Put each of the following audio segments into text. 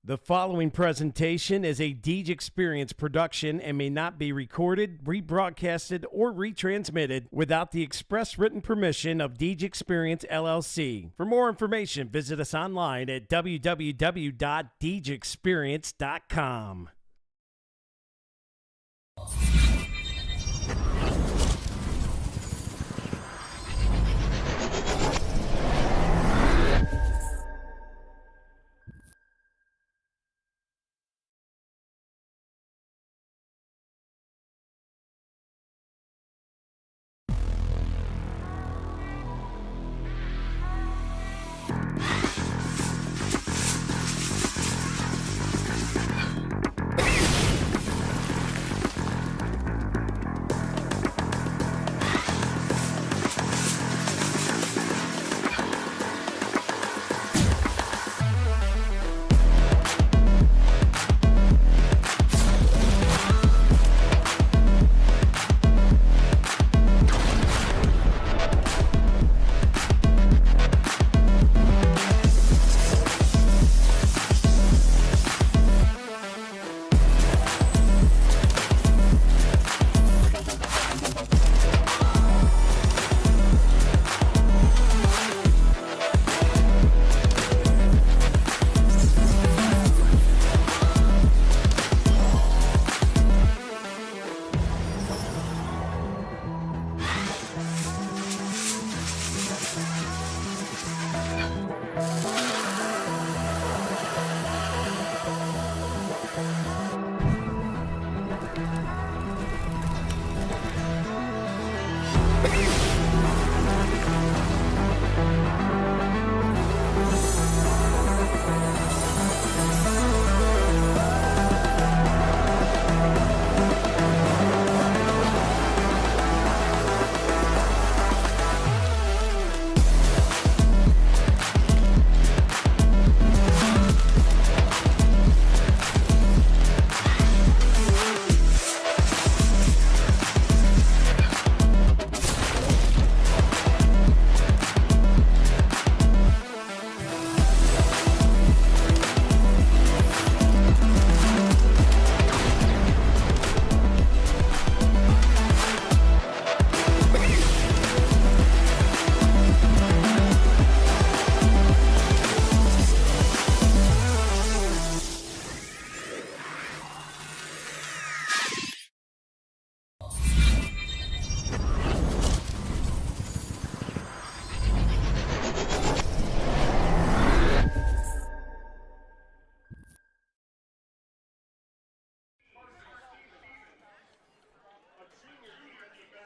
The following presentation is a Deej Experience production and may not be recorded, rebroadcasted, or retransmitted without the express written permission of Deej Experience LLC. For more information, visit us online at www.deejexperience.com.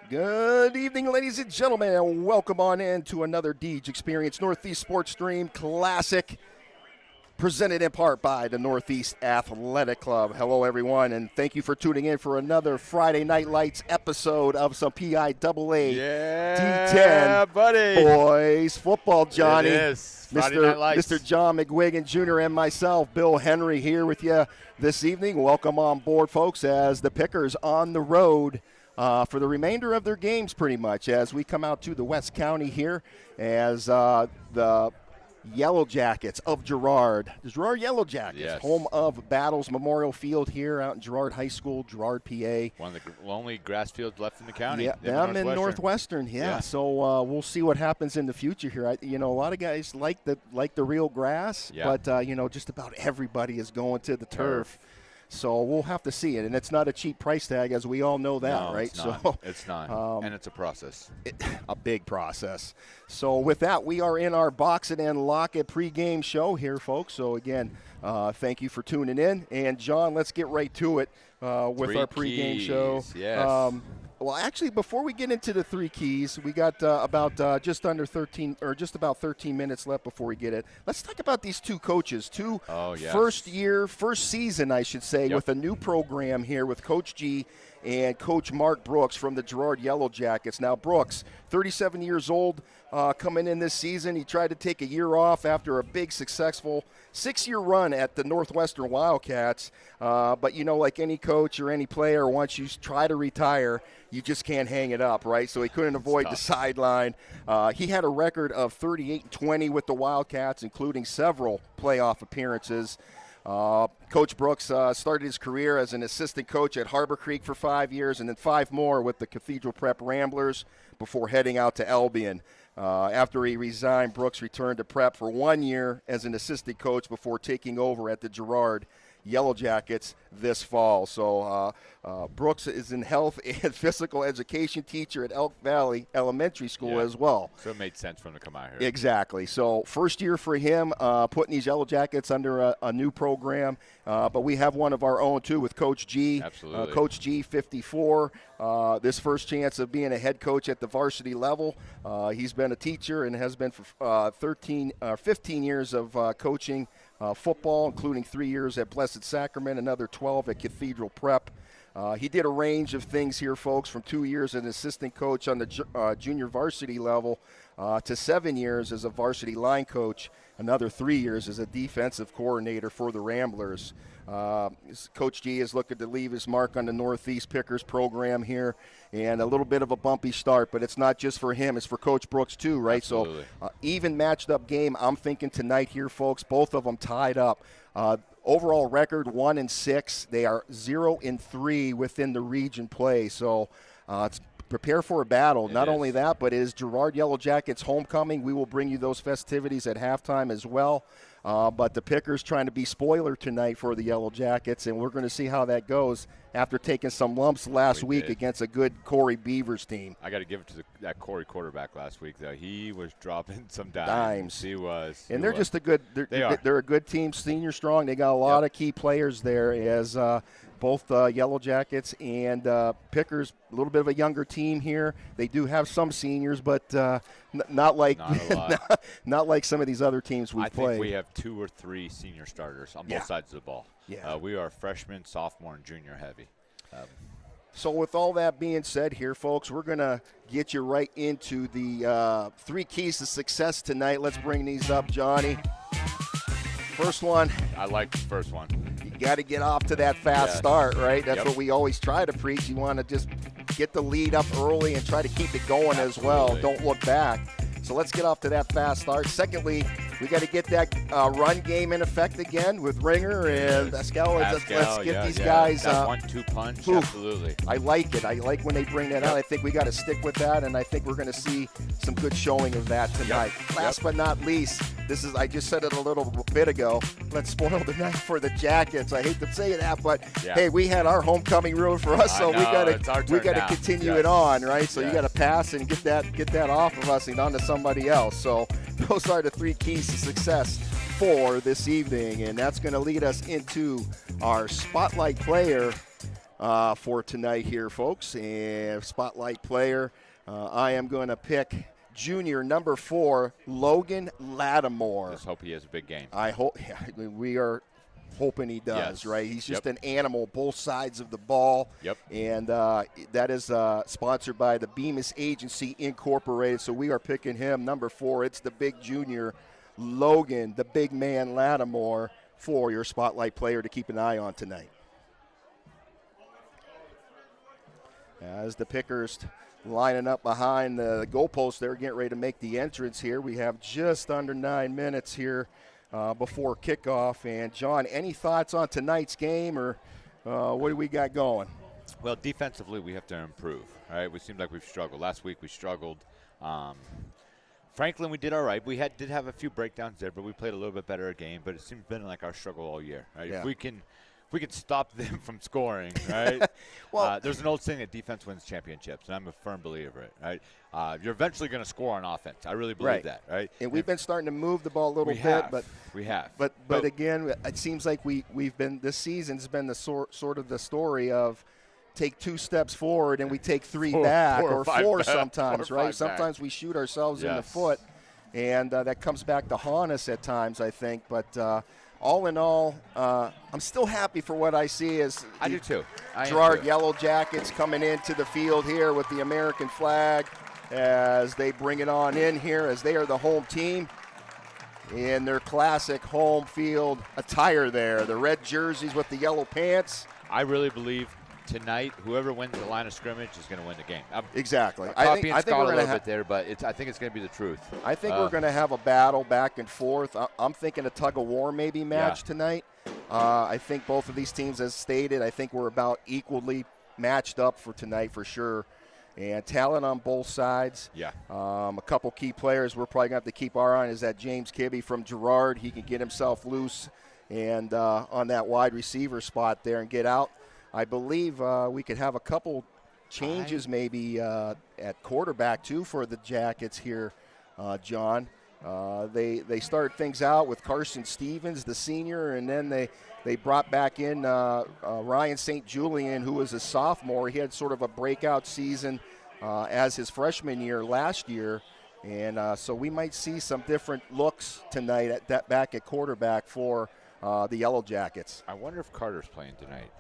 Good evening, ladies and gentlemen, and welcome on in to another Deej Experience Northeast Sports Stream Classic, presented in part by the Northeast Athletic Club. Hello, everyone, and thank you for tuning in for another Friday Night Lights episode of some Piaa D-10 buddy. Boys Football. Johnny, It is. Friday Night Lights. Mr. John McGuigan Jr. and myself, Bill Henry, here with you this evening. Welcome on board, folks, as the Pickers on the road for the remainder of their games, pretty much, as we come out to the West County here, as the Yellow Jackets of Girard, the Girard Yellow Jackets, Yes. home of Battles Memorial Field here out in Girard High School, Girard, PA. One of the only grass fields left in the county. Yeah, them in Northwestern. Yeah. So we'll see what happens in the future here. A lot of guys like the real grass, but just about everybody is going to the turf. So we'll have to see it, and it's not a cheap price tag, as we all know that, No, right? It's not. So It's not, and it's a process. A big process. So with that, we are in our Box It and Lock It pregame show here, folks. So again, thank you for tuning in. And John, let's get right to it with our pregame show. Yes. Well, actually, before we get into the three keys, we got about 13 minutes left before we get it. Let's talk about these two coaches, first season, I should say, with a new program here with Coach G and Coach Mark Brooks from the Girard Yellow Jackets. Now, Brooks, 37 years old, coming in this season. He tried to take a year off after a big, successful 6-year run at the Northwestern Wildcats. But, like any coach or any player, once you try to retire, you just can't hang it up, right? So he couldn't avoid the sideline. He had a record of 38-20 with the Wildcats, including several playoff appearances. Coach Brooks started his career as an assistant coach at Harbor Creek for 5 years and then 5 more with the Cathedral Prep Ramblers before heading out to Albion. After he resigned, Brooks returned to Prep for 1 year as an assistant coach before taking over at the Girard Yellow Jackets this fall. So Brooks is in health and physical education teacher at Elk Valley Elementary School as well. So it made sense for him to come out here. Exactly. So first year for him, putting these Yellow Jackets under a new program. But we have one of our own, too, with Coach G. Absolutely. Coach G, 54. This first chance of being a head coach at the varsity level. He's been a teacher and has been for 15 years of coaching football, including 3 years at Blessed Sacrament, another 12 at Cathedral Prep. He did a range of things here, folks, from 2 years as an assistant coach on the junior varsity level to 7 years as a varsity line coach, another 3 years as a defensive coordinator for the Ramblers. Coach G is looking to leave his mark on the Northeast Pickers program here, and a little bit of a bumpy start, but it's not just for him, it's for Coach Brooks too, right? Absolutely. So even matched up game, I'm thinking tonight here, folks, both of them tied up. Overall record 1-6. They are 0-3 within the region play. So it's prepare for a battle. Not only that, but it is Girard Yellow Jackets homecoming. We will bring you those festivities at halftime as well. But the Pickers trying to be spoiler tonight for the Yellow Jackets, and we're going to see how that goes after taking some lumps last week against a good Corey Beavers team. I got to give it to that Corey quarterback last week, though. He was dropping some dimes. He was. And they're just a good – they're a good team, senior strong. They got a lot of key players there as both Yellow Jackets and Pickers, a little bit of a younger team here. They do have some seniors, but not like not like some of these other teams we've played. I think we have 2 or 3 senior starters on both sides of the ball. Yeah. We are freshman, sophomore, and junior heavy. So with all that being said here, folks, we're going to get you right into the 3 keys to success tonight. Let's bring these up, Johnny. First one. I like the first one. You got to get off to that fast start, right? That's what we always try to preach. You want to just get the lead up early and try to keep it going as well. Don't look back. So let's get off to that fast start. Secondly, we got to get that run game in effect again with Ringer and Pascal. Let's get these guys. That 1-2 punch, absolutely. I like it. I like when they bring that out. I think we got to stick with that, and I think we're going to see some good showing of that tonight. Last but not least, I just said it a little bit ago. Let's spoil the night for the Jackets. I hate to say that, but hey, we had our homecoming ruined for us, so we got to continue it on, right? So you got to pass and get that off of us and onto somebody else. So those are the 3 keys to success for this evening, and that's going to lead us into our spotlight player for tonight here, folks. And spotlight player, I am going to pick junior number 4, Logan Lattimore. Let's hope he has a big game. I hope. We are hoping he does, right? He's just an animal, both sides of the ball. And that is sponsored by the Bemis Agency Incorporated. So we are picking him, number 4. It's the big junior, Logan, the big man Lattimore, for your spotlight player to keep an eye on tonight. As the Pickers lining up behind the goalpost, they're getting ready to make the entrance here. We have just under 9 minutes here before kickoff. And, John, any thoughts on tonight's game, or what do we got going? Well, defensively, we have to improve. All right, we seem like we've struggled. Last week we struggled. Franklin, we did all right. We did have a few breakdowns there, but we played a little bit better a game. But it seems been like our struggle all year. Right? If we can stop them from scoring, right? Well, there's an old saying that defense wins championships, and I'm a firm believer of it, right? You're eventually going to score on offense. I really believe that, right? And we've been starting to move the ball a little bit, but we have. But again, it seems like we've been, this season's been the sort of the story of take 2 steps forward and we take 3 back, or 4 sometimes, right? Sometimes we shoot ourselves in the foot, and that comes back to haunt us at times, I think. But all in all, I'm still happy for what I see as I do too. Girard Yellow Jackets coming into the field here with the American flag as they bring it on in here, as they are the home team in their classic home field attire there. The red jerseys with the yellow pants. I really believe tonight, whoever wins the line of scrimmage is going to win the game. Exactly. I think we're going to have there, but I think it's going to be the truth. I think we're going to have a battle back and forth. I'm thinking a tug of war maybe match tonight. I think both of these teams, as stated, I think we're about equally matched up for tonight for sure. And talent on both sides. Yeah. A couple key players we're probably going to have to keep our eye on is that James Kibbe from Girard. He can get himself loose and on that wide receiver spot there and get out. I believe we could have a couple changes maybe at quarterback too for the Jackets here, John. They started things out with Carson Stevens, the senior, and then they brought back in Ryan St. Julian, who was a sophomore. He had sort of a breakout season as his freshman year last year. And so we might see some different looks tonight back at quarterback for the Yellow Jackets. I wonder if Carter's playing tonight.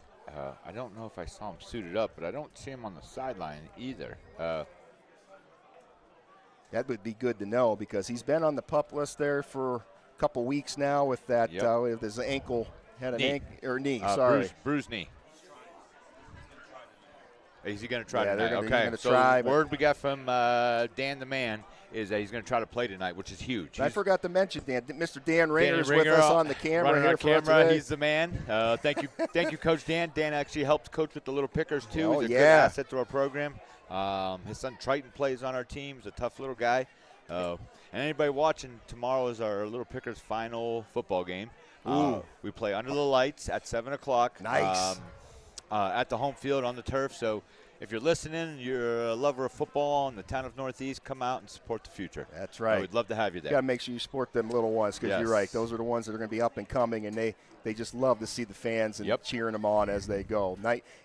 I don't know if I saw him suited up, but I don't see him on the sideline either. That would be good to know because he's been on the PUP list there for a couple weeks now with that with his ankle. Had an knee. Bruised knee. Is he going to try tonight? Okay. So the word we got from Dan the Man is that he's going to try to play tonight, which is huge. I forgot to mention Dan. Mr. Dan Ringer is with us on the camera here for today. He's the man. Thank you, Coach Dan. Dan actually helps coach with the Little Pickers too. He's a good asset to our program. His son Triton plays on our team. He's a tough little guy. And anybody watching, tomorrow is our Little Pickers final football game. We play under the lights at 7 o'clock. Nice. At the home field on the turf. So if you're listening, you're a lover of football in the town of Northeast, come out and support the future. That's right. We'd love to have you there. You got to make sure you support them little ones because you're right. Those are the ones that are going to be up and coming, and they just love to see the fans and cheering them on as they go.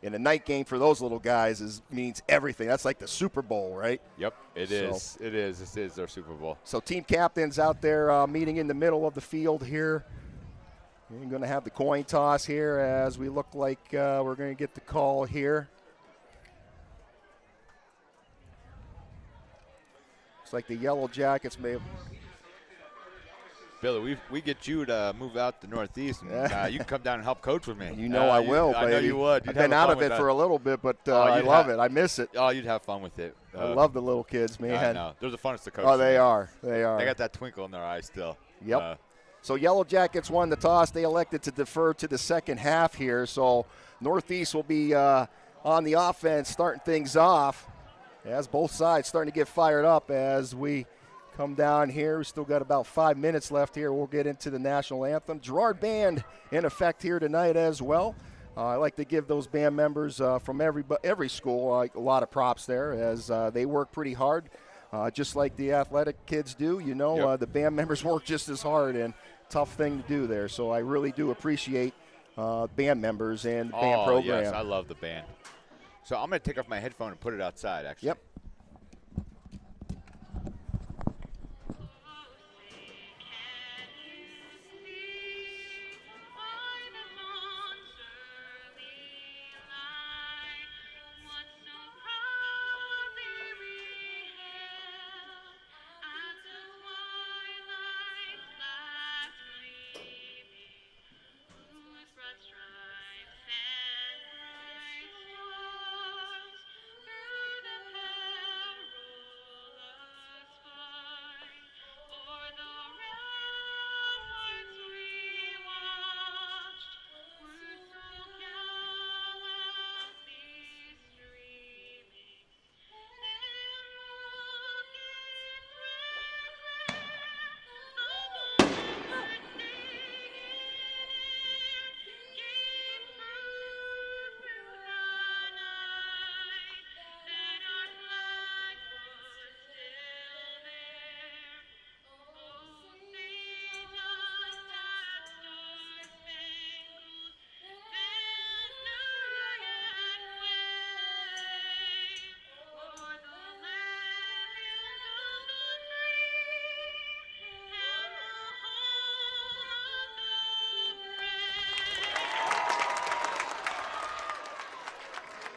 In a night game for those little guys means everything. That's like the Super Bowl, right? Yep, it is. It is. This is their Super Bowl. So team captains out there meeting in the middle of the field here. We're going to have the coin toss here as we look like we're going to get the call here. Looks like the Yellow Jackets may have. Billy, we get you to move out to Northeast, and you can come down and help coach with me. You know I will, baby. I know you would. I've been out of it for a little bit, but I love it. I miss it. Oh, you'd have fun with it. I love the little kids, man. I know. They're the funnest to coach. Oh, they are. They are. They got that twinkle in their eyes still. Yep. So Yellow Jackets won the toss. They elected to defer to the second half here. So Northeast will be on the offense starting things off as both sides starting to get fired up as we come down here. We still got about 5 minutes left here. We'll get into the national anthem. Girard Band in effect here tonight as well. I like to give those band members from every school a lot of props there as they work pretty hard. Just like the athletic kids do, the band members work just as hard and tough thing to do there. So I really do appreciate band members and the band program. Yes, I love the band. So I'm going to take off my headphone and put it outside, actually. Yep.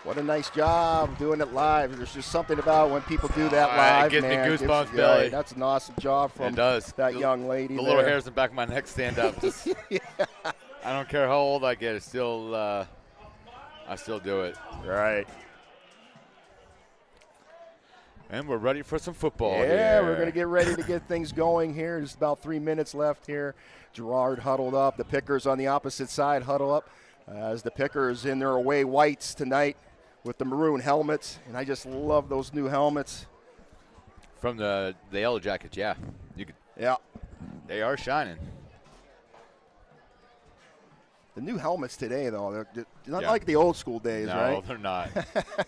What a nice job doing it live. There's just something about when people do that live. It gives me goosebumps, Billy. That's an awesome job from that young lady. The little hairs in the back of my neck stand up. I don't care how old I get. It's still, I I still do it. Right. And we're ready for some football. Yeah, we're going to get ready to get things going here. There's about 3 minutes left here. Girard huddled up. The Pickers on the opposite side huddle up as the Pickers in their away whites tonight with the maroon helmets. And I just love those new helmets. From the Yellow Jackets, yeah. Yeah. They are shining. The new helmets today, though, they're not like the old school days, right? No, they're not.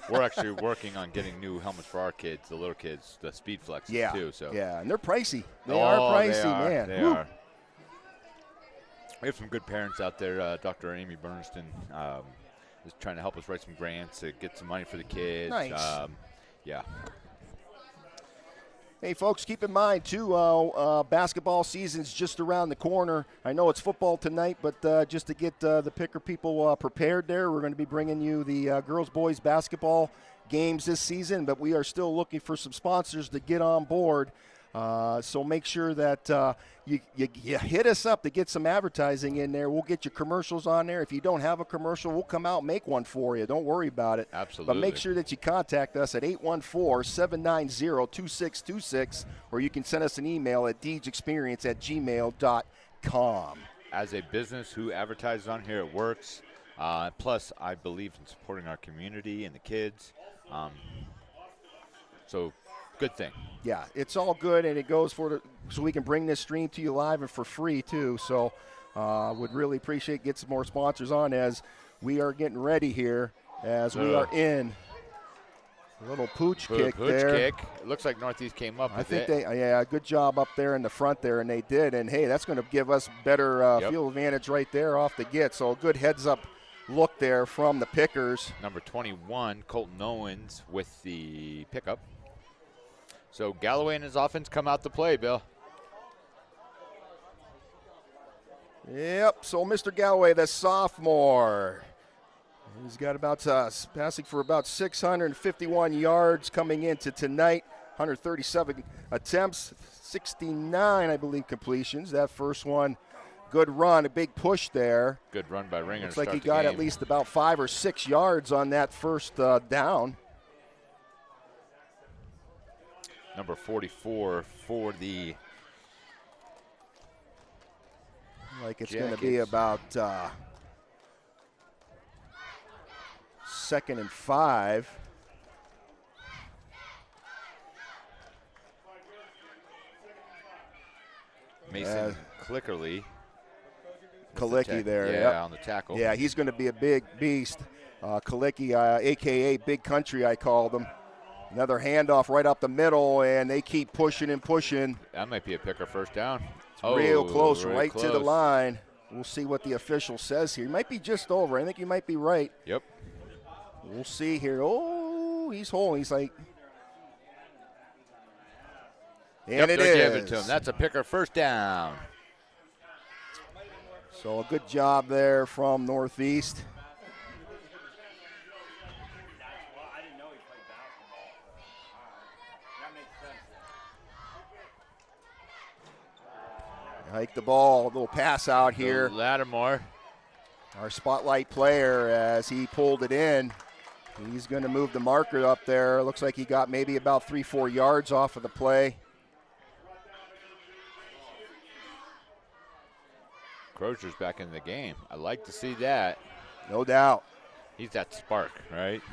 We're actually working on getting new helmets for our kids, the little kids, the Speed Flexes, too. So. Yeah, and they're pricey. They are pricey, man. They are. We have some good parents out there. Dr. Amy Bernston is trying to help us write some grants to get some money for the kids. Nice. Yeah. Hey, folks, keep in mind, too, basketball season's just around the corner. I know it's football tonight, but just to get the Picker people prepared there, we're going to be bringing you the girls-boys basketball games this season, but we are still looking for some sponsors to get on board. So make sure that you hit us up to get some advertising in there. We'll get your commercials on there. If you don't have a commercial, we'll come out and make one for you. Don't worry about it. Absolutely. But make sure that you contact us at 814-790-2626, or you can send us an email at deedsexperience@gmail.com. As a business who advertises on here, it works. Plus, I believe in supporting our community and the kids. So good thing. Yeah, it's all good, and it goes so we can bring this stream to you live and for free too. So would really appreciate get some more sponsors on as we are getting ready here as we are in a little pooch kick there. It looks like Northeast came up with it. Good job up there in the front there, and they did. And hey, that's going to give us better field advantage right there off the get. So a good heads up look there from the Pickers. Number 21, Colton Owens with the pickup. So Galloway and his offense come out to play, Bill. Yep, so Mr. Galloway, the sophomore. He's got about passing for about 651 yards coming into tonight. 137 attempts, 69, I believe, completions. That first one, good run, a big push there. Good run by Ringer. Looks like he got at least about 5 or 6 yards on that first down. Number 44 for the it's going to be about 2nd and 5. Mason Kalicki there. Yeah, on the tackle. Yeah, he's going to be a big beast. Kalicki, a.k.a. Big Country, I called him. Another handoff right up the middle, and they keep pushing and pushing. That might be a Picker first down. It's real close, to the line. We'll see what the official says here. He might be just over. I think you might be right. Yep. We'll see here. Oh, he's holding. He's like. And it is. Give it to him. That's a Picker first down. So a good job there from Northeast. Hike the ball, a little pass out here. Lattimore. Our spotlight player as he pulled it in. He's going to move the marker up there. Looks like he got maybe about 3-4 yards off of the play. Crozier's back in the game. I like to see that. No doubt. He's that spark, right?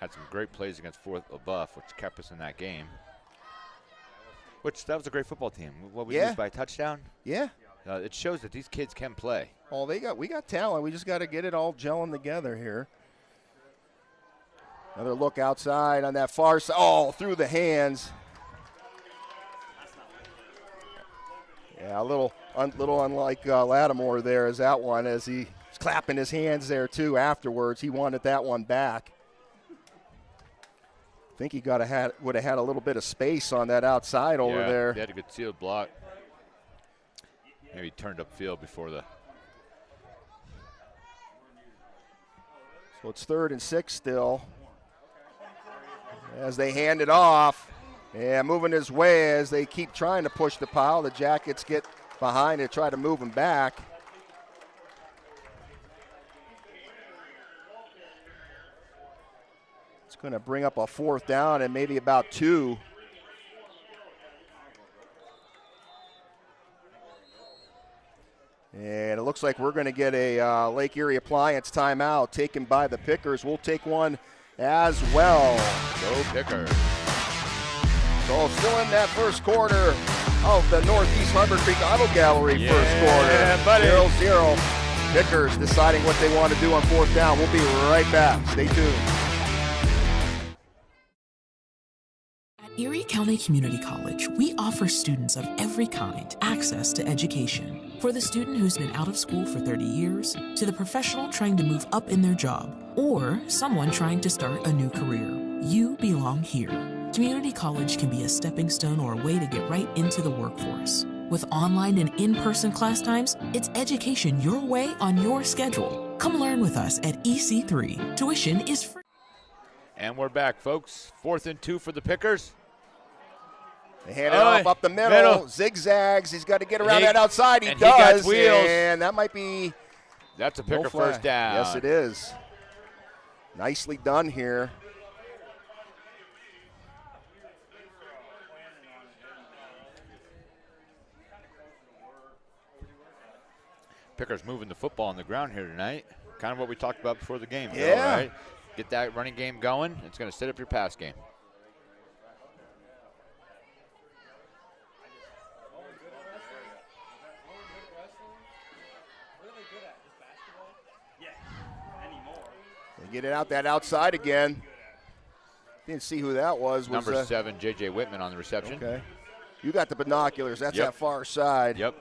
Had some great plays against Fort LaBeouf, which kept us in that game. That was a great football team. What we lose by a touchdown? Yeah. It shows that these kids can play. Oh, we got talent. We just got to get it all gelling together here. Another look outside on that far side. Oh, through the hands. Yeah, a little unlike Lattimore there is that one as he's clapping his hands there too afterwards. He wanted that one back. I think he would have had a little bit of space on that outside over there. He had a good sealed block. Maybe turned upfield before the. So it's 3rd and 6 still. As they hand it off. Yeah, moving his way as they keep trying to push the pile. The Jackets get behind and try to move him back. Going to bring up a 4th down and maybe about 2. And it looks like we're going to get a Lake Erie Appliance timeout taken by the Pickers. We'll take one as well. Go Pickers. So still in that first quarter of the Northeast Harbor Creek Auto Gallery first quarter. Buddy. 0-0. Pickers deciding what they want to do on 4th down. We'll be right back. Stay tuned. At Erie County Community College, we offer students of every kind access to education. For the student who's been out of school for 30 years, to the professional trying to move up in their job, or someone trying to start a new career, you belong here. Community college can be a stepping stone or a way to get right into the workforce. With online and in-person class times, it's education your way on your schedule. Come learn with us at EC3. Tuition is free. And we're back, folks. 4th and 2 for the Pickers. They hand it off up the middle. Zigzags. He's got to get around that outside. He does. He got wheels. And that might be. That's a Picker first down. Yes, it is. Nicely done here. Pickers moving the football on the ground here tonight. Kind of what we talked about before the game. Yeah. Bill, right? Get that running game going. It's going to set up your pass game. They get it out that outside again. Didn't see who that was. Number 7, J.J. Whitman on the reception. Okay. You got the binoculars. That's that far side. Yep.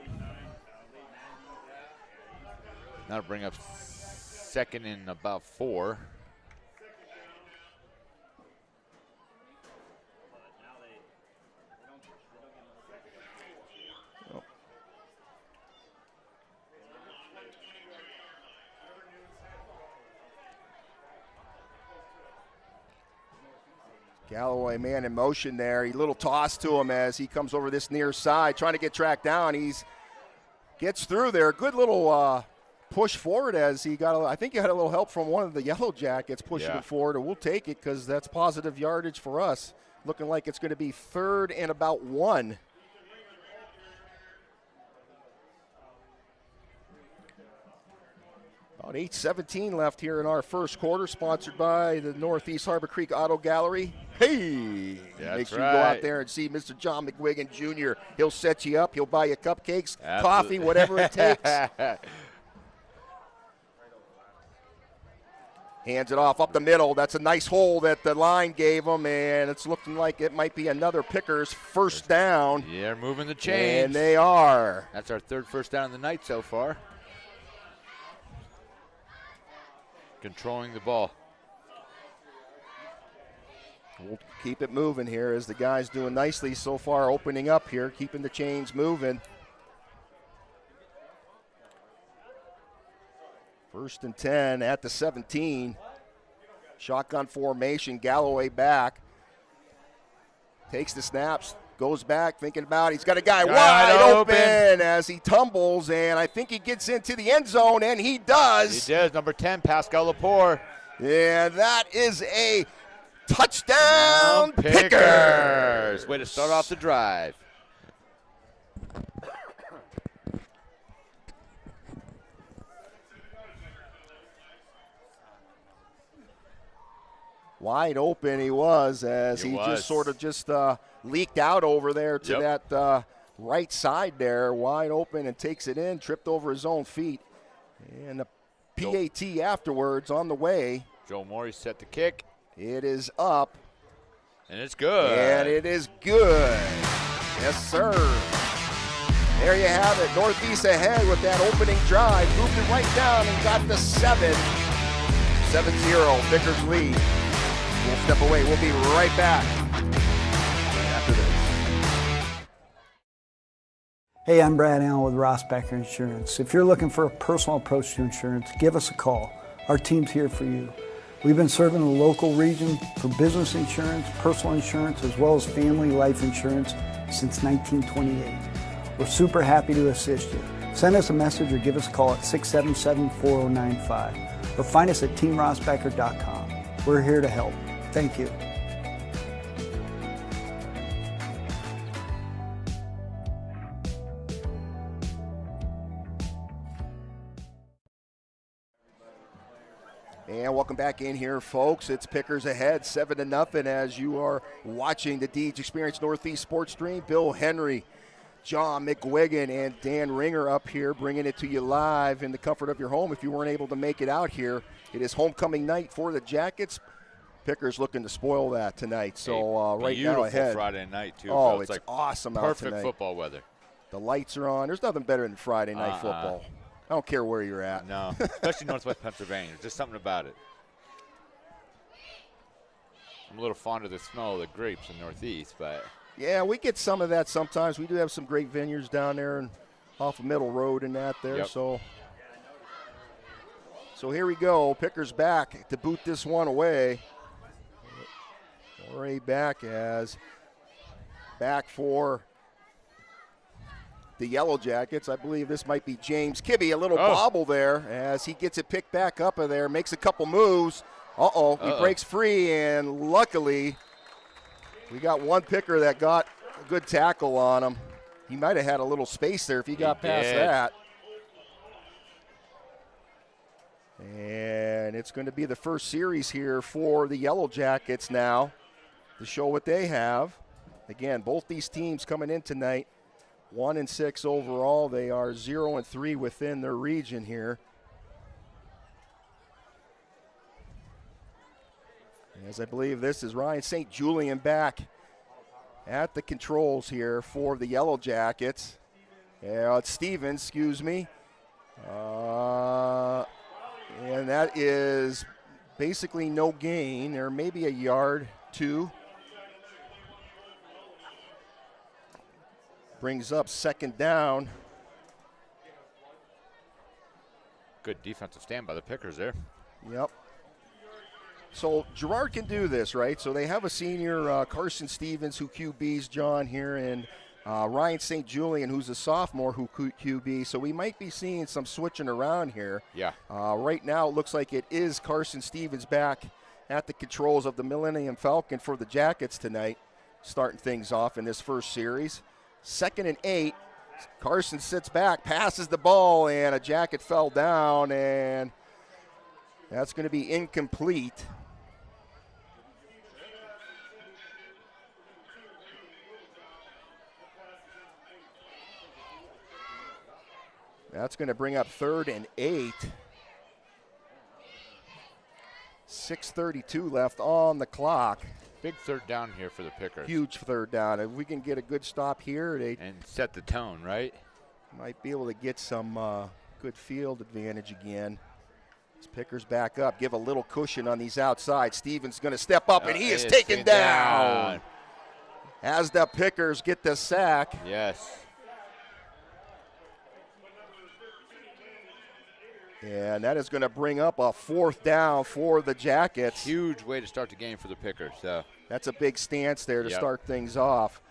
That'll bring up 2nd and about 4. Galloway, man, in motion there. A little toss to him as he comes over this near side, trying to get tracked down. Gets through there. Good little push forward as he got. I think he had a little help from one of the Yellow Jackets pushing it forward, and we'll take it because that's positive yardage for us. Looking like it's going to be 3rd and about 1. About 8:17 left here in our first quarter, sponsored by the Northeast Harbor Creek Auto Gallery. Hey, make sure you go out there and see Mr. John McWigan Jr. He'll set you up. He'll buy you cupcakes, coffee, whatever it takes. Hands it off up the middle. That's a nice hole that the line gave him, and it's looking like it might be another Pickers first down. Yeah, they're moving the chains. And they are. That's our 3rd first down of the night so far. Controlling the ball. We'll keep it moving here as the guys doing nicely so far, opening up here, keeping the chains moving. 1st and 10 at the 17. Shotgun formation, Galloway back. Takes the snaps, goes back, thinking about it. He's got a guy wide open as he tumbles, and I think he gets into the end zone, and he does. He does, number 10, Pascal Lepore. And that is a touchdown Pickers. Way to start off the drive. Wide open he was as he just sort of leaked out over there to that right side there, wide open, and takes it in, tripped over his own feet. And the PAT afterwards on the way. Joe Morey set the kick. It is up. And it's good. And it is good. Yes, sir. There you have it. Northeast ahead with that opening drive. Moved it right down and got the 7. 7-0, Vickers lead. We'll step away. We'll be right back right after this. Hey, I'm Brad Allen with Rossbacker Insurance. If you're looking for a personal approach to insurance, give us a call. Our team's here for you. We've been serving the local region for business insurance, personal insurance, as well as family life insurance since 1928. We're super happy to assist you. Send us a message or give us a call at 677-4095 or find us at teamrossbacker.com. We're here to help. Thank you. And welcome back in here, folks. It's Pickers ahead, 7-0, as you are watching the Deeds Experience Northeast Sports Stream. Bill Henry, John McGuigan, and Dan Ringer up here bringing it to you live in the comfort of your home. If you weren't able to make it out here, it is homecoming night for the Jackets. Pickers looking to spoil that tonight. So right now ahead. Beautiful Friday night, too. Oh, Bill. it's like awesome out tonight. Perfect football weather. The lights are on. There's nothing better than Friday night football. I don't care where you're at. No, especially Northwest Pennsylvania. There's just something about it. I'm a little fond of the smell of the grapes in Northeast, but yeah, we get some of that sometimes. We do have some great vineyards down there and off of Middle Road and that there. Yep. So here we go. Pickers back to boot this one away. Already back for the Yellow Jackets. I believe this might be James Kibbe. A little bobble there as he gets it picked back up of there, makes a couple moves. He breaks free, and luckily we got one picker that got a good tackle on him. He might have had a little space there if he got past that. And it's going to be the first series here for the Yellow Jackets now to show what they have. Again, both these teams coming in tonight 1-6 overall. They are 0-3 within their region here. As I believe this is Ryan St. Julian back at the controls here for the Yellow Jackets. It's Stevens, excuse me. And that is basically no gain, or maybe a yard, 2. Brings up second down. good defensive stand by the Pickers there. Yep. So Girard can do this, right? So they have a senior, Carson Stevens, who QBs John here, and Ryan St. Julian, who's a sophomore, who QB. So we might be seeing some switching around here. Yeah. Right now it looks like it is Carson Stevens back at the controls of the Millennium Falcon for the Jackets tonight, starting things off in this first series. 2nd and 8. Carson sits back, passes the ball, and a Jacket fell down, and that's going to be incomplete. That's going to bring up 3rd and 8. 6:32 left on the clock. Big third down here for the Pickers. Huge third down. If we can get a good stop here, they and set the tone, right? Might be able to get some good field advantage again. As Pickers back up, give a little cushion on these outside. Stevens going to step up, and he is taken down. As the Pickers get the sack. Yes. And that is going to bring up a 4th down for the Jackets. Huge way to start the game for the Pickers. That's a big stance there to start things off.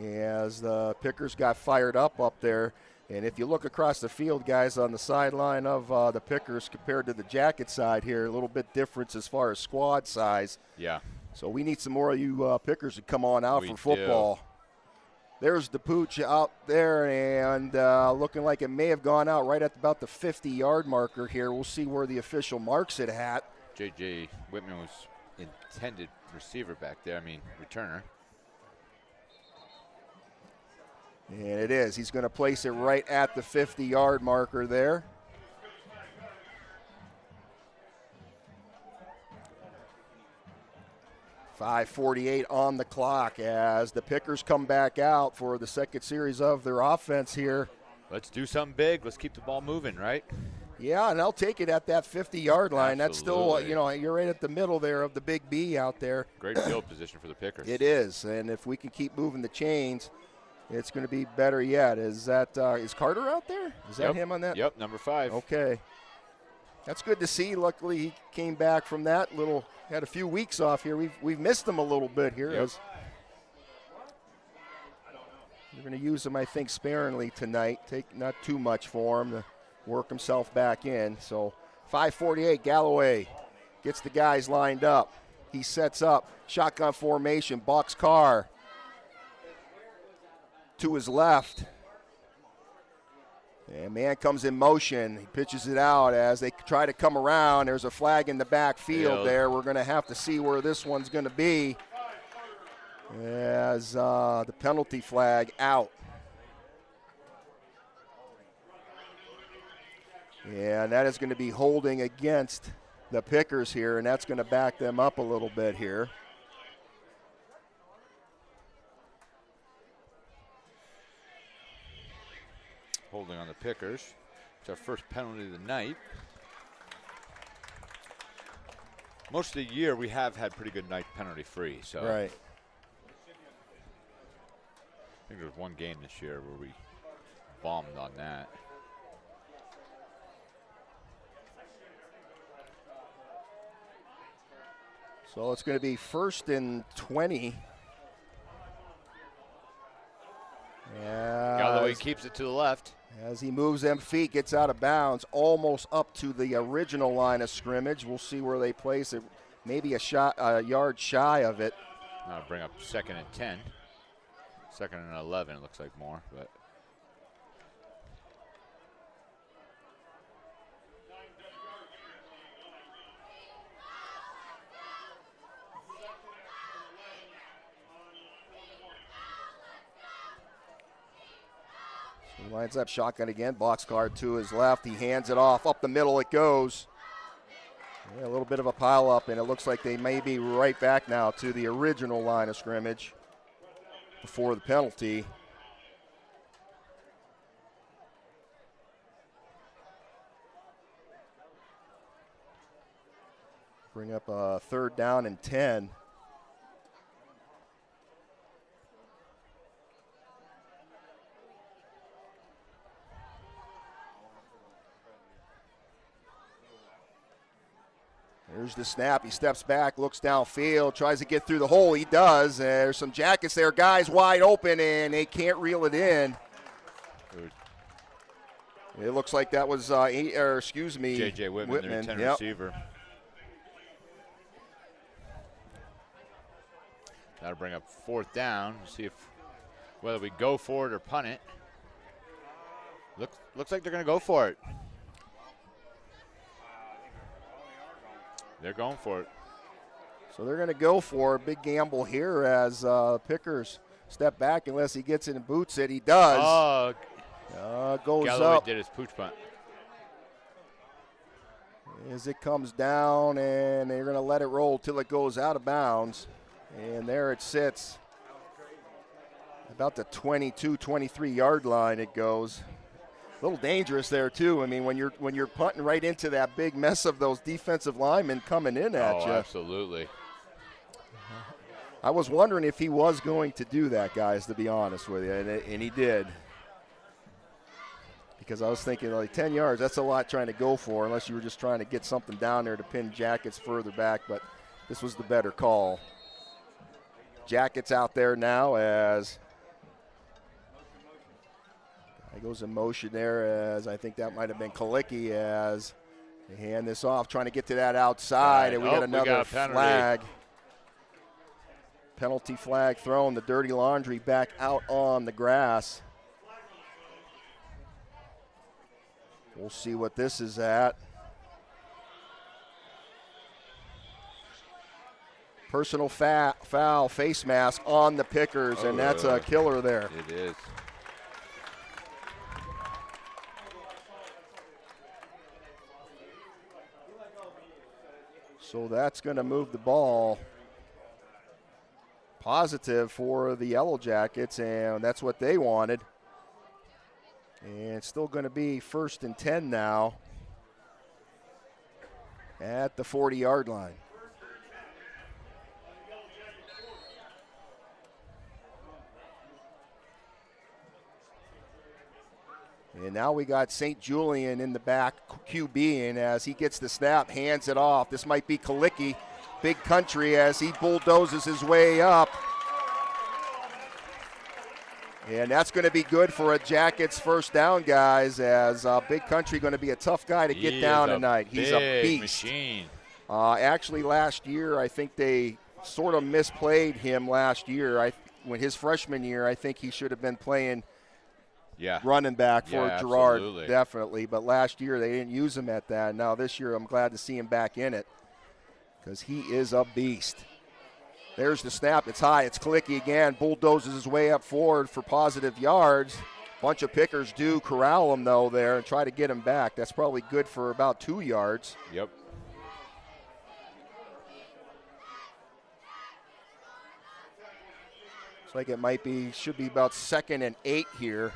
As the Pickers got fired up there. And if you look across the field, guys, on the sideline of the Pickers compared to the Jacket side here, a little bit difference as far as squad size. Yeah. So we need some more of you Pickers to come on out for football. There's the pooch out there, and looking like it may have gone out right at about the 50-yard marker here. We'll see where the official marks it at. J.J. Whitman was intended receiver back there, returner. And it is. He's going to place it right at the 50-yard marker there. .5:48 on the clock as the Pickers come back out for the second series of their offense here. Let's do something big. Let's keep the ball moving, right? Yeah, and I'll take it at that 50-yard line. Absolutely. That's still, you're right at the middle there of the big B out there. Great field position for the Pickers. It is, and if we can keep moving the chains, it's going to be better yet. Is Carter out there? Is that him on that? Yep, number 5. Okay. That's good to see. Luckily, he came back from that had a few weeks off here. We've missed him a little bit here. Yep. We're going to use him, I think, sparingly tonight. Take not too much for him to work himself back in. So 5:48, Galloway gets the guys lined up. He sets up shotgun formation, box car to his left. And man comes in motion. He pitches it out as they try to come around. There's a flag in the backfield there. We're going to have to see where this one's going to be as the penalty flag out. And that is going to be holding against the Pickers here, and that's going to back them up a little bit here. Holding on the Pickers. It's our first penalty of the night. Most of the year we have had pretty good night penalty free. So right. I think there was one game this year where we bombed on that. So it's going to be 1st and 20. Galloway keeps it to the left. As he moves them feet, gets out of bounds, almost up to the original line of scrimmage. We'll see where they place it. Maybe a yard shy of it. Now bring up 2nd and 10. 2nd and 11, it looks like more, but. He lines up shotgun again, boxcar to his left. He hands it off, up the middle it goes. Yeah, a little bit of a pile up, and it looks like they may be right back now to the original line of scrimmage before the penalty. Bring up a 3rd down and 10. There's the snap. He steps back, looks downfield, tries to get through the hole. He does. There's some jackets there. Guys wide open, and they can't reel it in. Good. It looks like that was, J.J. Whitman, their 10 receiver. That'll bring up 4th down. See if whether we go for it or punt it. Looks like they're going to go for it. They're going for it. So they're going to go for a big gamble here as Pickers step back unless he gets it and boots it. He does. Goes Galloway up. did his pooch punt. As it comes down, and they're going to let it roll till it goes out of bounds. And there it sits. About the 22, 23-yard line it goes. A little dangerous there too. I mean, when you're punting right into that big mess of those defensive linemen coming in at you. Oh, absolutely. I was wondering if he was going to do that, guys, to be honest with you, and he did. Because I was thinking, like, 10 yards, that's a lot trying to go for, unless you were just trying to get something down there to pin Jackets further back, but this was the better call. Jackets out there now as he goes in motion there, as I think that might have been Kalicki as they hand this off, trying to get to that outside, and we got another flag. Penalty flag thrown, the dirty laundry back out on the grass. We'll see what this is at. Personal foul, face mask on the Pickers, and that's a killer there. It is. So that's going to move the ball positive for the Yellow Jackets, and that's what they wanted. And it's still going to be 1st and 10 now at the 40-yard line. And now we got St. Julian in the back QB-ing as he gets the snap, hands it off. This might be Kalicki, Big Country, as he bulldozes his way up. And that's going to be good for a Jackets first down, guys, as Big Country going to be a tough guy to get down tonight. He's a beast. Machine. Actually, last year, I think they sort of misplayed him last year. When his freshman year, I think he should have been playing running back for Girard, absolutely. definitely. But last year, they didn't use him at that. Now this year, I'm glad to see him back in it because he is a beast. There's the snap. It's high. It's clicky again. Bulldozes his way up forward for positive yards. Bunch of pickers do corral him, though, there and try to get him back. That's probably good for about 2 yards. Yep. Looks like it should be about 2nd and 8 here.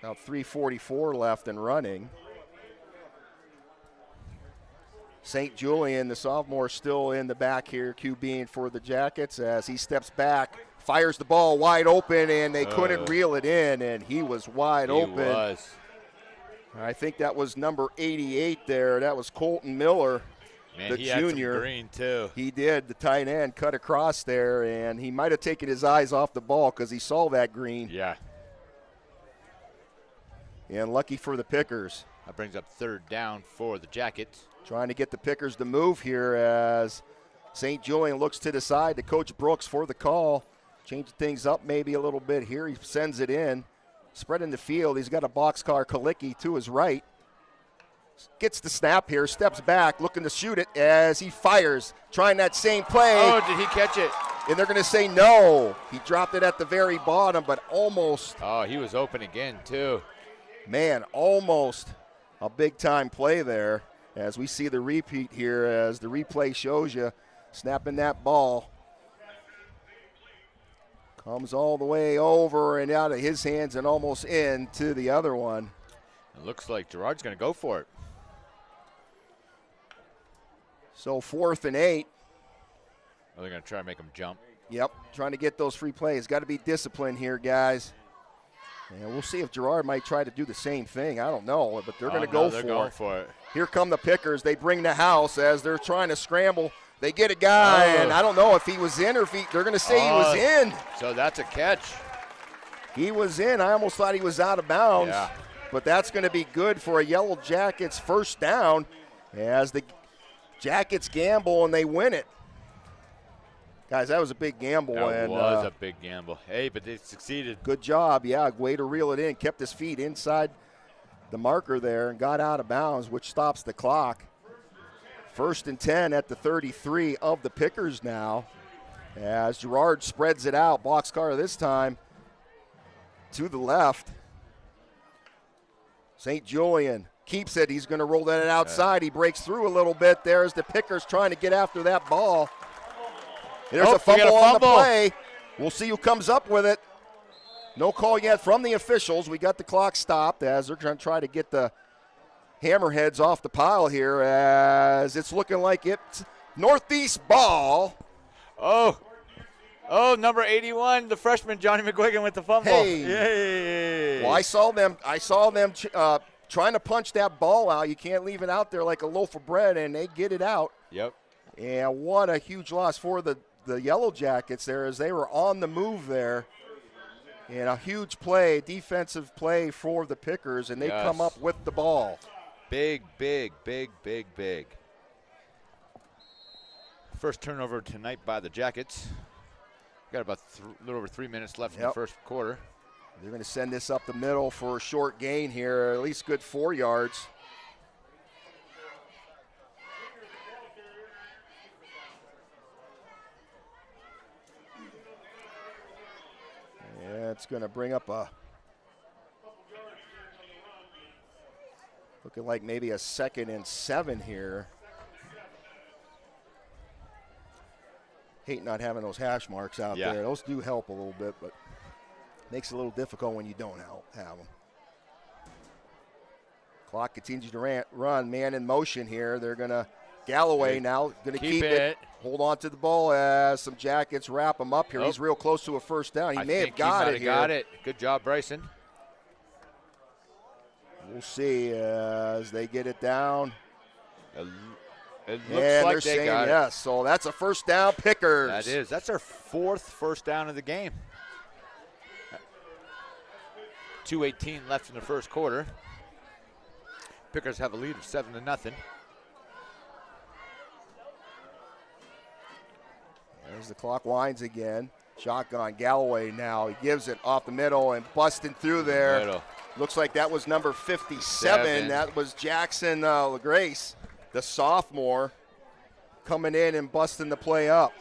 About 3:44 left and running. St. Julian, the sophomore, still in the back here, QBing for the Jackets as he steps back, fires the ball wide open, and they couldn't reel it in, and he was wide open. He was. I think that was number 88 there. That was Colton Miller, the he junior. Had some green, too. He did. The tight end cut across there, and he might have taken his eyes off the ball because he saw that green. Yeah. And lucky for the Pickers. That brings up 3rd down for the Jackets. Trying to get the Pickers to move here as St. Julian looks to the side to Coach Brooks for the call. Changing things up maybe a little bit here. He sends it in. Spreading the field. He's got a boxcar Kalicki to his right. Gets the snap here. Steps back looking to shoot it as he fires. Trying that same play. Oh, did he catch it? And they're going to say no. He dropped it at the very bottom, but almost. Oh, he was open again, too. Man, almost a big-time play there. As we see the repeat here, as the replay shows you, snapping that ball. Comes all the way over and out of his hands and almost into the other one. It looks like Girard's going to go for it. So 4th and 8. Oh, they're going to try to make him jump. Yep, trying to get those free plays. Got to be disciplined here, guys. And we'll see if Girard might try to do the same thing. I don't know, but they're going to go for it. Here come the Pickers. They bring the house as they're trying to scramble. They get a guy, and I don't know if he was in or if they're going to say he was in. So that's a catch. He was in. I almost thought he was out of bounds. Yeah. But that's going to be good for a Yellow Jackets first down as the Jackets gamble and they win it. Guys, that was a big gamble. That was a big gamble. Hey, but they succeeded. Good job. Yeah, way to reel it in. Kept his feet inside the marker there and got out of bounds, which stops the clock. 1st and 10 at the 33 of the Pickers now as Girard spreads it out. Boxcar this time to the left. St. Julian keeps it. He's going to roll that outside. He breaks through a little bit there as the Pickers trying to get after that ball. There's a fumble on the play. We'll see who comes up with it. No call yet from the officials. We got the clock stopped as they're going to try to get the Hammerheads off the pile here as it's looking like it's Northeast ball. Oh, number 81, the freshman Johnny McGuigan with the fumble. Hey. Yay. Well, I saw them trying to punch that ball out. You can't leave it out there like a loaf of bread, and they get it out. Yep. And what a huge loss for the Yellow Jackets there as they were on the move there. And a huge play, defensive play for the Pickers, and they come up with the ball. Big. First turnover tonight by the Jackets. Got about a little over 3 minutes left in the first quarter. They're going to send this up the middle for a short gain here, at least good 4 yards. Yeah, it's going to bring up looking like maybe a 2nd and 7 here. Hate not having those hash marks out there. Those do help a little bit, but makes it a little difficult when you don't have them. Clock continues to run. Man in motion here. They're going to Galloway now going to keep it. Hold on to the ball as some Jackets wrap him up here. He's real close to a first down. He may have got it here. Got it. Good job, Bryson. We'll see as they get it down. It looks like they got it. Yes, so that's a first down, Pickers. That is. That's our 4th first down of the game. 2:18 left in the first quarter. Pickers have a lead of 7-0. As the clock winds again. Shotgun, Galloway now. He gives it off the middle and busting through there. Looks like that was number 57. That was Jackson LaGrace, the sophomore, coming in and busting the play up.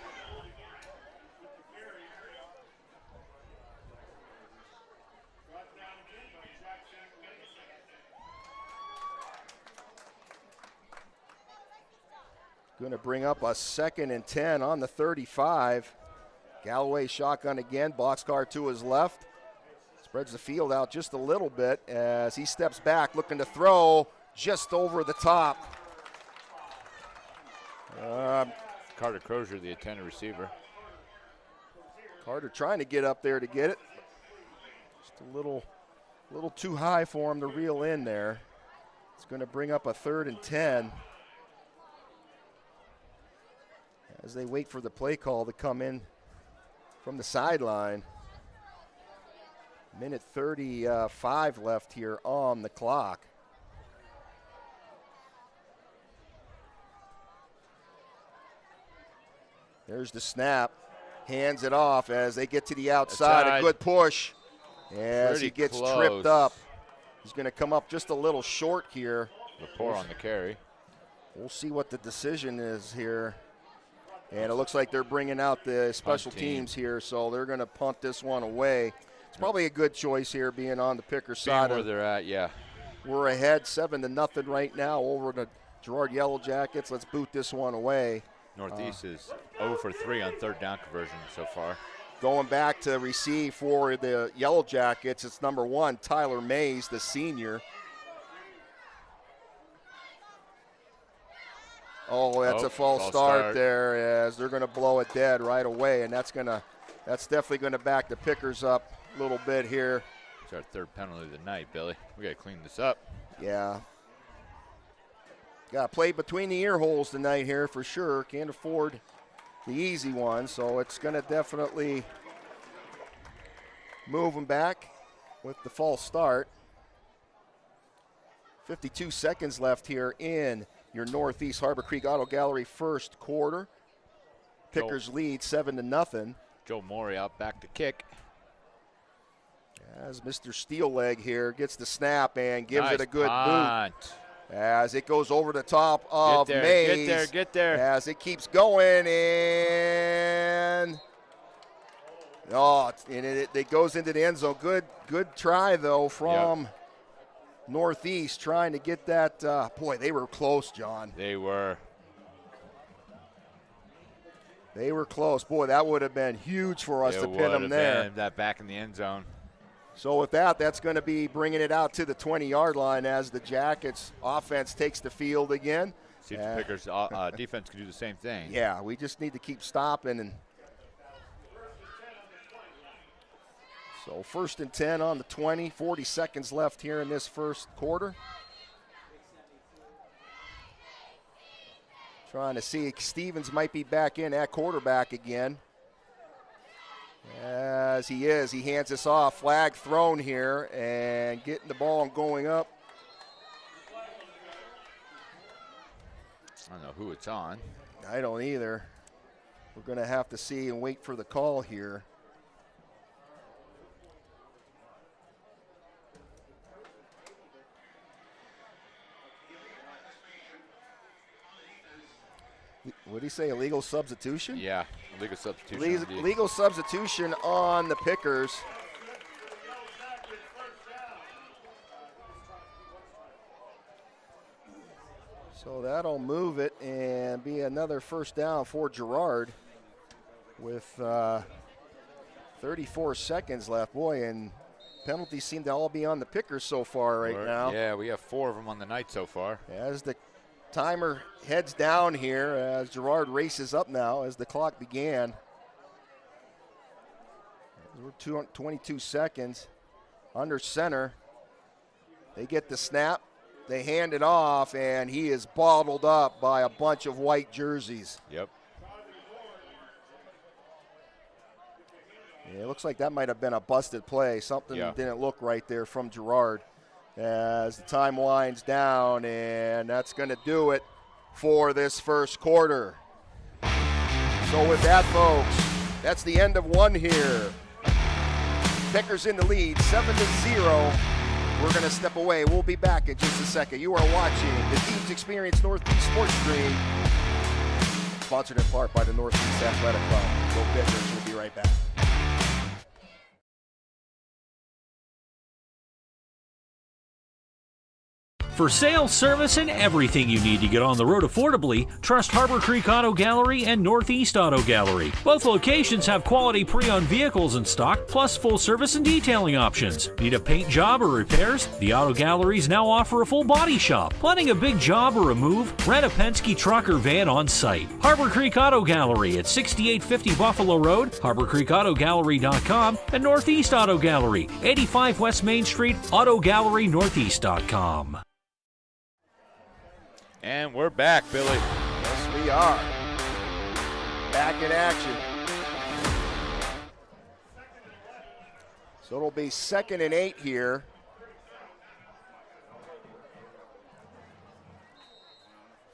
Going to bring up a 2nd and 10 on the 35. Galloway shotgun again, boxcar to his left. Spreads the field out just a little bit as he steps back looking to throw just over the top. Carter Crozier, the intended receiver. Carter trying to get up there to get it. Just a little too high for him to reel in there. It's going to bring up a 3rd and 10. As they wait for the play call to come in from the sideline. Minute 35 left here on the clock. There's the snap. Hands it off as they get to the outside. A good push as he gets tripped up. He's going to come up just a little short here. Lepore on the carry. We'll see what the decision is here. And it looks like they're bringing out the special teams here, so they're going to punt this one away. It's probably a good choice here, being on the Picker side. Where they're at, yeah. We're ahead 7-0 right now over the Girard Yellow Jackets. Let's boot this one away. Northeast is 0 for 3 on 3rd down conversion so far. Going back to receive for the Yellow Jackets, it's number 1, Tyler Mays, the senior. Oh, that's a false start there, as they're going to blow it dead right away, and that's definitely going to back the Pickers up a little bit here. It's our 3rd penalty of the night, Billy. We got to clean this up. Yeah. Got to play between the ear holes tonight here for sure. Can't afford the easy one, so it's going to definitely move them back with the false start. 52 seconds left here in your Northeast Harbor Creek Auto Gallery first quarter. Pickers lead 7-0. Joe Morey out back to kick. As Mr. Steelleg here gets the snap and gives it a good boot. As it goes over the top of Mays. Get there. As it keeps going, and it goes into the end zone. Good try though from Northeast, trying to get that. Boy, they were close, John. They were close. Boy, that would have been huge for us to pin them there. That back in the end zone. So with that's going to be bringing it out to the 20-yard line as the Jackets offense takes the field again. See if the Pickers defense can do the same thing. Yeah, we just need to keep stopping. And so 1st and 10 on the 20, 40 seconds left here in this first quarter. Trying to see if Stevens might be back in at quarterback again. As he is, he hands us off. Flag thrown here and getting the ball and going up. I don't know who it's on. I don't either. We're going to have to see and wait for the call here. What did he say, illegal substitution? Yeah, illegal substitution. Legal substitution on the Pickers. So that'll move it and be another first down for Girard with 34 seconds left. Boy, and penalties seem to all be on the Pickers so far now. Yeah, we have 4 of them on the night so far. As the timer heads down here, as Girard races up now as the clock began. We're 22 seconds under center. They get the snap. They hand it off, and he is bottled up by a bunch of white jerseys. Yep. Yeah, it looks like that might have been a busted play. Something didn't look right there from Girard. as the time winds down, and that's going to do it for this first quarter. So with that, folks, that's the end of one here. Pickers in the lead, 7-0. We're going to step away. We'll be back in just a second. You are watching the Teams Experience Northeast Sports Stream, sponsored in part by the Northeast Athletic Club. Go Pickers. We'll be right back. For sales, service, and everything you need to get on the road affordably, trust Harbor Creek Auto Gallery and Northeast Auto Gallery. Both locations have quality pre-owned vehicles in stock, plus full service and detailing options. Need a paint job or repairs? The Auto Galleries now offer a full body shop. Planning a big job or a move? Rent a Penske truck or van on site. Harbor Creek Auto Gallery at 6850 Buffalo Road, HarborCreekAutoGallery.com, and Northeast Auto Gallery, 85 West Main Street, AutoGalleryNortheast.com. And we're back, Billy. Yes, we are. Back in action. So it'll be 2nd and 8 here.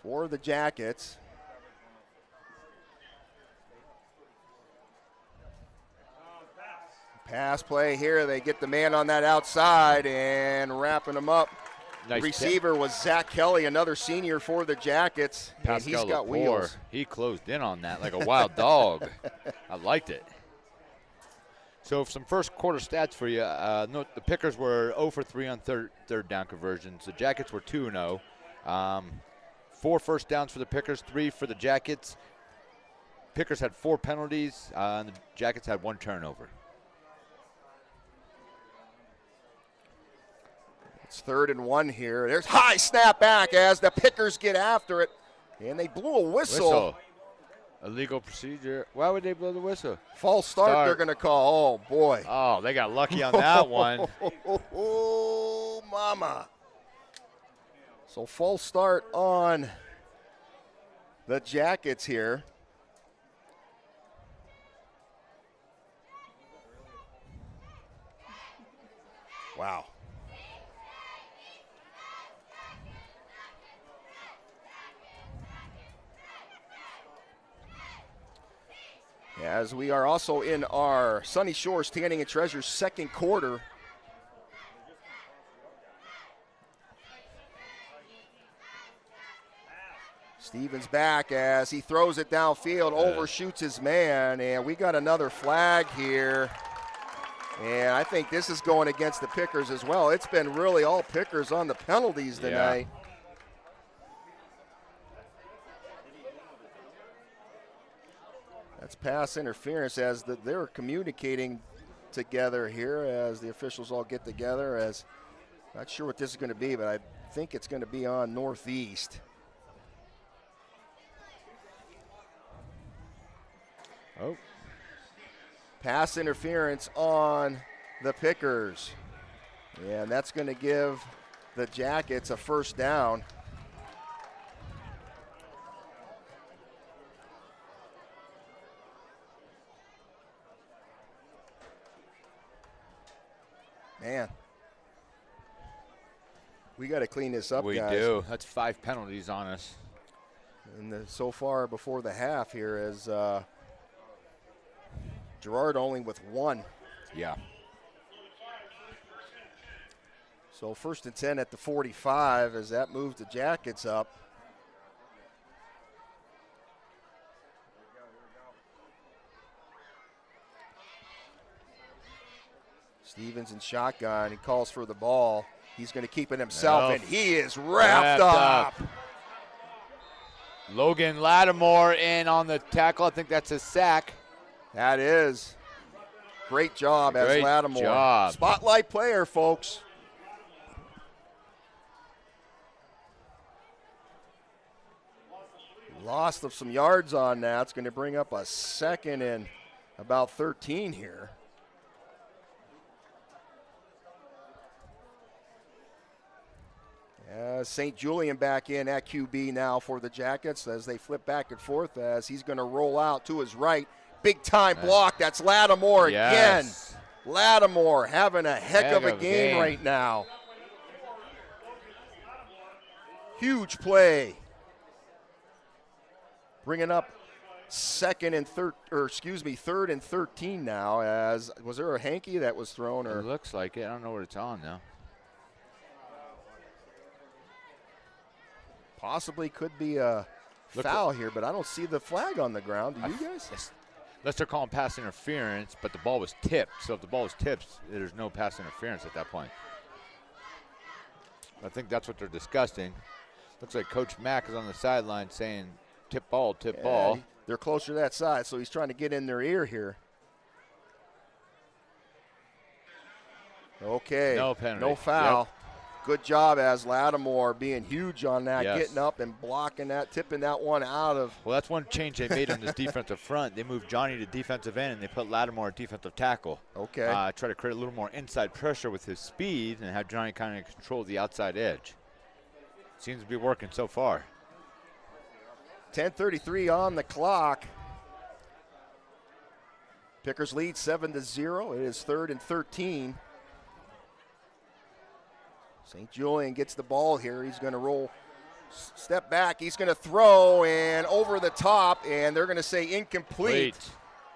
For the Jackets. Pass play here. They get the man on that outside and wrapping him up. Nice receiver was Zach Kelly, another senior for the Jackets, and he's got wheels. He closed in on that like a wild dog. I liked it. So some first quarter stats for you. Note the Pickers were 0 for 3 on third down conversions. The Jackets were 2-0. 4 first downs for the Pickers, 3 for the Jackets. Pickers had 4 penalties, and the Jackets had 1 turnover. It's 3rd and 1 here. There's high snap back as the Pickers get after it. And they blew a whistle. Illegal procedure. Why would they blow the whistle? False start. They're going to call. Oh, boy. Oh, they got lucky on that one. Oh, mama. So false start on the Jackets here. Wow. As we are also in our Sunny Shores Tanning and Treasures second quarter. Stevens back as he throws it downfield, overshoots his man, and we got another flag here. And I think this is going against the Pickers as well. It's been really all Pickers on the penalties tonight. Yeah. That's pass interference as they're communicating together here as the officials all get together. As not sure what this is going to be, but I think it's going to be on Northeast. Oh. Pass interference on the Pickers. Yeah, and that's going to give the Jackets a first down. Man, we got to clean this up, guys. We do. That's 5 penalties on us. And so far before the half here is Girard only with 1. Yeah. So 1st and 10 at the 45 as that moves the Jackets up. Stevens in shotgun. He calls for the ball. He's going to keep it himself, and he is wrapped up. Logan Lattimore in on the tackle. I think that's a sack. That is. Great job as Lattimore. Job. Spotlight player, folks. Lost of some yards on that. It's going to bring up a 2nd and about 13 here. St. Julian back in at QB now for the Jackets as they flip back and forth as he's going to roll out to his right. Big time block. That's Lattimore again. Lattimore having a heck of a game right now. Huge play. Bringing up third and 13 now. As was there a hanky that was thrown? Or it looks like it. I don't know what it's on now. Possibly could be a foul here, but I don't see the flag on the ground. Do you guys? Unless they're calling pass interference, but the ball was tipped. So if the ball was tipped, there's no pass interference at that point. I think that's what they're discussing. Looks like Coach Mack is on the sideline saying, tip ball, tip ball. They're closer to that side, so he's trying to get in their ear here. Okay, no penalty. No foul. Yep. Good job as Lattimore being huge on that, yes. Getting up and blocking that, tipping that one out of. Well, that's one change they made on this defensive front. They moved Johnny to defensive end, and they put Lattimore at defensive tackle. Okay. Try to create a little more inside pressure with his speed and have Johnny kind of control the outside edge. Seems to be working so far. 10:33 on the clock. Pickers lead 7-0. It is 3rd and 13. St. Julian gets the ball here. He's going to roll, step back. He's going to throw and over the top, and they're going to say incomplete.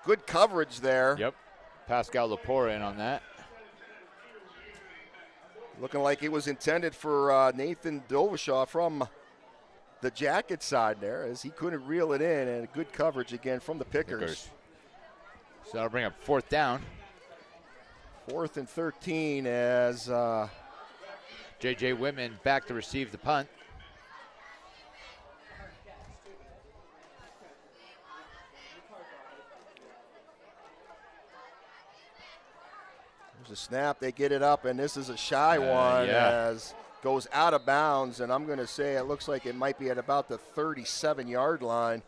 Good coverage there. Yep. Pascal Lepore in on that. Looking like it was intended for Nathan Doveshaw from the Jacket side there, as he couldn't reel it in, and good coverage again from the Pickers. So that'll bring up 4th down. 4th and 13 as J.J. Whitman back to receive the punt. There's a snap. They get it up, and this is a shy one as goes out of bounds, and I'm going to say it looks like it might be at about the 37-yard line.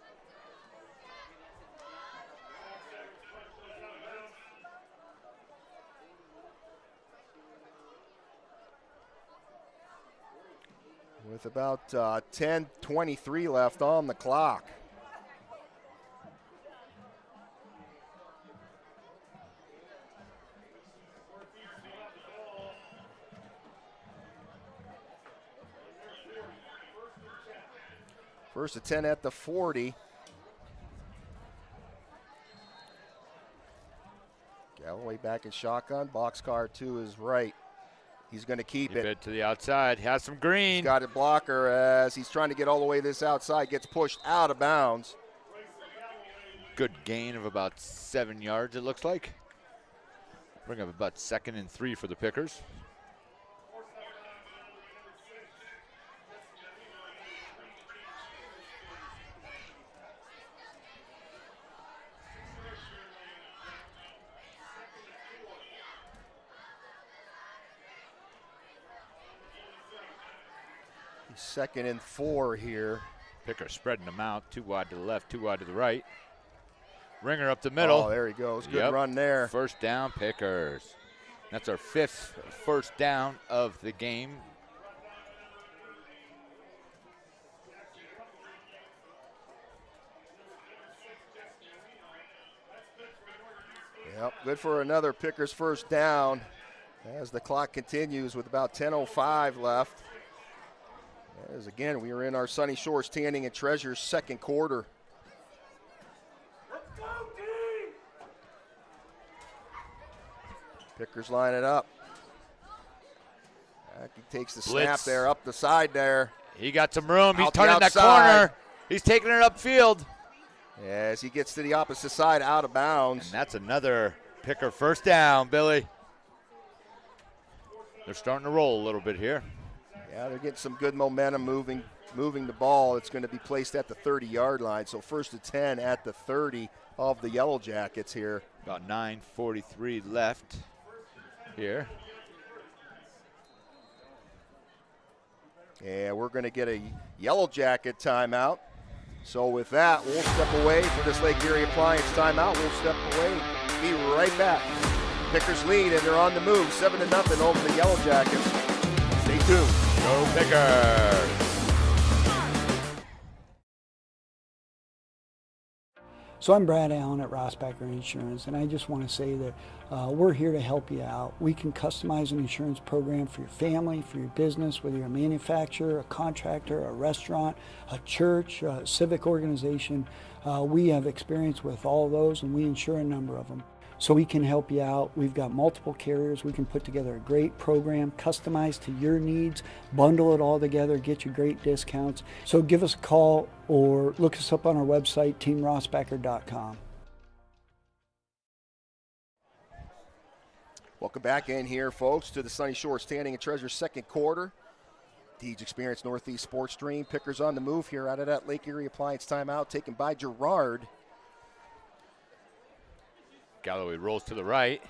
With about 10:23 left on the clock. First and 10 at the 40. Galloway back in shotgun. Boxcar to his right. He's going to keep it. To the outside. Has some green. He's got a blocker as he's trying to get all the way this outside. Gets pushed out of bounds. Good gain of about 7 yards, it looks like. Bring up about 2nd and 3 for the Pickers. Second and 4 here. Pickers spreading them out. 2 wide to the left, 2 wide to the right. Ringer up the middle. Oh, there he goes. Good run there. First down, Pickers. That's our 5th first down of the game. Yep, good for another Pickers first down as the clock continues with about 10:05 left. As again, we are in our Sunny Shores Tanning and Treasures second quarter. Pickers line it up. He takes the snap there, up the side there. He got some room. He's Out the turning that outside. corner. He's taking it upfield. As he gets to the opposite side, out of bounds. And that's another Picker first down, Billy. They're starting to roll a little bit here. Yeah, they're getting some good momentum moving the ball. It's going to be placed at the 30-yard line. So 1st and 10 at the 30 of the Yellow Jackets here. About 9:43 left here. And we're going to get a Yellow Jacket timeout. So with that, we'll step away for this Lake Erie Appliance timeout. We'll step away. Be right back. Pickers lead, and they're on the move. 7-0 over the Yellow Jackets. Stay tuned. Go Pickers! So I'm Brad Allen at Rossbacher Insurance, and I just want to say that we're here to help you out. We can customize an insurance program for your family, for your business, whether you're a manufacturer, a contractor, a restaurant, a church, a civic organization. We have experience with all of those, and we insure a number of them. So we can help you out. We've got multiple carriers. We can put together a great program, customized to your needs, bundle it all together, get you great discounts. So give us a call or look us up on our website, teamrossbacher.com. Welcome back in here, folks, to the Sunny Shore Standing and Treasure second quarter. Deej Experience Northeast Sports Dream. Pickers on the move here out of that Lake Erie Appliance timeout, taken by Girard. Galloway rolls to the right,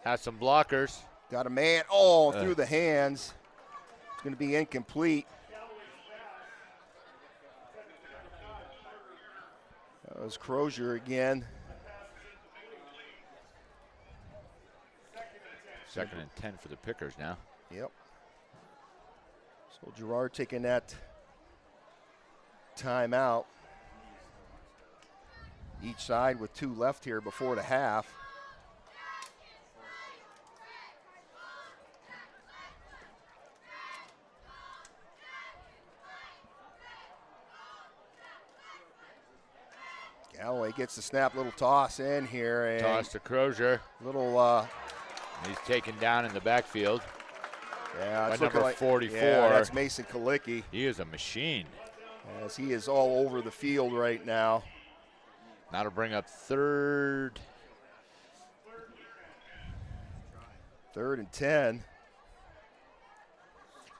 has some blockers. Got a man, through the hands. It's going to be incomplete. That was Crozier again. 2nd and 10 for the Pickers now. Yep. So Girard taking that timeout. Each side with 2 left here before the half. Galloway gets the snap, little toss in here. And toss to Crozier. Little. He's taken down in the backfield. Yeah, it's number like 44. Yeah, that's Mason Kalicki. He is a machine. As he is all over the field right now. Now to bring up third and 10.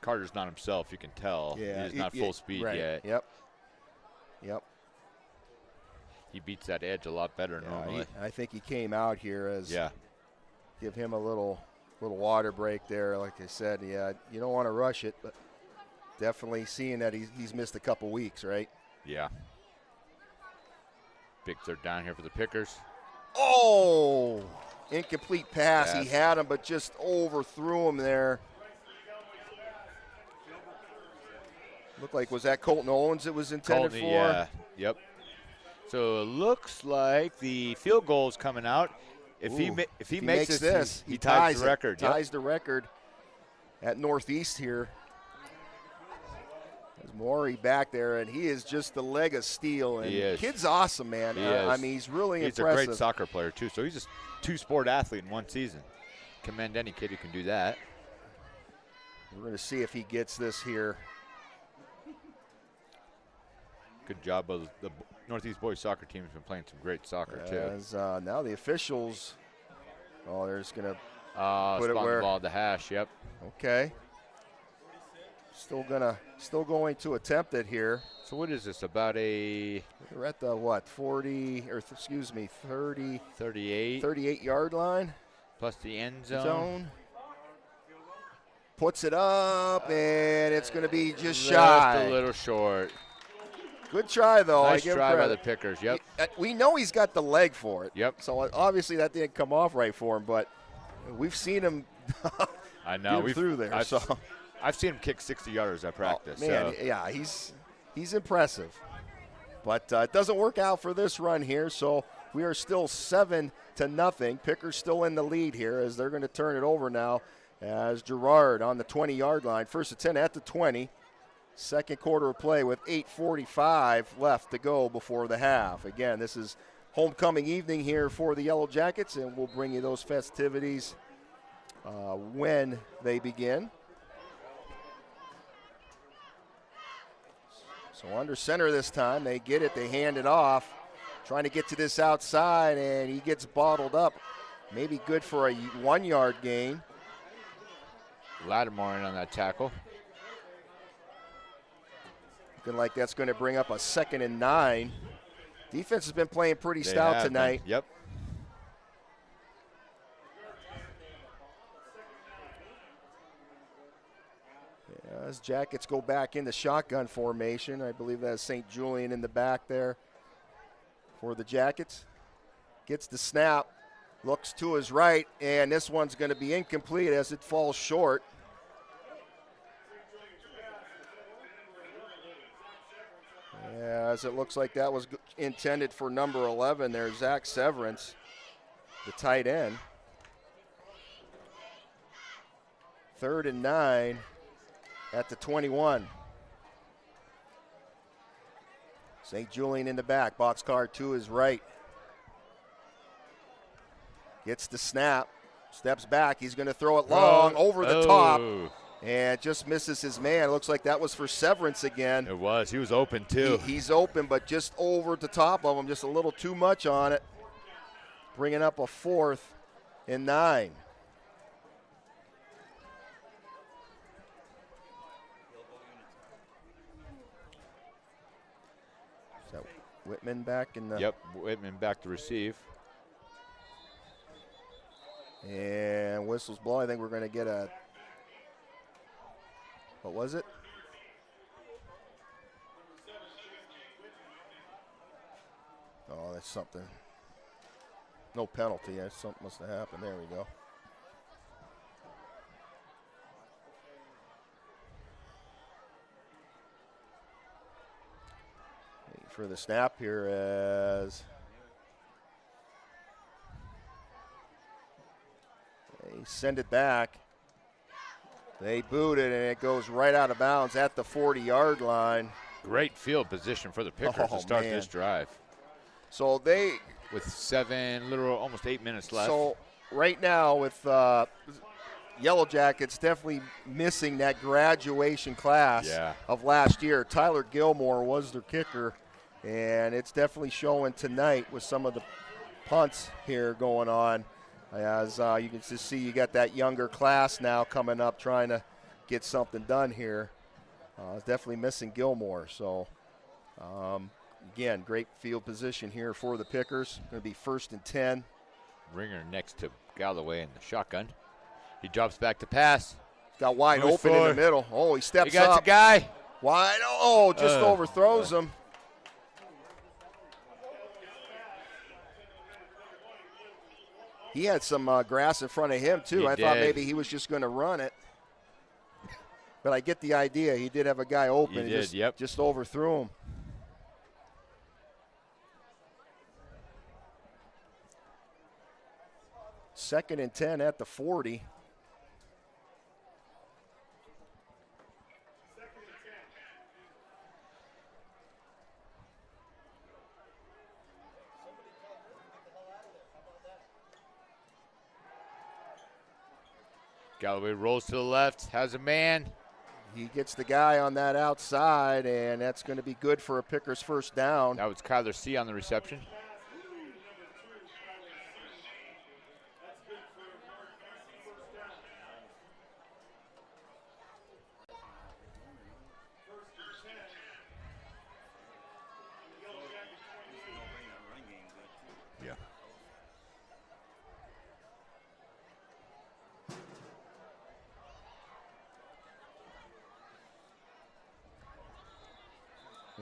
Carter's not himself, you can tell. Yeah, he's not full speed yet. Yep. He beats that edge a lot better normally. I think he came out here as give him a little water break there. Like I said, you don't want to rush it, but definitely seeing that he's missed a couple weeks, right? Yeah. Big third down here for the Pickers. Oh, incomplete pass. He had him, but just overthrew him there. Looked like, was that Colton Owens it was intended for? Yeah, yep. So it looks like the field goal is coming out. If he makes this, he ties the record. Ties the record at Northeast here. There's Maury back there, and he is just the leg of steel. And he is. Kid's awesome, man. I mean, he's really impressive. He's a great soccer player, too. So he's a two-sport athlete in one season. Commend any kid who can do that. We're going to see if he gets this here. Good job of the Northeast boys soccer team. Has been playing some great soccer, too. Now the officials, they're just going to put it where? The ball at the hash, yep. Okay. Still going to attempt it here. So what is this, about a... We're at the, 38. 38-yard line. Plus the end zone. Puts it up, and it's going to be just shy. Just a little short. Good try, though. Nice try by the Pickers, yep. We know he's got the leg for it. Yep. So obviously that didn't come off right for him, but we've seen him I know. get through there. I've seen him kick 60 yards at practice. Yeah, he's impressive. But it doesn't work out for this run here, so we are still 7-0. Pickers still in the lead here as they're going to turn it over now as Girard on the 20-yard line. 1st and 10 at the 20. Second quarter of play with 8:45 left to go before the half. Again, this is homecoming evening here for the Yellow Jackets, and we'll bring you those festivities when they begin. So under center this time, they get it, they hand it off. Trying to get to this outside, and he gets bottled up. Maybe good for a 1-yard gain. Lattimore in on that tackle. Looking like that's going to bring up a 2nd and 9. Defense has been playing pretty stout tonight. Yep. As Jackets go back into shotgun formation, I believe that's St. Julian in the back there for the Jackets. Gets the snap, looks to his right, and this one's going to be incomplete as it falls short. Yeah, as it looks like that was intended for number 11 there, Zach Severance, the tight end. 3rd and 9 at the 21. St. Julian in the back, boxcar to his right. Gets the snap, steps back, he's going to throw it long over the top. And just misses his man. It looks like that was for Severance again. It was. He was open, too. He's open, but just over the top of him, just a little too much on it. Bringing up a 4th and 9. Is that Whitman back in the... Yep, Whitman back to receive. And whistle's blowing. I think we're going to get a... What was it? Oh, that's something. No penalty. That's something must have happened. There we go. Waiting for the snap here as they send it back. They boot it, and it goes right out of bounds at the 40-yard line. Great field position for the Pickers to start this drive. So they... With almost 8 minutes left. So right now with Yellow Jackets definitely missing that graduation class of last year. Tyler Gilmore was their kicker, and it's definitely showing tonight with some of the punts here going on. As you can just see, you got that younger class now coming up trying to get something done here. It's definitely missing Gilmore. So, again, great field position here for the Pickers. Going to be 1st and 10. Ringer next to Galloway in the shotgun. He drops back to pass. Got wide open in the middle. Oh, he steps up. He got the guy. Wide. Oh, just overthrows him. He had some grass in front of him, too. I thought maybe he was just going to run it. But I get the idea. He did have a guy open. Just overthrew him. Second and 10 at the 40. Galloway rolls to the left, has a man. He gets the guy on that outside, and that's going to be good for a Pickers first down. That was Kyler C. on the reception.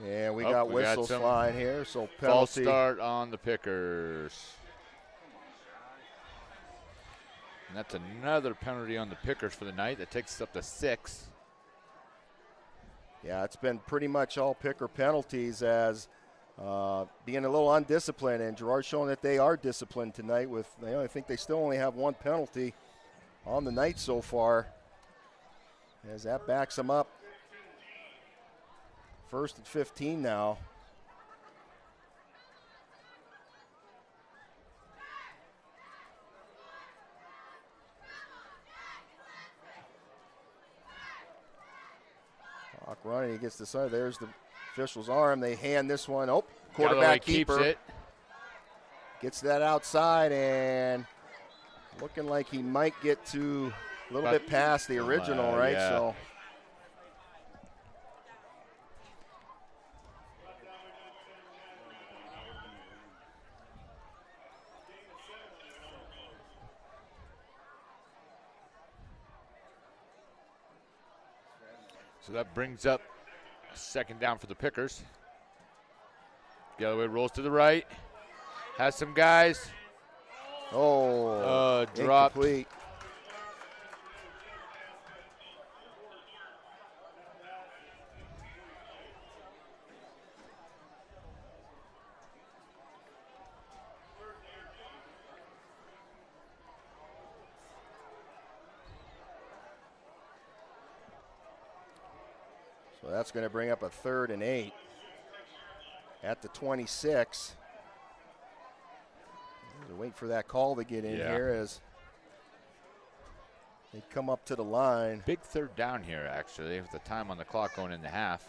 And we got whistles flying here, so penalty. False start on the Pickers. And that's another penalty on the Pickers for the night. That takes us up to 6. Yeah, it's been pretty much all Picker penalties as being a little undisciplined, and Girard showing that they are disciplined tonight with, I think they still only have 1 penalty on the night so far, as that backs them up. 1st and 15 now. Clock running, he gets the side. There's the official's arm. They hand this one. Oh, quarterback keeper. Keeps it. Gets that outside and looking like he might get to a little bit past the original, right? Yeah. So. So that brings up a 2nd down for the Pickers. Galloway rolls to the right. Has some guys. Oh, dropped. Incomplete. So that's going to bring up a 3rd and 8 at the 26. Wait for that call to get in here as they come up to the line. Big 3rd down here, actually, with the time on the clock going into half.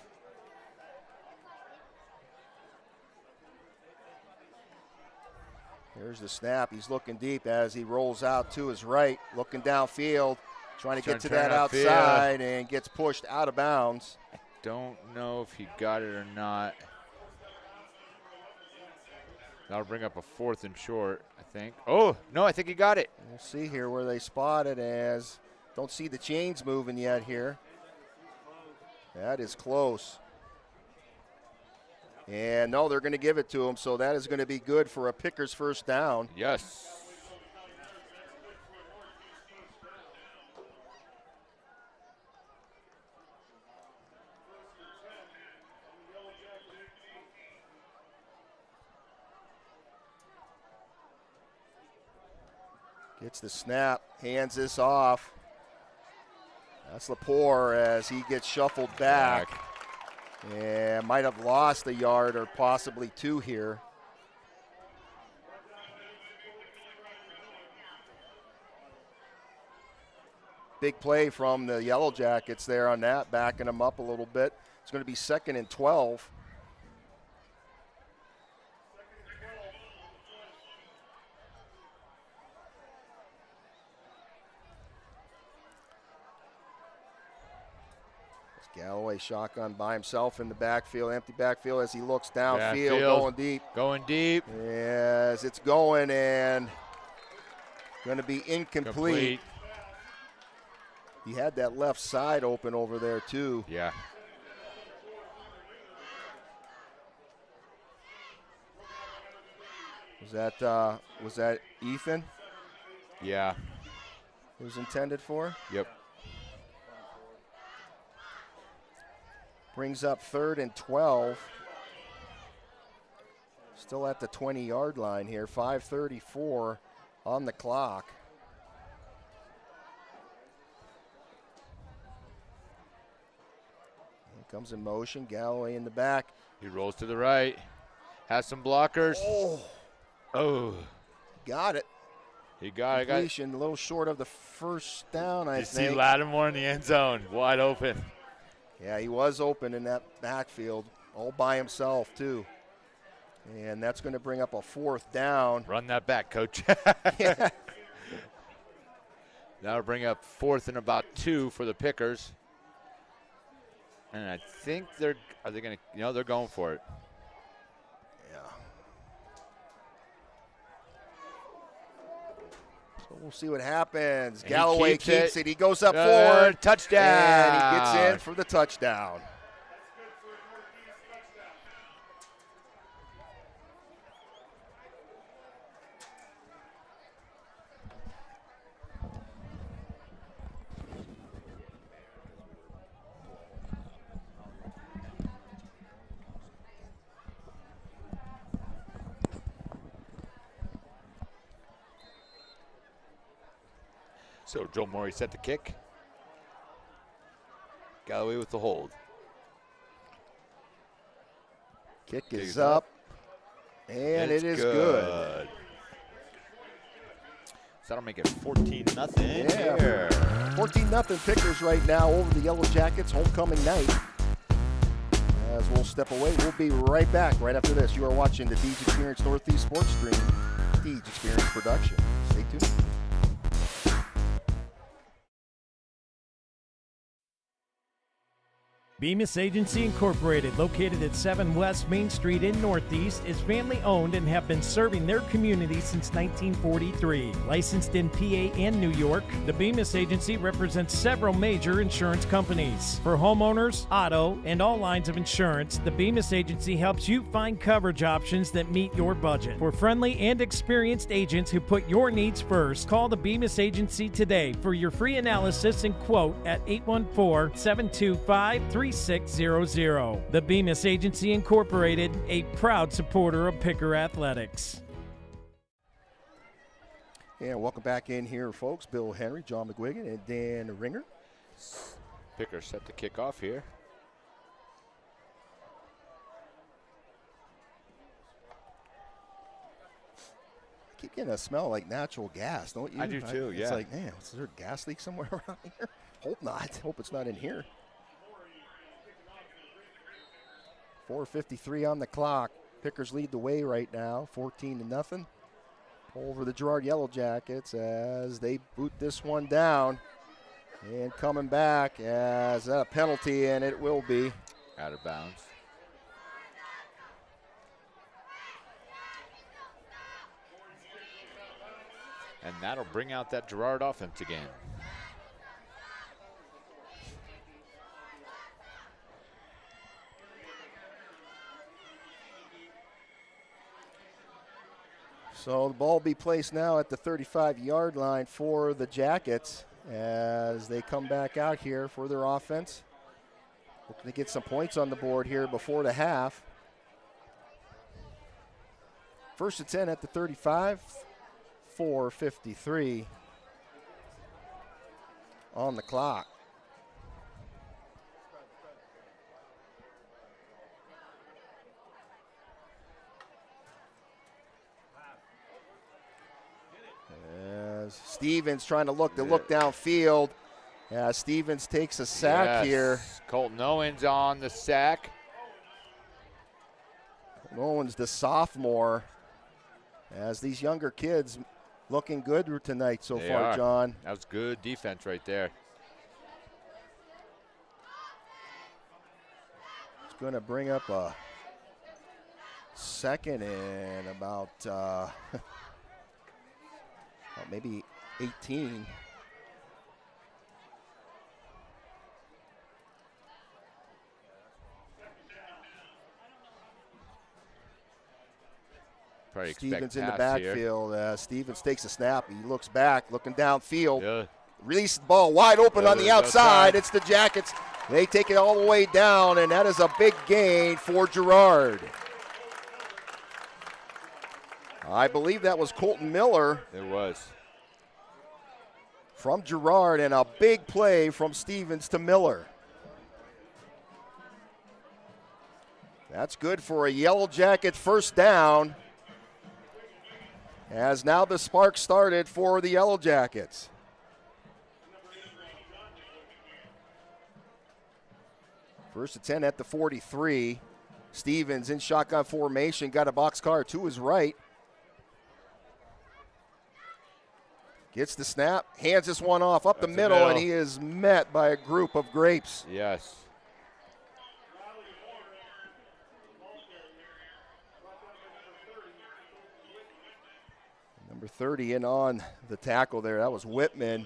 Here's the snap. He's looking deep as he rolls out to his right, looking downfield, trying to get to that outside and gets pushed out of bounds. I don't know if he got it or not. That'll bring up a 4th and short, I think. Oh, no, I think he got it. We'll see here where they spot it as don't see the chains moving yet here. That is close. And no, they're going to give it to him, so that is going to be good for a Pickers first down. Yes. Gets the snap, hands this off. That's Lepore as he gets shuffled back. And might have lost a yard or possibly 2 here. Big play from the Yellow Jackets there on that, backing them up a little bit. It's going to be 2nd and 12. Galloway shotgun by himself in the backfield, empty backfield as he looks downfield, going deep. Going deep. As it's going and going to be incomplete. He had that left side open over there too. Yeah. Was that Ethan? Yeah. It was intended for? Yep. Brings up 3rd and 12. Still at the 20-yard line here. 5:34 on the clock. Here comes in motion. Galloway in the back. He rolls to the right. Has some blockers. Oh. Got it. He got it. Completion, a little short of the first down, I think. You see Lattimore in the end zone, wide open. Yeah, he was open in that backfield, all by himself, too. And that's going to bring up a 4th down. Run that back, Coach. Yeah. That'll bring up 4th and about 2 for the Pickers. And I think they're going for it. Yeah. So we'll see what happens. And Galloway keeps it. He goes up Good. forward. Touchdown. And he gets in for the touchdown. So Joe Morey set the kick. Galloway with the hold. Kick is up. And it is good. So that'll make it 14-0 Yeah. here. 14-0 Pickers right now over the Yellow Jackets, homecoming night. As we'll step away, we'll be right back right after this. You are watching the Deej Experience Northeast Sports Stream, Deej Experience Production. Stay tuned. Bemis Agency Incorporated, located at 7 West Main Street in Northeast, is family-owned and have been serving their community since 1943. Licensed in PA and New York, the Bemis Agency represents several major insurance companies. For homeowners, auto, and all lines of insurance, the Bemis Agency helps you find coverage options that meet your budget. For friendly and experienced agents who put your needs first, call the Bemis Agency today for your free analysis and quote at 814-725-3600. The Bemis Agency Incorporated, a proud supporter of Picker Athletics. And welcome back in here, folks. Bill Henry, John McGuigan, and Dan Ringer. Picker set to kick off here. keep getting a smell like natural gas, don't you? I do too, yeah. It's like, man, is there a gas leak somewhere around here? Hope not. Hope it's not in here. 4:53 on the clock. Pickers lead the way right now, 14-0. Over the Girard Yellow Jackets as they boot this one down. And coming back as a penalty, and it will be. Out of bounds. And that'll bring out that Girard offense again. So the ball will be placed now at the 35-yard line for the Jackets as they come back out here for their offense. Looking to get some points on the board here before the half. 1st and 10 at the 35. 4:53 on the clock. As Stevens trying to look downfield. As Stevens takes a sack here. Colton Owens on the sack. Owens, the sophomore. As these younger kids looking good tonight so far, John. That was good defense right there. It's going to bring up a second and about maybe 18. Stevens in the backfield. Stevens takes a snap. He looks back, looking downfield. Yeah. Release the ball wide open on the outside. It's the Jackets. They take it all the way down, and that is a big gain for Girard. I believe that was Colton Miller. It was. From Girard, and a big play from Stevens to Miller. That's good for a Yellow Jacket first down. As now the spark started for the Yellow Jackets. First and 10 at the 43. Stevens in shotgun formation, got a box car to his right. Gets the snap, hands this one off up the middle, and he is met by a group of Grapes. Yes. Number 30 in on the tackle there. That was Whitman.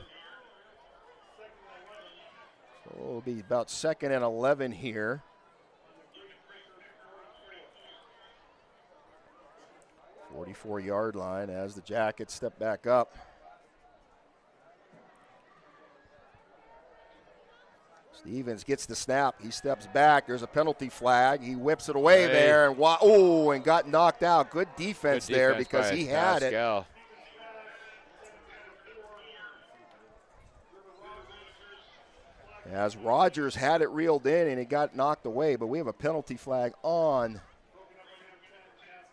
So it'll be about 2nd and 11 here. The 44-yard line as the Jackets step back up. Stevens gets the snap. He steps back. There's a penalty flag. He whips it away there, and and got knocked out. Good defense there because he had it. As Rogers had it reeled in and it got knocked away, but we have a penalty flag on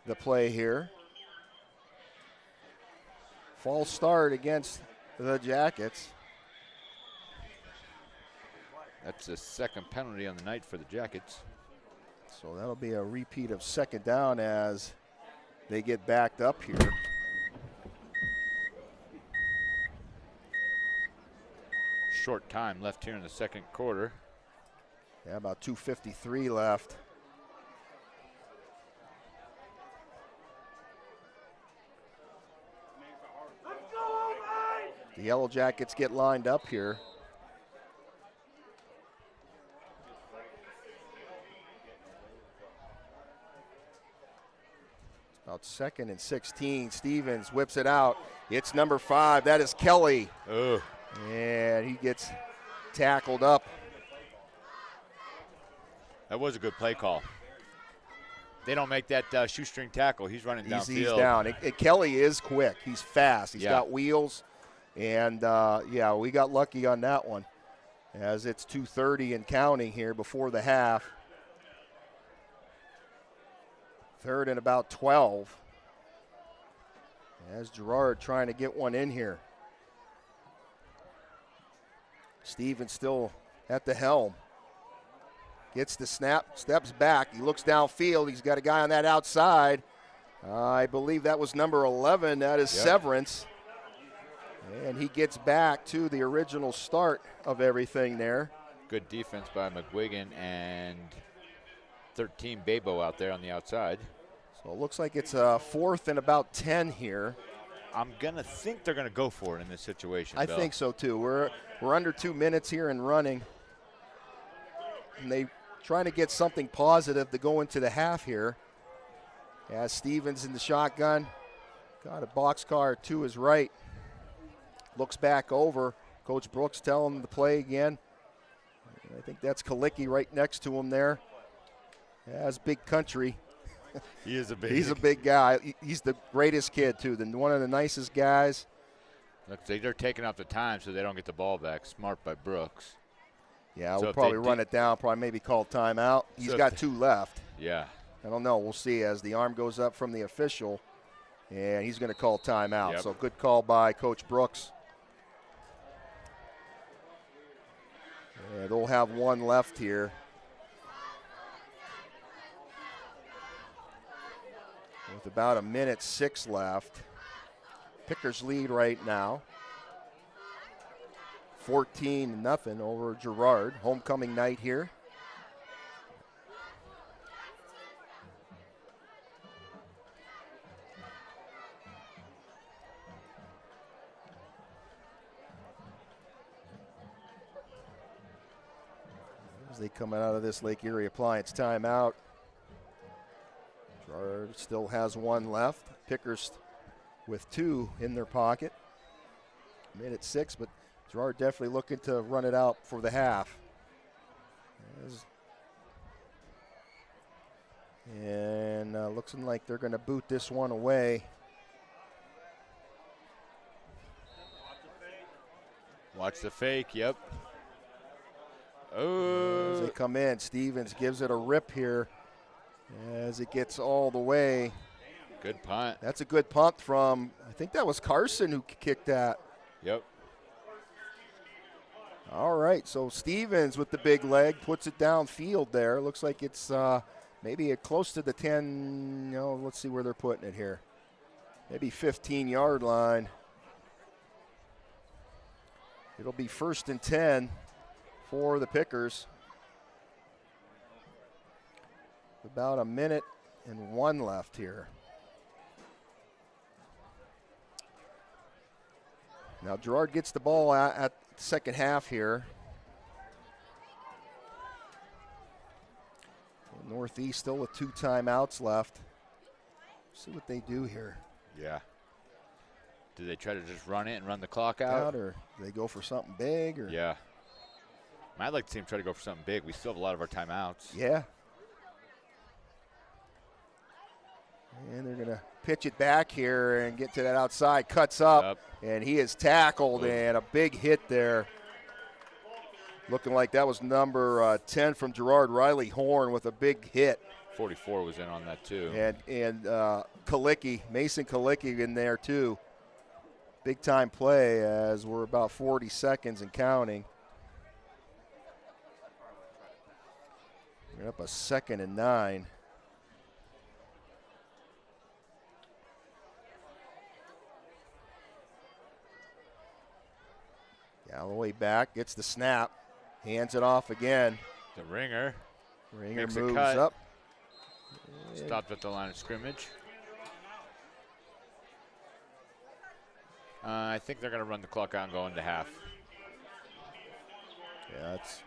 the play here. False start against the Jackets. That's the second penalty on the night for the Jackets. So that'll be a repeat of 2nd down as they get backed up here. Short time left here in the 2nd quarter. Yeah, about 2:53 left. The Yellow Jackets get lined up here. About 2nd and 16. Stevens whips it out. It's number 5. That is Kelly. Oh. And he gets tackled up. That was a good play call. They don't make that shoestring tackle. He's running downfield. He's down. Kelly is quick. He's fast. He's got wheels. And, we got lucky on that one as it's 2:30 and counting here before the half. 3rd and about 12. As Girard trying to get one in here. Stevens still at the helm. Gets the snap, steps back. He looks downfield. He's got a guy on that outside. I believe that was number 11. That is Severance. And he gets back to the original start of everything there. Good defense by McGuigan and 13 Babo out there on the outside. So it looks like it's a 4th and about 10 here. I'm going to think they're going to go for it in this situation, I Bill. think so, too. We're under 2 minutes here and running. And they trying to get something positive to go into the half here. As Stevens in the shotgun. Got a boxcar to his right. Looks back over. Coach Brooks telling him to play again. I think that's Kalicki right next to him there. As Big Country. He's a big guy. He's the greatest kid, too. One of the nicest guys. Look, they're taking off the time so they don't get the ball back. Smart by Brooks. Yeah, we'll probably run it down, probably maybe call timeout. He's got 2 left. Yeah. I don't know. We'll see as the arm goes up from the official, and he's going to call timeout. Yep. So good call by Coach Brooks. Yeah, they'll have 1 left here. With about 1:06 left. Pickers lead right now. 14-0 over Girard. Homecoming night here. As they come out of this Lake Erie Appliance timeout. Girard still has 1 left. Pickers with 2 in their pocket. 1:06, but Girard definitely looking to run it out for the half. And looks like they're going to boot this one away. Watch the fake, yep. Oh. As they come in, Stevens gives it a rip here as it gets all the way. Good punt. That's a good punt from, I think that was Carson who kicked that. Yep. All right, so Stevens with the big leg puts it downfield there. Looks like it's maybe close to the 10, let's see where they're putting it here. Maybe 15-yard line. It'll be 1st and 10 for the Pickers. About 1:01 left here. Now Girard gets the ball at the second half here. Northeast still with 2 timeouts left. See what they do here. Yeah. Do they try to just run it and run the clock out? Or do they go for something big? Or? Yeah. I'd like to see them try to go for something big. We still have a lot of our timeouts. Yeah. And they're going to pitch it back here and get to that outside. Cuts up. And he is tackled. And a big hit there. Looking like that was number 10 from Girard, Riley Horn, with a big hit. 44 was in on that too. And Kalicki, Mason Kalicki in there too. Big time play as we're about 40 seconds and counting. We're up a 2nd and 9. Galloway back, gets the snap, hands it off again. The ringer. Ringer moves up. Stopped at the line of scrimmage. I think they're going to run the clock out and go into half. Yeah, that's.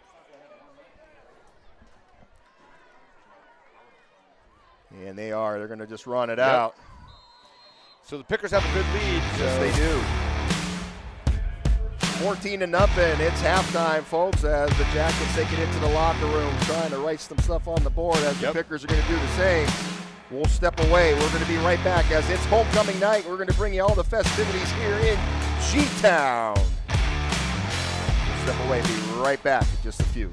And they are. They're going to just run it out. So the Pickers have a good lead. Yes, they do. 14-0. It's halftime, folks, as the Jackets take it into the locker room, trying to write some stuff on the board as the Pickers are going to do the same. We'll step away. We're going to be right back as it's homecoming night. We're going to bring you all the festivities here in G-Town. We'll step away. Be right back in just a few.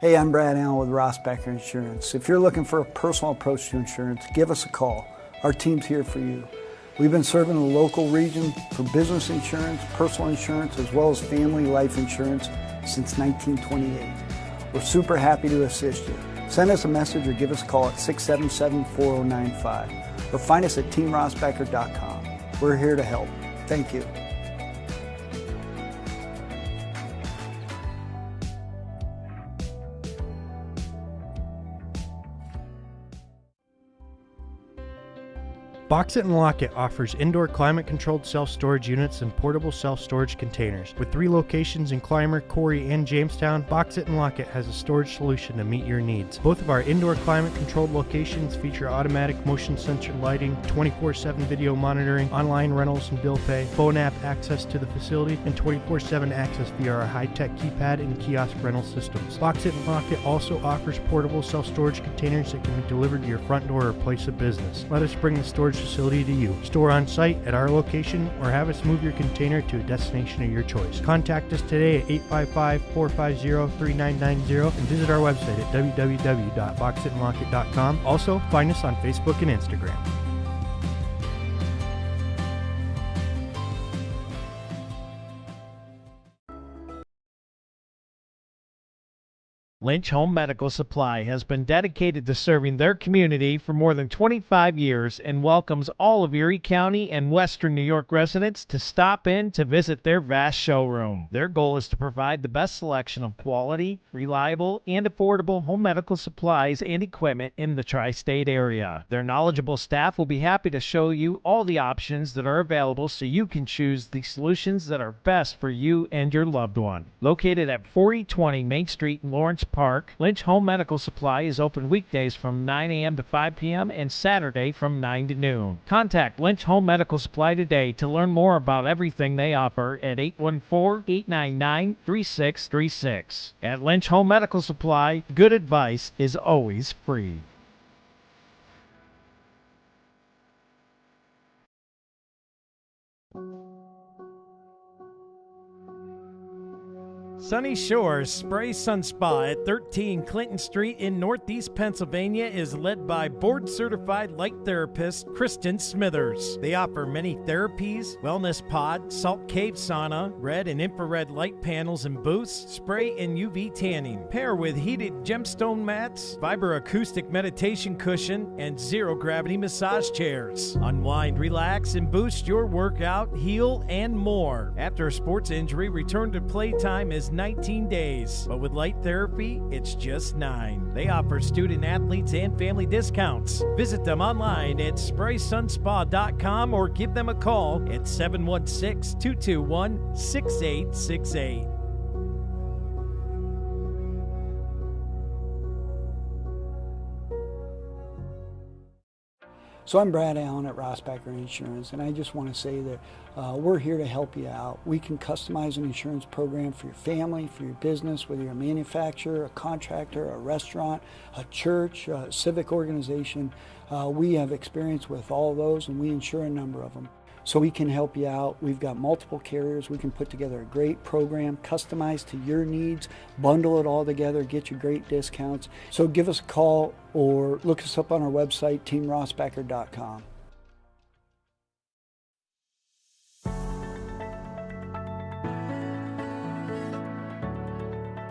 Hey, I'm Brad Allen with Rossbacher Insurance. If you're looking for a personal approach to insurance, give us a call. Our team's here for you. We've been serving the local region for business insurance, personal insurance, as well as family life insurance since 1928. We're super happy to assist you. Send us a message or give us a call at 677-4095 or find us at teamrossbacher.com. We're here to help. Thank you. Box It and Lock It offers indoor climate-controlled self-storage units and portable self-storage containers. With 3 locations in Clymer, Corey, and Jamestown, Box It and Lock It has a storage solution to meet your needs. Both of our indoor climate-controlled locations feature automatic motion sensor lighting, 24/7 video monitoring, online rentals and bill pay, phone app access to the facility, and 24/7 access via our high-tech keypad and kiosk rental systems. Box It and Lock It also offers portable self-storage containers that can be delivered to your front door or place of business. Let us bring the storage facility to you. Store on site at our location or have us move your container to a destination of your choice. Contact us today at 855-450-3990 and visit our website at www.boxitandlockit.com. Also, find us on Facebook and Instagram. Lynch Home Medical Supply has been dedicated to serving their community for more than 25 years and welcomes all of Erie County and Western New York residents to stop in to visit their vast showroom. Their goal is to provide the best selection of quality, reliable, and affordable home medical supplies and equipment in the tri-state area. Their knowledgeable staff will be happy to show you all the options that are available so you can choose the solutions that are best for you and your loved one. Located at 4020 Main Street in Lawrence Park, Lynch Home Medical Supply is open weekdays from 9 a.m. to 5 p.m. and Saturday from 9 to noon. Contact Lynch Home Medical Supply today to learn more about everything they offer at 814-899-3636. At Lynch Home Medical Supply, good advice is always free. Sunny Shores Spray Sun Spa at 13 Clinton Street in Northeast Pennsylvania is led by board-certified light therapist Kristen Smithers. They offer many therapies, wellness pod, salt cave sauna, red and infrared light panels and booths, spray and UV tanning. Pair with heated gemstone mats, vibroacoustic meditation cushion, and zero-gravity massage chairs. Unwind, relax, and boost your workout, heal, and more. After a sports injury, return to playtime is 19 days, but with light therapy, it's just 9. They offer student athletes and family discounts. Visit them online at spraysunspa.com or give them a call at 716-221-6868. So I'm Brad Allen at Rossbacher Insurance, and I just want to say that we're here to help you out. We can customize an insurance program for your family, for your business, whether you're a manufacturer, a contractor, a restaurant, a church, a civic organization. We have experience with all of those, and we insure a number of them. So we can help you out. We've got multiple carriers. We can put together a great program, customized to your needs, bundle it all together, get you great discounts. So give us a call or look us up on our website, teamrossbacher.com.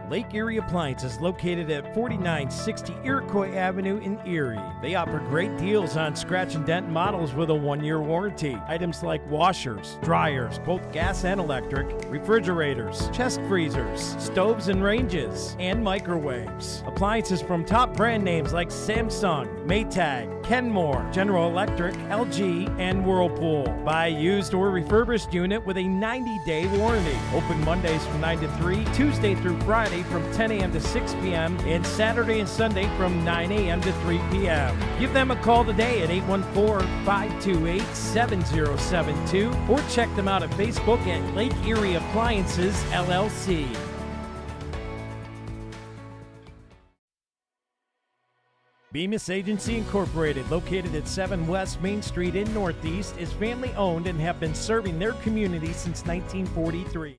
Lake Erie Appliance is located at 4960 Iroquois Avenue in Erie. They offer great deals on scratch and dent models with a 1-year warranty. Items like washers, dryers, both gas and electric, refrigerators, chest freezers, stoves and ranges, and microwaves. Appliances from top brand names like Samsung, Maytag, Kenmore, General Electric, LG, and Whirlpool. Buy a used or refurbished unit with a 90-day warranty. Open Mondays from 9 to 3, Tuesday through Friday from 10 a.m. to 6 p.m. and Saturday and Sunday from 9 a.m. to 3 p.m. Give them a call today at 814-528-7072 or check them out at Facebook at Lake Erie Appliances, LLC. Bemis Agency Incorporated, located at 7 West Main Street in Northeast, is family-owned and have been serving their community since 1943.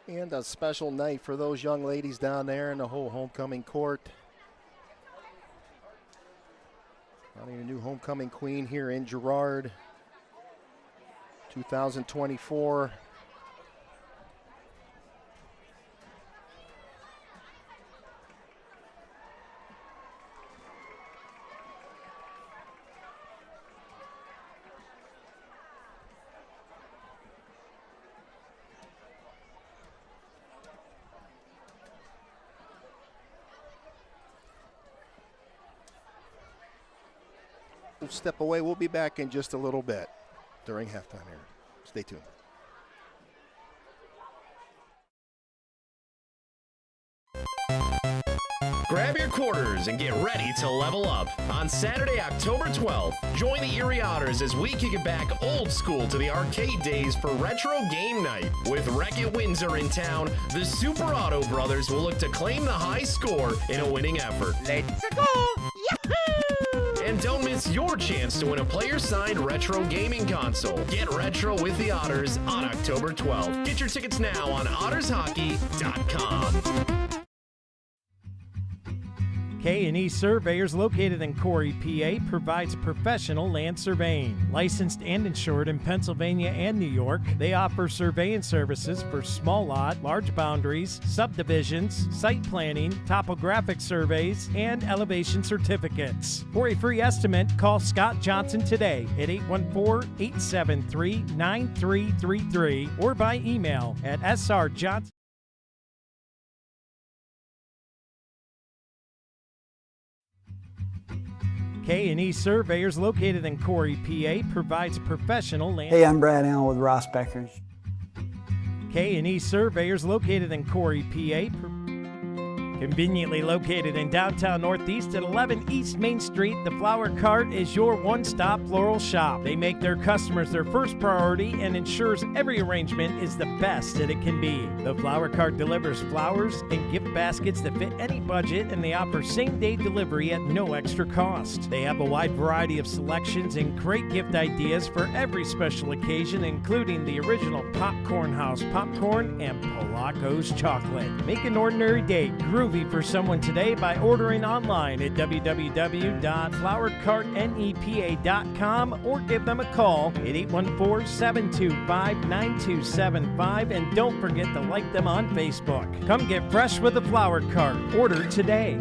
And a special night for those young ladies down there in the whole homecoming court. Finding a new homecoming queen here in Girard, 2024. We'll step away. We'll be back in just a little bit during halftime here. Stay tuned. Grab your quarters and get ready to level up. On Saturday, October 12th, join the Erie Otters as we kick it back old school to the arcade days for Retro Game Night. With Wreck-It Windsor in town, the Super Auto Brothers will look to claim the high score in a winning effort. Let's go! Yahoo! And don't miss your chance to win a player-signed retro gaming console. Get retro with the Otters on October 12th. Get your tickets now on ottershockey.com. K&E Surveyors, located in Corey, PA, provides professional land surveying. Licensed and insured in Pennsylvania and New York, they offer surveying services for small lot, large boundaries, subdivisions, site planning, topographic surveys, and elevation certificates. For a free estimate, call Scott Johnson today at 814-873-9333 or by email at srjohnson. K&E Surveyors, located in Corey, PA, provides professional land. Hey, I'm Brad Allen with Ross Beckers. K&E Surveyors, located in Corey, PA, conveniently located in downtown Northeast at 11 East Main Street, the Flower Cart is your one-stop floral shop. They make their customers their first priority and ensures every arrangement is the best that it can be. The Flower Cart delivers flowers and gift baskets that fit any budget, and they offer same-day delivery at no extra cost. They have a wide variety of selections and great gift ideas for every special occasion, including the original Popcorn House popcorn and Polacco's chocolate. Make an ordinary day groovy for someone today by ordering online at www.flowercartnepa.com or give them a call at 814-725-9275, and don't forget to like them on Facebook. Come get fresh with the Flower Cart. Order today.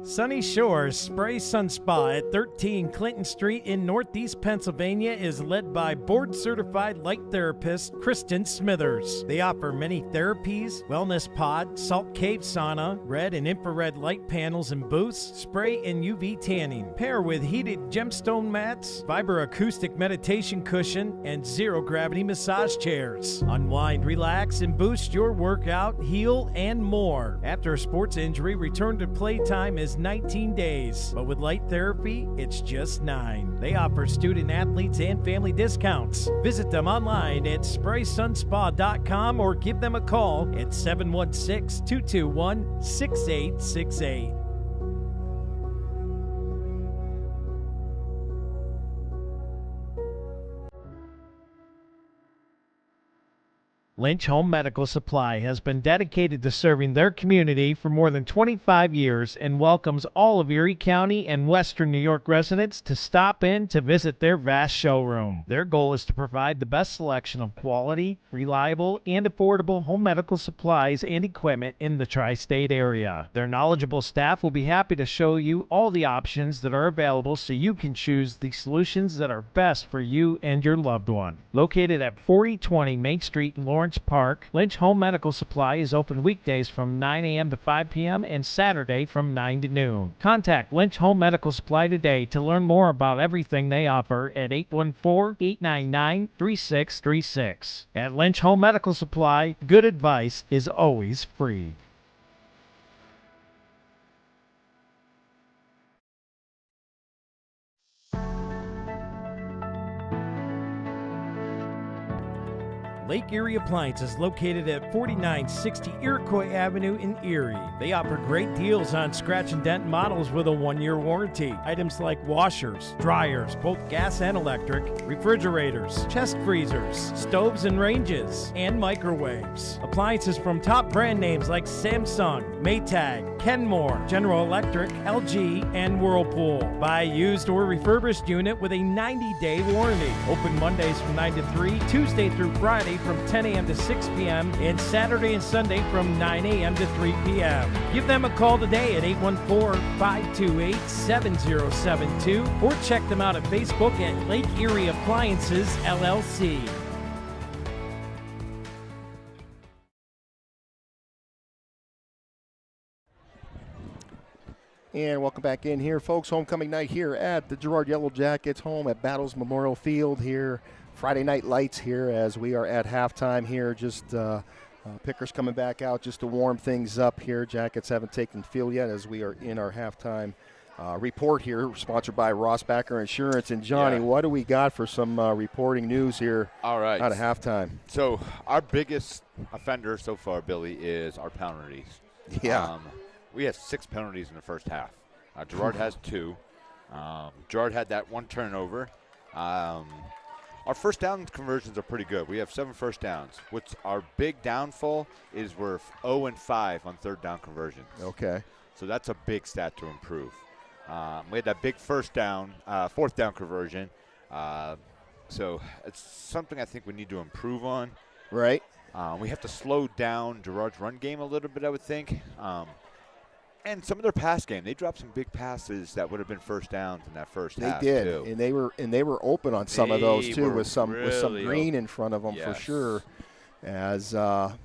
Sunny Shores Spray Sun Spa at 13 Clinton Street in Northeast Pennsylvania is led by board-certified light therapist Kristen Smithers. They offer many therapies, wellness pod, salt cave sauna, red and infrared light panels and booths, spray and UV tanning. Pair with heated gemstone mats, vibroacoustic meditation cushion, and zero-gravity massage chairs. Unwind, relax, and boost your workout, heal, and more. After a sports injury, return to playtime is 19 days, but with light therapy, it's just 9. They offer student athletes and family discounts. Visit them online at spraysunspa.com or give them a call at 716-221-6868. Lynch Home Medical Supply has been dedicated to serving their community for more than 25 years and welcomes all of Erie County and Western New York residents to stop in to visit their vast showroom. Their goal is to provide the best selection of quality, reliable, and affordable home medical supplies and equipment in the tri-state area. Their knowledgeable staff will be happy to show you all the options that are available so you can choose the solutions that are best for you and your loved one. Located at 4020 Main Street in Lawrence Park, Lynch Home Medical Supply is open weekdays from 9 a.m. to 5 p.m. and Saturday from 9 to noon. Contact Lynch Home Medical Supply today to learn more about everything they offer at 814-899-3636. At Lynch Home Medical Supply, good advice is always free. Lake Erie Appliance is located at 4960 Iroquois Avenue in Erie. They offer great deals on scratch and dent models with a 1-year warranty. Items like washers, dryers, both gas and electric, refrigerators, chest freezers, stoves and ranges, and microwaves. Appliances from top brand names like Samsung, Maytag, Kenmore, General Electric, LG, and Whirlpool. Buy a used or refurbished unit with a 90-day warranty. Open Mondays from 9 to 3, Tuesday through Friday from 10 a.m. to 6 p.m., and Saturday and Sunday from 9 a.m. to 3 p.m. Give them a call today at 814-528-7072 or check them out at Facebook at Lake Erie Appliances, LLC. And welcome back in here, folks. Homecoming night here at the Girard Yellow Jackets, home at Battles Memorial Field here. Friday night lights here as we are at halftime here. Just Pickers coming back out just to warm things up here. Jackets haven't taken field yet as we are in our halftime report here, sponsored by Rossbacher Insurance. And Johnny, what do we got for some reporting news here? All right. Out of halftime. So our biggest offender so far, Billy, is our penalties. Yeah. We have 6 penalties in the first half. Girard has 2. Girard had that 1 turnover. Our first down conversions are pretty good. We have 7 first downs. What's our big downfall is we're 0-5 on third down conversions. Okay. So that's a big stat to improve. We had that big fourth down conversion. So it's something I think we need to improve on. Right. We have to slow down Girard's run game a little bit, I would think. And some of their pass game, they dropped some big passes that would have been first downs in that first half. They did, too. and they were open on some of those too, with some really green in front of them yes. for sure. As no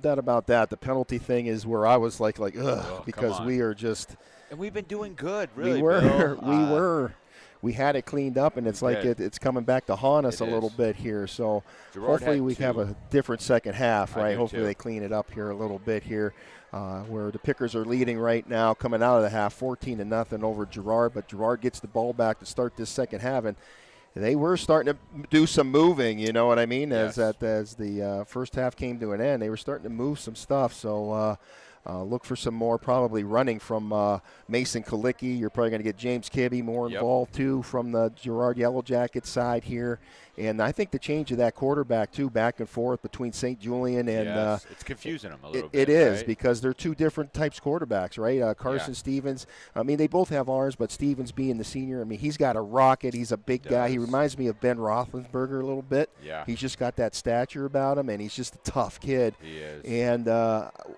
doubt about that. The penalty thing is where I was like because we are just. And we've been doing good, really. We were. We had it cleaned up, and it's like it's coming back to haunt us a little bit here. So hopefully we have a different second half, right? Hopefully they clean it up here a little bit here, where the Pickers are leading right now, coming out of the half, 14-0 over Girard. But Girard gets the ball back to start this second half, and they were starting to do some moving. You know what I mean? Yes. As the first half came to an end, they were starting to move some stuff. So. Look for some more probably running from Mason Kalicki. You're probably going to get James Kibbe more involved too from the Girard Yellow Jackets side here. And I think the change of that quarterback too, back and forth between St. Julian and it's confusing them a little bit. It is right? because they're 2 different types of quarterbacks, right? Carson Stevens. I mean, they both have arms, but Stevens being the senior, I mean, he's got a rocket. He's a big guy. He reminds me of Ben Roethlisberger a little bit. Yeah. He's just got that stature about him, and he's just a tough kid. He is. And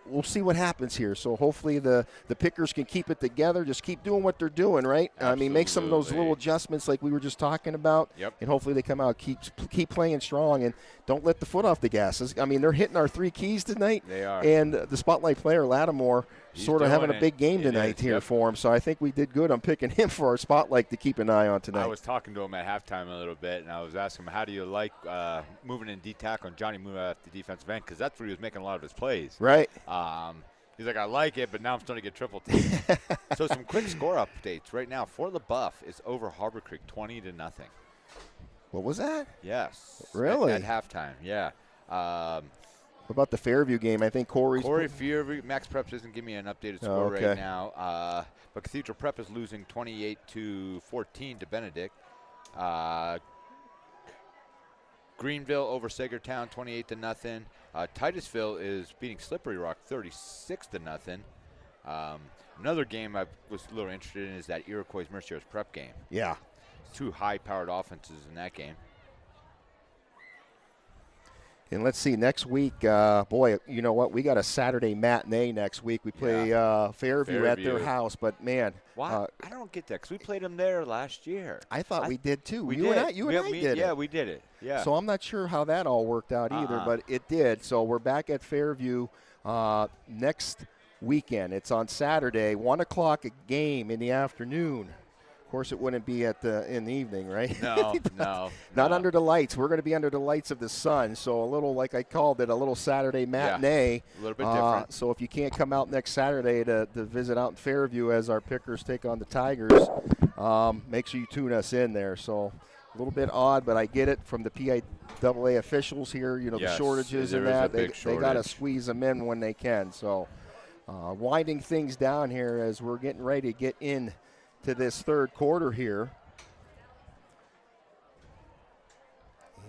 we'll see what happens here. So hopefully the Pickers can keep it together. Just keep doing what they're doing, right? Absolutely. I mean, make some of those little adjustments like we were just talking about. Yep. And hopefully they come out, keep playing strong, and don't let the foot off the gas. I mean, they're hitting our 3 keys tonight. They are. And the spotlight player, Lattimore, sort of having a big game tonight here for him. So I think we did good on picking him for our spotlight to keep an eye on tonight. I was talking to him at halftime a little bit, and I was asking him, how do you like moving in D-tackle and Johnny moving at the defensive end? Because that's where he was making a lot of his plays. Right. He's like, I like it, but now I'm starting to get triple teamed. So some quick score updates right now. For LaBeouf, it's over Harbor Creek 20-0. What was that? Yes. Really? At halftime, yeah. What about the Fairview game? I think Corey Fairview, Max Preps doesn't give me an updated score right now. But Cathedral Prep is losing 28-14 to Benedict. Greenville over Sagertown 28-0. Titusville is beating Slippery Rock 36-0. Another game I was a little interested in is that Iroquois Mercier's Prep game. Yeah. 2 high-powered offenses in that game. And let's see, next week, boy, you know what? We got a Saturday matinee next week. We play Fairview at their house, but man. Why? I don't get that because we played them there last year. I thought we did too. We you did. And I did it. Yeah, we did it. Yeah. So I'm not sure how that all worked out either, but it did. So we're back at Fairview next weekend. It's on Saturday, 1 o'clock a game in the afternoon. Of course, it wouldn't be in the evening, right? No, Not under the lights. We're going to be under the lights of the sun. So a little, like I called it, a little Saturday matinee. Yeah, a little bit different. So if you can't come out next Saturday to visit out in Fairview as our Pickers take on the Tigers, make sure you tune us in there. So A little bit odd, but I get it from the PIAA officials here. You know, yes, the shortages and that. They got to squeeze them in when they can. So winding things down here as we're getting ready to get in to this third quarter here.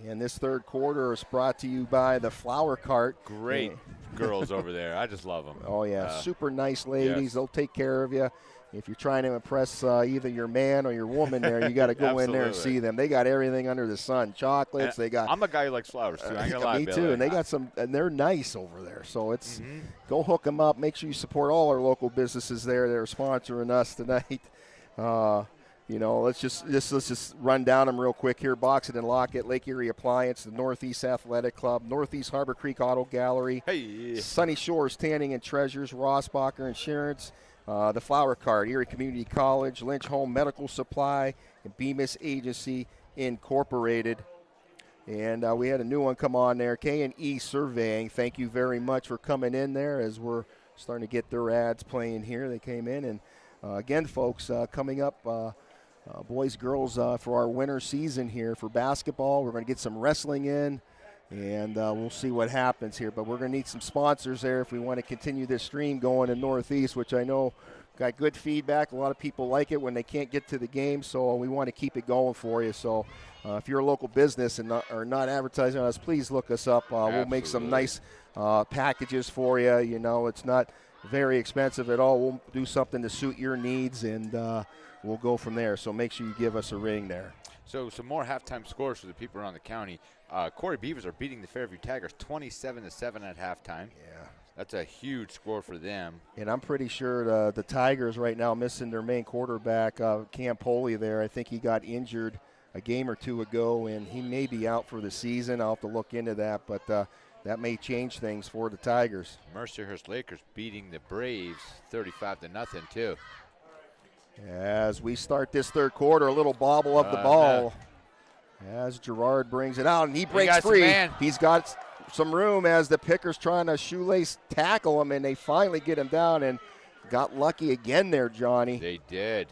And this third quarter is brought to you by the Flower Cart. Great girls over there. I just love them. Oh, yeah. Super nice ladies. Yes. They'll take care of you. If you're trying to impress either your man or your woman there, you got to go in there and see them. They got everything under the sun. Chocolates. They got. I'm a guy who likes flowers, too. I ain't gonna lie, me, Billy. too. And they got some, and they're nice over there. So it's go hook them up. Make sure you support all our local businesses there that are sponsoring us tonight. You know, let's just run down them real quick here. Boxing and Lockett, Lake Erie Appliance, the Northeast Athletic Club, Northeast Harbor Creek Auto Gallery, Sunny Shores Tanning and Treasures, Rossbacher Insurance, the Flower Cart, Erie Community College, Lynch Home Medical Supply, and Bemis Agency Incorporated. And we had a new one come on there, K&E Surveying. Thank you very much for coming in there as we're starting to get their ads playing here. They came in. And, again, folks, coming up, boys, girls, for our winter season here for basketball. We're going to get some wrestling in, and we'll see what happens here. But we're going to need some sponsors there if we want to continue this stream going in Northeast, which I know got good feedback. A lot of people like it when they can't get to the game, so we want to keep it going for you. So if you're a local business and are not advertising on us, please look us up. We'll make some nice packages for you. You know, it's not very expensive at all. We'll do something to suit your needs, and we'll go from there. So make sure you give us a ring there. So some more halftime scores for the people around the county. Corey Beavers are beating the Fairview Tigers 27-7 at halftime. Yeah. That's a huge score for them. And I'm pretty sure the Tigers right now missing their main quarterback, Cam Poley there. I think he got injured a game or two ago, and he may be out for the season. I'll have to look into that, but that may change things for the Tigers. Mercyhurst Lakers beating the Braves 35-0 too. As we start this third quarter, a little bobble of the ball as Girard brings it out, and he breaks free. He's got some room as the Pickers trying to shoelace tackle him, and they finally get him down and got lucky again there, Johnny. They did.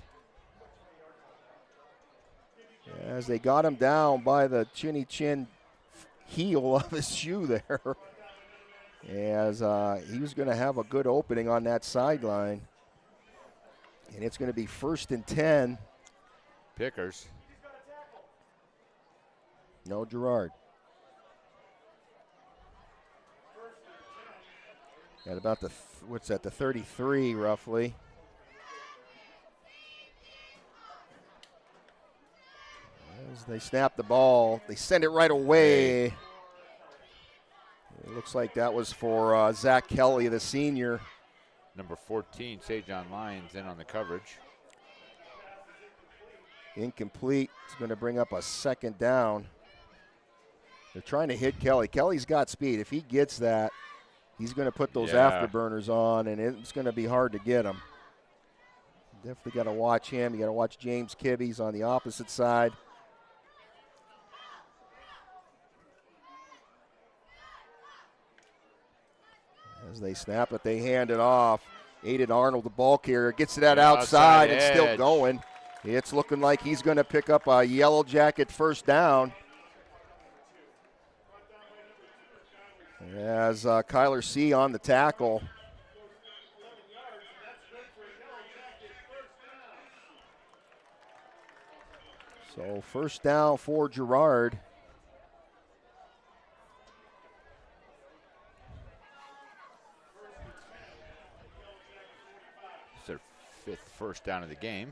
As they got him down by the chinny chin heel of his shoe there, as he was going to have a good opening on that sideline. And it's going to be 1st and 10. Pickers. No Girard. At about the, the 33 roughly. As they snap the ball, they send it right away. It looks like that was for Zach Kelly, the senior. Number 14, Sajon Lyons in on the coverage. Incomplete. It's going to bring up a 2nd down. They're trying to hit Kelly. Kelly's got speed. If he gets that, he's going to put those afterburners on, and it's going to be hard to get him. Definitely got to watch him. You got to watch James Kibbe's on the opposite side. As they snap it, they hand it off. Aiden Arnold, the ball carrier, gets it outside and still going. It's looking like he's going to pick up a Yellow Jacket 1st down. As Kyler C. on the tackle. So 1st down for Girard. It's their 5th first down of the game.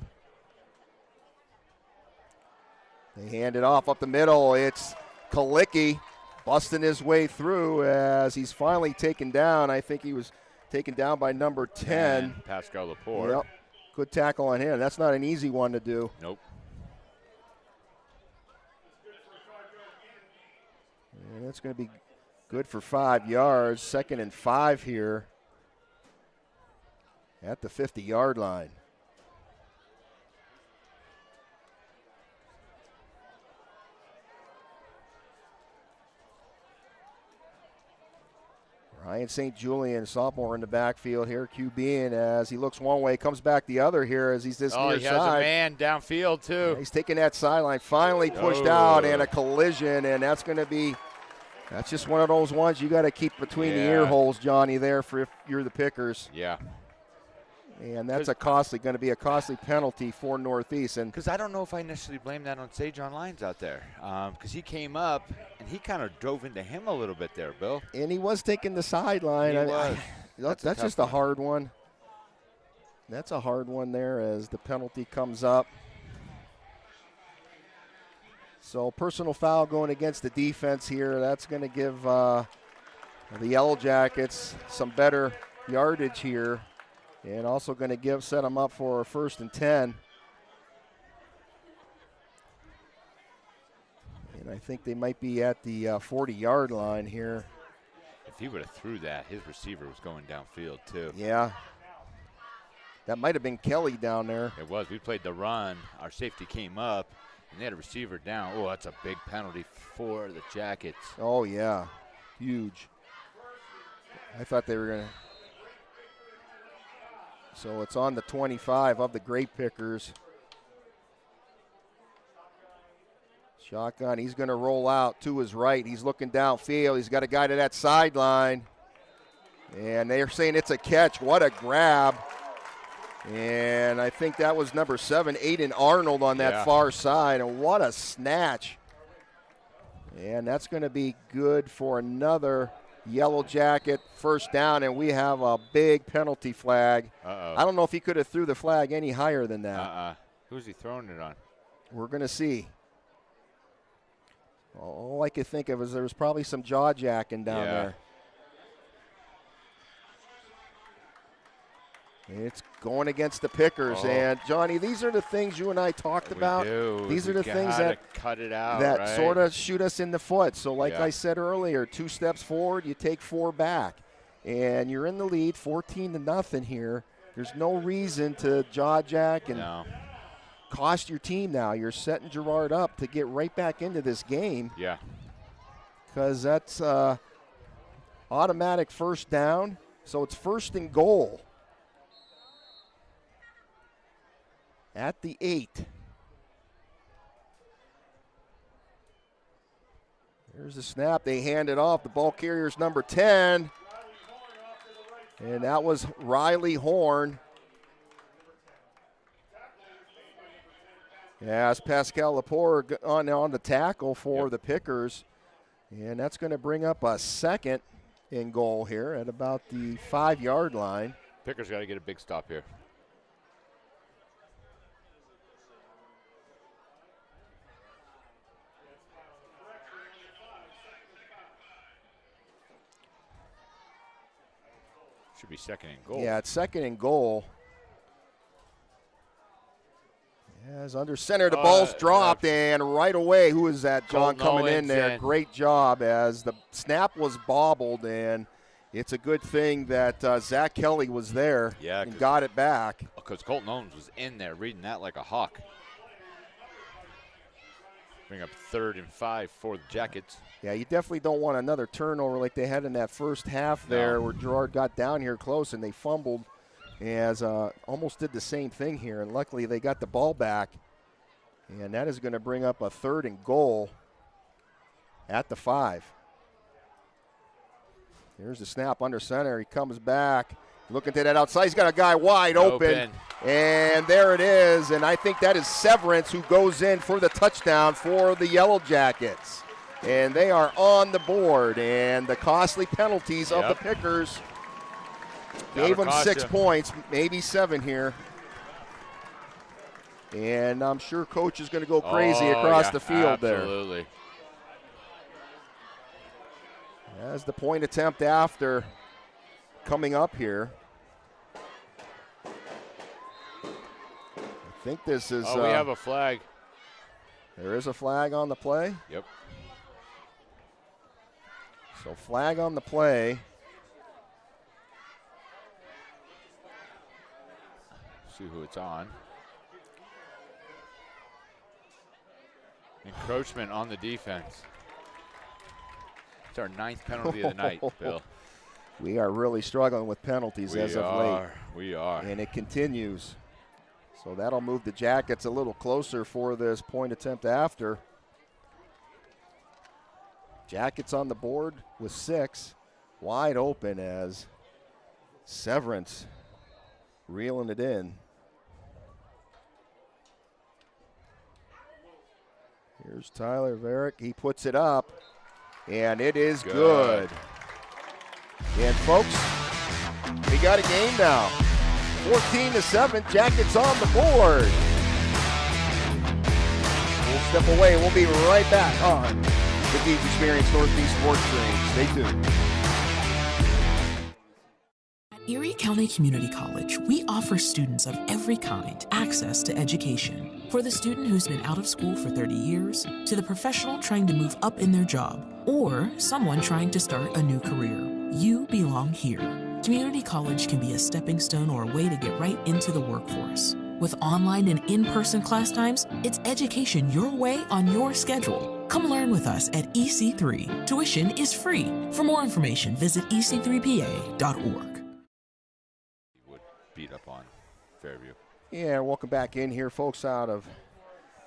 They hand it off up the middle. It's Kalicki busting his way through as he's finally taken down. I think he was taken down by number 10. And Pascal Laporte. Yep. Good tackle on him. That's not an easy one to do. Nope. And that's going to be good for 5 yards. 2nd and 5 here at the 50-yard line. Ryan St. Julian, sophomore in the backfield here, QBing as he looks one way, comes back the other here as he's this near side. He has a man downfield too. Yeah, he's taking that sideline, finally pushed out, and a collision, and that's going to be, that's just one of those ones you got to keep between the ear holes, Johnny, there for if you're the Pickers. Yeah. And that's going to be a costly penalty for Northeast. And because I don't know if I necessarily blame that on Sage on Lines out there, because he came up and he kind of drove into him a little bit there, Bill. And he was taking the sideline. That's just a hard one. That's a hard one there as the penalty comes up. So personal foul going against the defense here. That's going to give the Yellow Jackets some better yardage here. And also going to set them up for a 1st and 10. And I think they might be at the 40-yard line here. If he would have threw that, his receiver was going downfield too. Yeah. That might have been Kelly down there. It was. We played the run. Our safety came up, and they had a receiver down. Oh, that's a big penalty for the Jackets. Oh, yeah. Huge. I thought they were going to. So it's on the 25 of the Grape Pickers. Shotgun, he's going to roll out to his right. He's looking downfield. He's got a guy to that sideline. And they're saying it's a catch. What a grab. And I think that was number 7, Aiden Arnold on that far side. And what a snatch. And that's going to be good for another Yellow Jacket first down, and we have a big penalty flag. I don't know if he could have threw the flag any higher than that. Who's he throwing it on? We're going to see. All I could think of is there was probably some jaw jacking down there. It's going against the Pickers, and Johnny, these are the things you and I talked about. These are the things that cut it out, that sort of shoot us in the foot. So like I said earlier, 2 steps forward, you take 4 back, and you're in the lead, 14-0 here. There's no reason to jaw jack and cost your team now. You're setting Girard up to get right back into this game. Yeah. Because that's automatic first down, so it's 1st and goal. At the 8. There's the snap. They hand it off. The ball carrier's number 10. And that was Riley Horn. As Pascal Lepore on the tackle for the Pickers. And that's going to bring up a 2nd and goal here at about the 5-yard line. Pickers got to get a big stop here. Should be 2nd and goal. Yeah, it's 2nd and goal. As under center, the ball's dropped, and right away, who is that, John, coming in there? Great job as the snap was bobbled, and it's a good thing that Zach Kelly was there and got it back. Because Colton Owens was in there reading that like a hawk. Bring up 3rd and 5 for the Jackets. Yeah, you definitely don't want another turnover like they had in that first half there where Girard got down here close and they fumbled as almost did the same thing here. And luckily they got the ball back. And that is going to bring up a 3rd and goal at the 5. Here's the snap under center. He comes back. Looking to that outside. He's got a guy wide open. And there it is. And I think that is Severance who goes in for the touchdown for the Yellow Jackets. And they are on the board. And the costly penalties of the Pickers gave them 6 points, maybe 7 here. And I'm sure Coach is going to go crazy across the field there. Absolutely. As the point attempt after coming up here. I think this is. We have a flag. There is a flag on the play. Yep. So flag on the play. See who it's on. Encroachment on the defense. It's our 9th penalty of the night, Bill. We are really struggling with penalties as of late. We are. And it continues. So that'll move the Jackets a little closer for this point attempt after. Jackets on the board with 6. Wide open as Severance reeling it in. Here's Tyler Varick. He puts it up, and it is good. And folks, we got a game now. 14-7, Jackets on the board. We'll step away. We'll be right back on the Deep Experience Northeast Sports Stream. Stay tuned. At Erie County Community College, we offer students of every kind access to education. For the student who's been out of school for 30 years, to the professional trying to move up in their job, or someone trying to start a new career, you belong here. Community college can be a stepping stone or a way to get right into the workforce. With online and in-person class times, it's education your way on your schedule. Come learn with us at EC3. Tuition is free. For more information, visit ec3pa.org. Would beat up on Fairview. Yeah, welcome back in here, folks, out of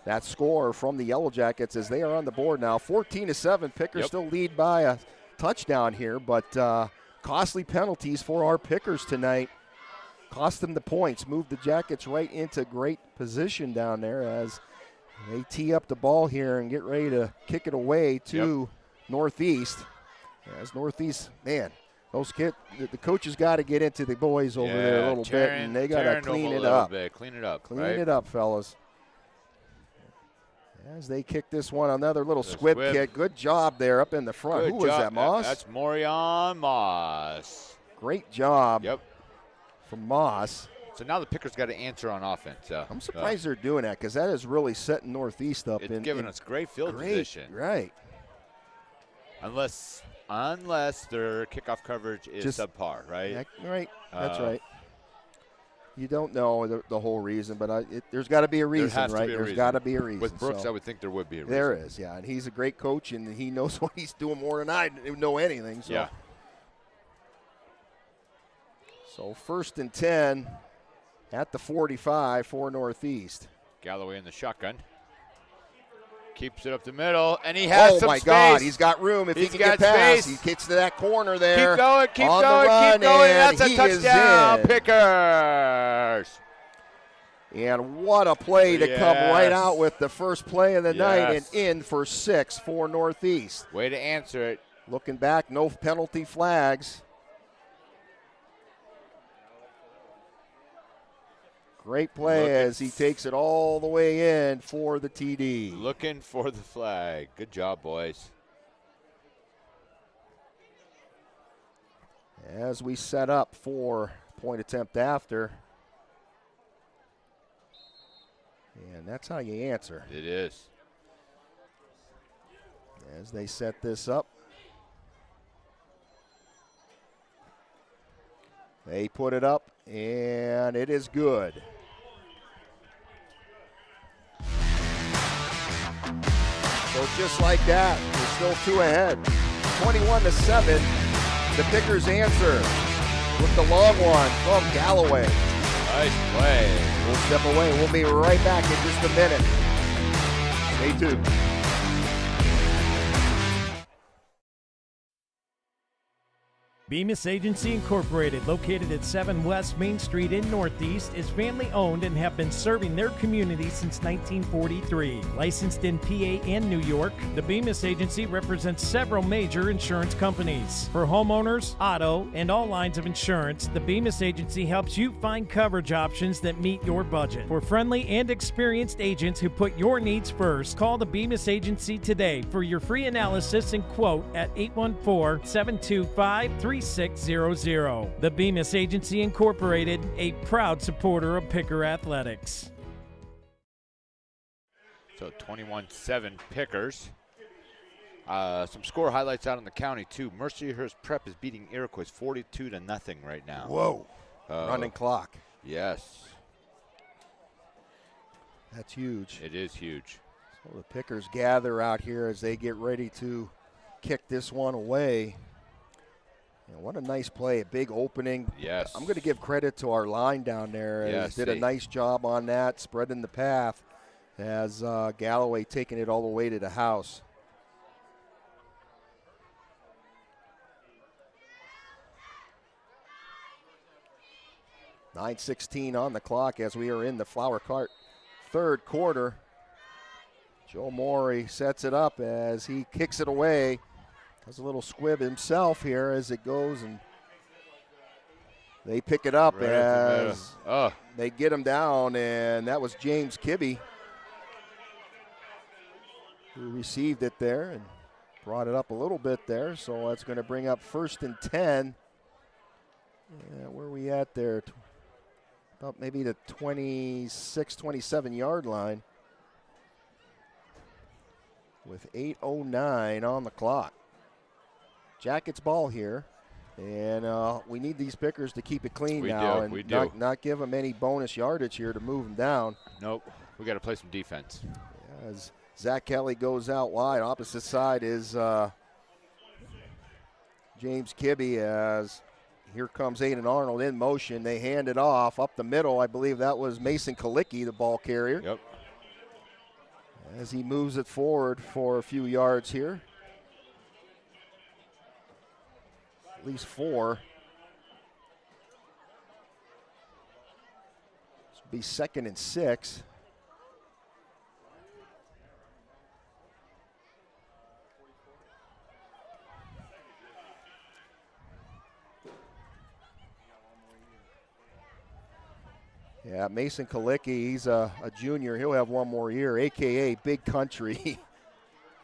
that score from the Yellow Jackets as they are on the board now. 14-7, Pickers still lead by a touchdown here, but costly penalties for our Pickers tonight. Cost them the points, moved the Jackets right into great position down there as they tee up the ball here and get ready to kick it away to Northeast. As Northeast, man, those kids, the coaches got to get into the boys over there a little bit, and they got to clean it up. Clean it up. Clean it up, fellas. As they kick this one, another little squib kick. Good job there up in the front. Who was that, Moss? That's Morion Moss. Great job from Moss. So now the Pickers got to answer on offense. I'm surprised they're doing that because that is really setting Northeast up. It's giving us great field position. Right. Unless their kickoff coverage is subpar, right? Right. That's right. You don't know the whole reason, but there's got to be a reason, right? There's got to be a reason. With Brooks, I would think there would be a reason. There is, yeah. And he's a great coach, and he knows what he's doing more than I know anything. So. Yeah. So 1st and 10 at the 45 for Northeast. Galloway in the shotgun. Keeps it up the middle, and he has some space. Oh, my God. He's got room if he can get past. He gets to that corner there. Keep going. That's a touchdown, Pickers. And what a play to come right out with the first play of the night and in for 6 for Northeast. Way to answer it. Looking back, no penalty flags. Great play as he takes it all the way in for the TD. Looking for the flag. Good job, boys. As we set up for point attempt after. And that's how you answer. It is. As they set this up. They put it up, and it is good. So just like that, we're still 2 ahead. 21-7, the Pickers answer with the long one from Galloway. Nice play. We'll step away. We'll be right back in just a minute. Stay tuned. Bemis Agency Incorporated, located at 7 West Main Street in Northeast, is family-owned and have been serving their community since 1943. Licensed in PA and New York, the Bemis Agency represents several major insurance companies. For homeowners, auto, and all lines of insurance, the Bemis Agency helps you find coverage options that meet your budget. For friendly and experienced agents who put your needs first, call the Bemis Agency today for your free analysis and quote at 814-725-3600. The Bemis Agency Incorporated, a proud supporter of Picker Athletics. So 21-7 Pickers. Some score highlights out in the county too. Mercyhurst Prep is beating Iroquois 42-0 right now. Whoa! Running clock. Yes. That's huge. It is huge. So the Pickers gather out here as they get ready to kick this one away. What a nice play, a big opening. Yes. I'm going to give credit to our line down there. Yes, did a nice job on that, spreading the path as Galloway taking it all the way to the house. .9:16 on the clock as we are in the Flower Cart third quarter. Joe Morey sets it up as he kicks it away. Does a little squib himself here as it goes, and they pick it up as they get him down, and that was James Kibbe who received it there and brought it up a little bit there. So that's going to bring up 1st and 10. Yeah, where are we at there? About maybe the 26, 27-yard line with 8:09 on the clock. Jackets ball here, and we need these pickers to keep it clean and not give them any bonus yardage here to move them down. Nope, we got to play some defense. As Zach Kelly goes out wide, opposite side is James Kibbe as here comes Aiden Arnold in motion. They hand it off up the middle. I believe that was Mason Kalicki, the ball carrier. Yep. As he moves it forward for a few yards here. At least 4. This will be 2nd and 6. Yeah, Mason Kalicki, he's a junior. He'll have one more year, a.k.a. Big Country.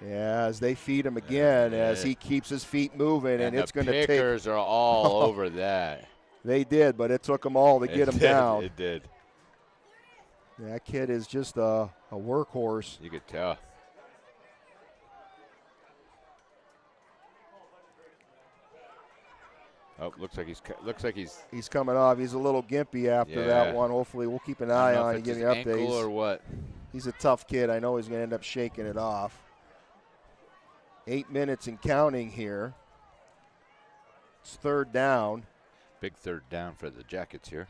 Yeah, as they feed him again, as he keeps his feet moving, and it's going to take. The Pickers are all over that. They did, but it took them all to get him down. It did. Yeah, that kid is just a workhorse. You could tell. Oh, looks like he's coming off. He's a little gimpy after that one. Hopefully, we'll keep an eye on and give you updates. Ankle or what? He's a tough kid. I know he's going to end up shaking it off. 8 minutes and counting here. It's 3rd down. Big 3rd down for the Jackets here.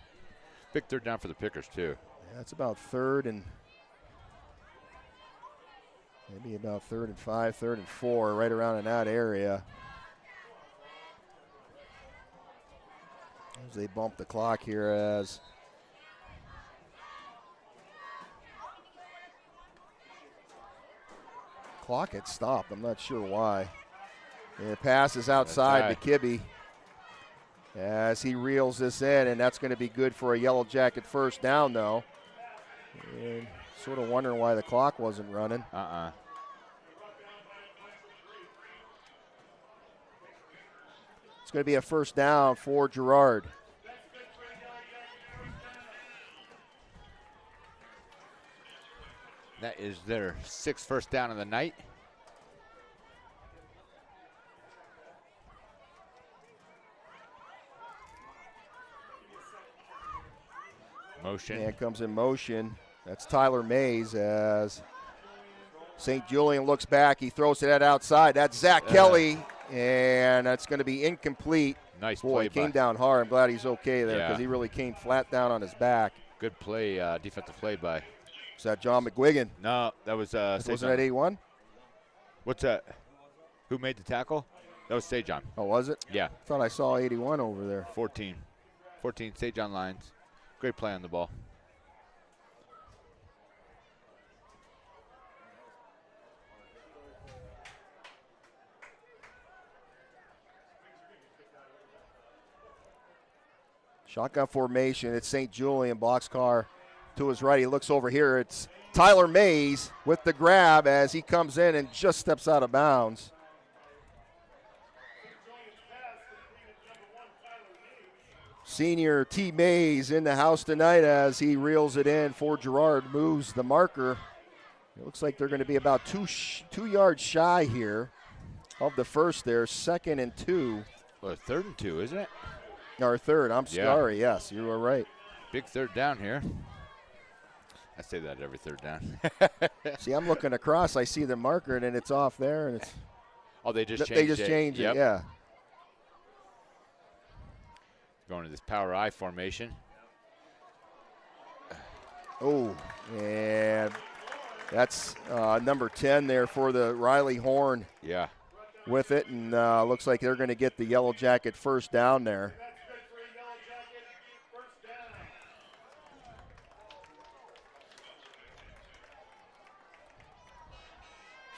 Big 3rd down for the Pickers too. Yeah, it's about 3rd and maybe about 3rd and 5, 3rd and 4, right around in that area. As they bump the clock here as clock had stopped. I'm not sure why. And the pass is outside to Kibbe as he reels this in, and that's going to be good for a Yellow Jacket first down, though. And sort of wondering why the clock wasn't running. It's going to be a first down for Girard. That is their 6th first down of the night. Motion. And comes in motion. That's Tyler Mays as St. Julian looks back. He throws it outside. That's Zach Kelly, and that's going to be incomplete. Nice play. Boy, he came down hard. I'm glad he's okay there because Yeah. he really came flat down on his back. Good play, defensive play by. Is that John McGuigan? No, that was Wasn't that 8-1? What's that? Who made the tackle? That was Sejon. Oh, was it? Yeah. I thought I saw 81 over there. 14. Sejon lines. Great play on the ball. Shotgun formation. It's St. Julian. Boxcar to his right. He looks over here. It's Tyler Mays with the grab as he comes in and just steps out of bounds. Senior T. Mays in the house tonight as he reels it in for Girard, moves the marker. It looks like they're going to be about 2 yards shy here of the first there, 2nd and 2. Well, 3rd and 2, isn't it? Or 3rd, I'm sorry, yes, you were right. Big 3rd down here. I say that every 3rd down. See, I'm looking across, I see the marker, and it's off there. And it's oh, they just changed it. They just changed it, yeah. Going to this power I formation. Oh, and that's number 10 there for the Riley Horn. Yeah. With it, and looks like they're going to get the Yellow Jacket first down there.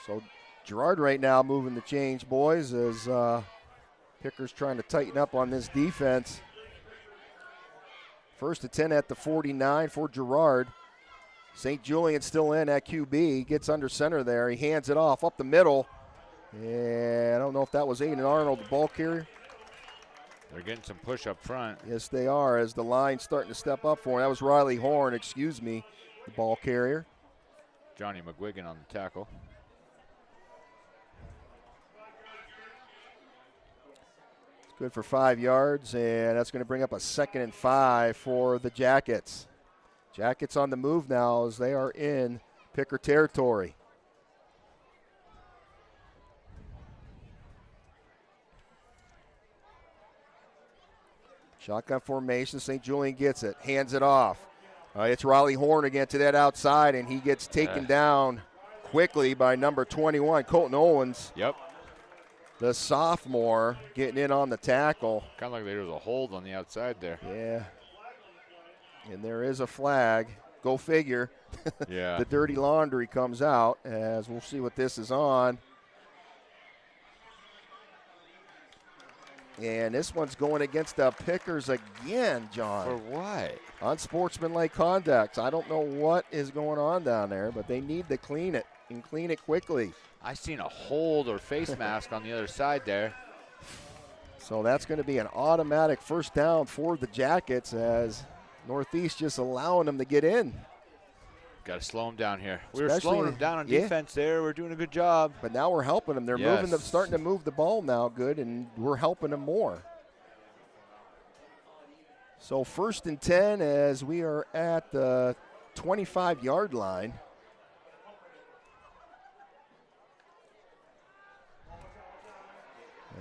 So Girard right now moving the change, boys, as Pickers trying to tighten up on this defense. First and 10 at the 49 for Girard. St. Julian still in at QB. Gets under center there. He hands it off up the middle. And I don't know if that was Aiden Arnold, the ball carrier. They're getting some push up front. Yes, they are, as the line's starting to step up for him. That was Riley Horn, excuse me, the ball carrier. Johnny McGuigan on the tackle. It's good for 5 yards, and that's going to bring up a 2nd and 5 for the Jackets. Jackets on the move now as they are in Picker territory. Shotgun formation, St. Julian gets it, hands it off. It's Riley Horn again to that outside, and he gets taken down quickly by number 21, Colton Owens. Yep. The sophomore getting in on the tackle. Kind of like there was a hold on the outside there. Yeah. And there is a flag. Go figure. Yeah. The dirty laundry comes out, as we'll see what this is on. And this one's going against the Pickers again, John. For what? Unsportsmanlike conduct. I don't know what is going on down there, but they need to clean it and clean it quickly. I seen a hold or face mask on the other side there. So that's going to be an automatic first down for the Jackets, as Northeast just allowing them to get in. Got to slow them down here. We were slowing them down on defense there. We're doing a good job. But now we're helping them. They're moving them, starting to move the ball now good, and we're helping them more. So 1st and 10 as we are at the 25-yard line.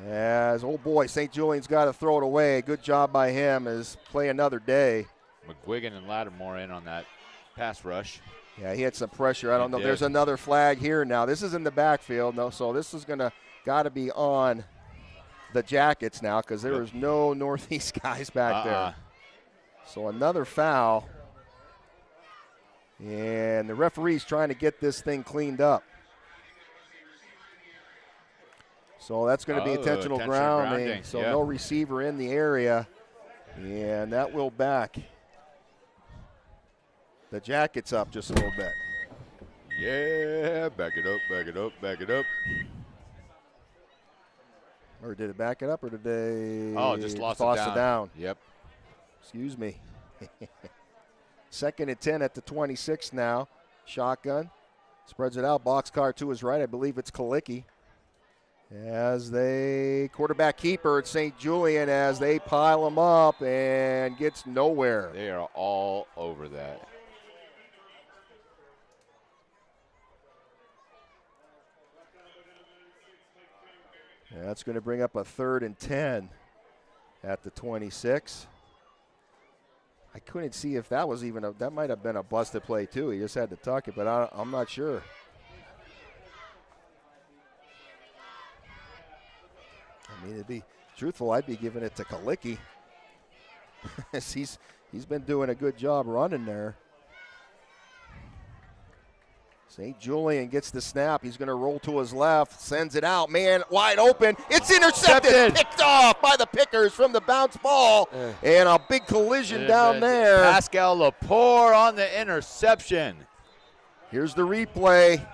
As, oh boy, St. Julian's got to throw it away. Good job by him as play another day. McGuigan and Lattimore in on that pass rush. Yeah, he had some pressure. I don't know. There's another flag here now. This is in the backfield, though, so this is got to be on the Jackets now, because there is no Northeast guys back there. So another foul. And the referee's trying to get this thing cleaned up. So that's going to be intentional grounding. So no receiver in the area. And that will back the Jackets up just a little bit. Yeah, back it up, back it up, back it up. Or did it back it up, or did they just lost it down? Yep. Excuse me. 2nd and 10 at the 26 now. Shotgun. Spreads it out. Boxcar to his right. I believe it's Kalicki. As they quarterback keeper at St. Julian, as they pile him up and gets nowhere. They are all over that. That's going to bring up a 3rd and 10 at the 26. I couldn't see if that was even that might have been a busted play too. He just had to tuck it, but I'm not sure. I mean, to be truthful, I'd be giving it to Kalicki. he's been doing a good job running there. St. Julian gets the snap. He's going to roll to his left, sends it out. Man, wide open. It's intercepted. Picked off by the Pickers from the bounce ball. And a big collision down there. Pascal Lepore on the interception. Here's the replay.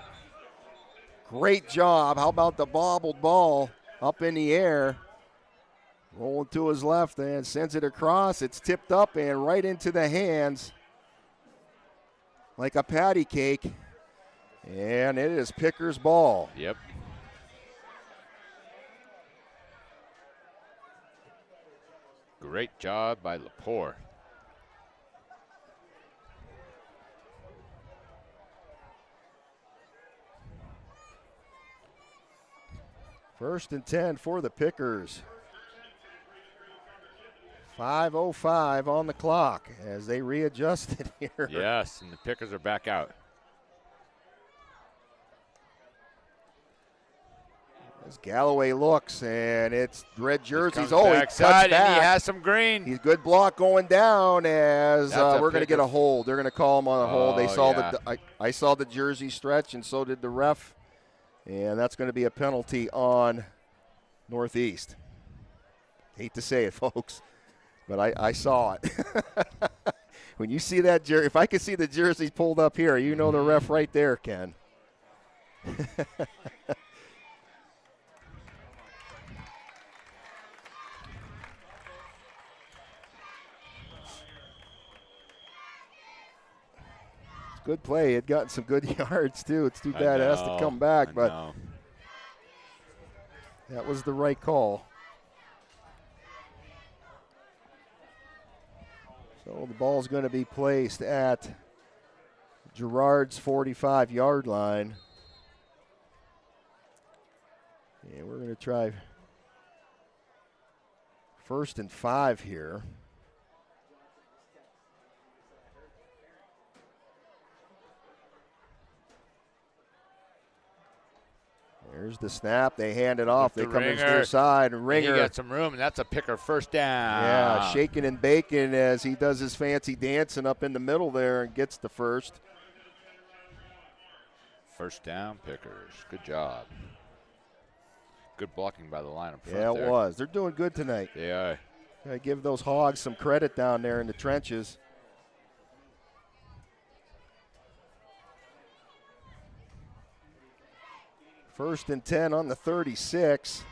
Great job. How about the bobbled ball up in the air? Rolling to his left and sends it across. It's tipped up and right into the hands like a patty cake. And it is Pickers' ball. Yep. Great job by Lepore. First and 10 for the Pickers. 5:05 on the clock as they readjusted here. Yes, and the Pickers are back out. As Galloway looks, and it's red jerseys. Oh, he cuts back. And he has some green. He's good block going down as we're going to get a hold. They're going to call him on a hold. They saw I saw the jersey stretch, and so did the ref. And that's going to be a penalty on Northeast. Hate to say it, folks, but I saw it. When you see that jersey, if I could see the jersey pulled up here, you know the ref right there, Ken. Good play. He had gotten some good yards, too. It's too bad it has to come back, but that was the right call. So the ball's going to be placed at Girard's 45-yard line. And we're going to try 1st and 5 here. There's the snap. They hand it off. They come into their side. Ringer. He got some room, and that's a Picker first down. Yeah, shaking and baking as he does his fancy dancing up in the middle there and gets the first. First down, Pickers. Good job. Good blocking by the line up front. Yeah, it was. They're doing good tonight. They are. Gotta give those Hogs some credit down there in the trenches. First and 10 on the 36.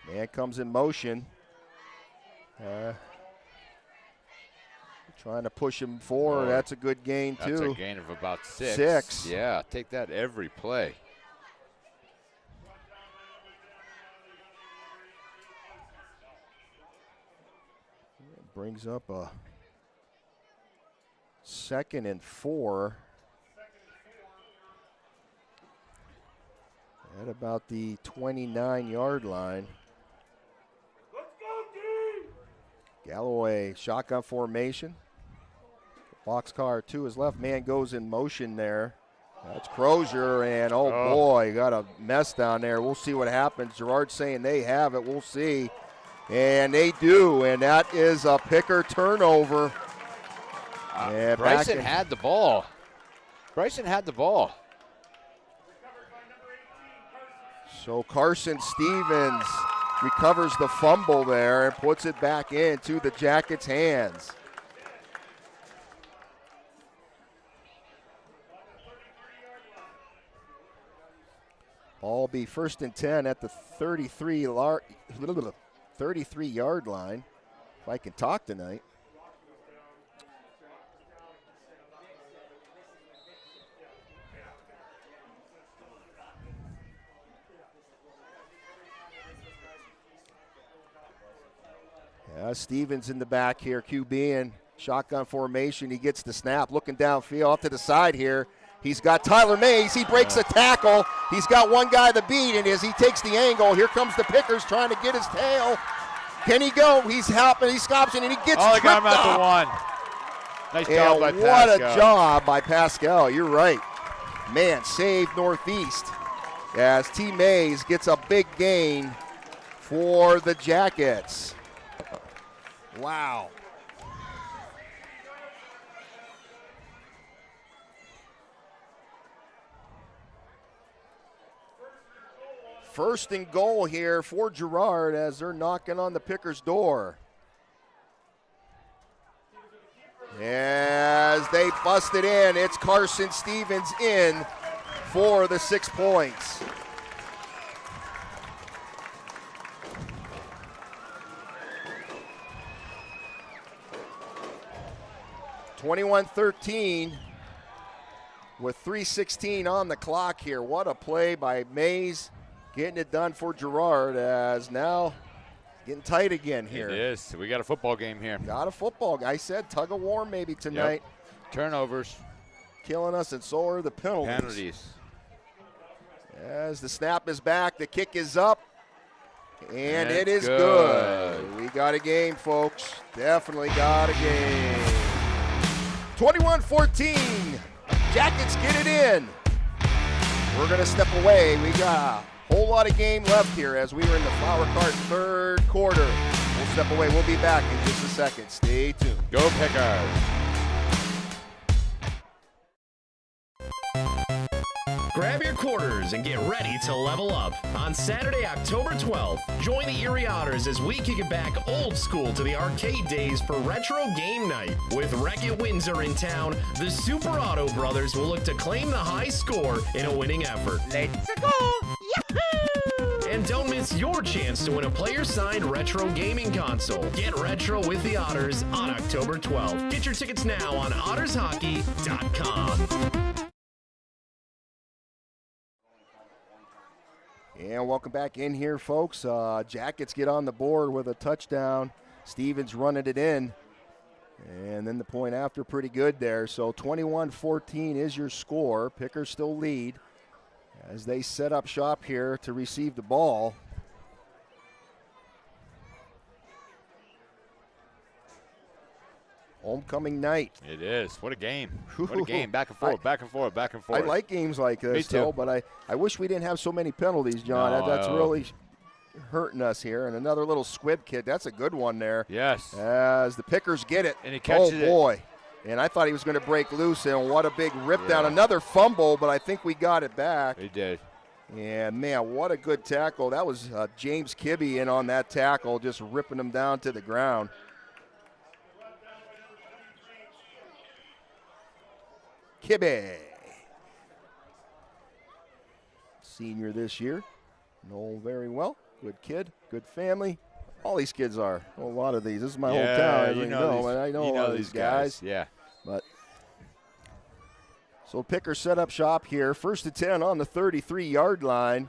Man comes in motion. Trying to push him forward. That's a good gain, too. That's a gain of about 6. 6. Yeah, take that every play. Brings up a 2nd and 4. At about the 29-yard line. Galloway, shotgun formation. Boxcar to his left. Man goes in motion there. That's Crozier, and boy, got a mess down there. We'll see what happens. Girard saying they have it. We'll see. And they do, and that is a Picker turnover. Bryson had the ball. Bryson had the ball. So Carson Stevens recovers the fumble there and puts it back into the Jackets' hands. Ball be 1st and 10 at the 33-yard line, if I can talk tonight. Stevens in the back here, QB in shotgun formation. He gets the snap, looking downfield off to the side here. He's got Tyler Mays. He breaks a tackle. He's got one guy to beat, and as he takes the angle, here comes the Pickers trying to get his tail. Can he go? He's helping. He stops it, and he gets tripped got him at up. the 1. Nice job by Pascal. What a job by Pascal. You're right. Man, saved Northeast as T. Mays gets a big gain for the Jackets. Wow. First and goal here for Girard as they're knocking on the Pickers' door. As they bust it in, it's Carson Stevens in for the 6 points. (21-13) with 3:16 on the clock here. What a play by Mays, getting it done for Girard as now getting tight again here. It is. We got a football game here. Got a football. I said tug of war maybe tonight. Yep. Turnovers. Killing us, and so are the penalties. As the snap is back, the kick is up. And it is good. We got a game, folks. Definitely got a game. 21-14. Jackets get it in. We're going to step away. We got a whole lot of game left here as we are in the Flower Cart third quarter. We'll step away. We'll be back in just a second. Stay tuned. Go Pickers. Grab your quarters and get ready to level up. On Saturday, October 12th, join the Erie Otters as we kick it back old school to the arcade days for Retro Game Night. With Wreck-It Windsor in town, the Super Auto Brothers will look to claim the high score in a winning effort. Let's go! Yahoo! And don't miss your chance to win a player-signed retro gaming console. Get retro with the Otters on October 12th. Get your tickets now on ottershockey.com. And welcome back in here, folks. Jackets get on the board with a touchdown. Stevens running it in. And then the point after, pretty good there. So 21-14 is your score. Pickers still lead as they set up shop here to receive the ball. Homecoming night. It is. What a game. What a game. Back and forth, back and forth, back and forth. I like games like this, Me too. though, but I wish we didn't have so many penalties, John. No, That's really hurting us here. And another little squib kick. That's a good one there. Yes. As the Pickers get it. And he catches it. Oh, boy. And I thought he was going to break loose, and what a big rip down. Another fumble, but I think we got it back. He did. And, man, what a good tackle. That was James Kibbe in on that tackle, just ripping him down to the ground. Kibbe, senior this year, know very well, good kid, good family. All these kids are, a lot of these. This is my hometown, you know and I know a lot of these guys. Yeah. But so Pickers set up shop here, 1st and 10 on the 33-yard line.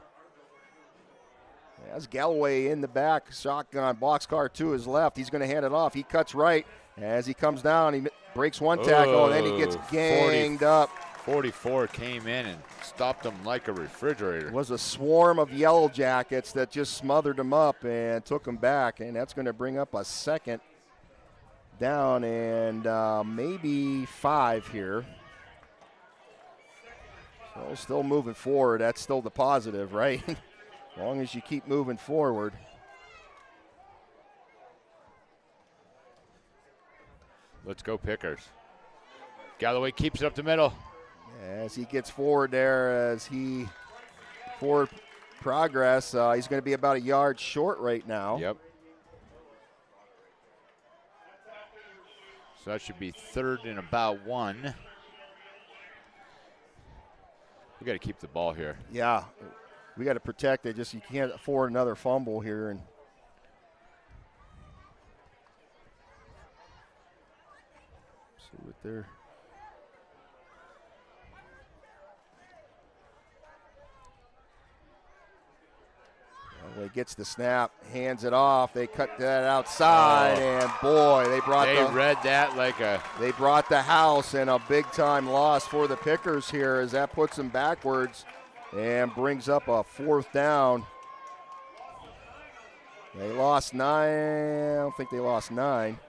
As Galloway in the back, shotgun, boxcar to his left. He's going to hand it off. He cuts right. As he comes down, he breaks one tackle, and then he gets ganged up. 44 came in and stopped him like a refrigerator. It was a swarm of Yellow Jackets that just smothered him up and took him back, and that's going to bring up a second down and maybe 5 here. So still moving forward. That's still the positive, right? As long as you keep moving forward. Let's go Pickers. Galloway keeps it up the middle. As he gets forward there, as he forward progress, he's going to be about a yard short right now. Yep. So that should be 3rd and about 1. We got to keep the ball here. Yeah, we got to protect it. Just you can't afford another fumble here. And see what they're. Well, he gets the snap, hands it off. They cut that outside, and boy, they read that like a. They brought the house, and a big-time loss for the Pickers here as that puts them backwards and brings up a 4th down. They lost 9. I don't think they lost 9.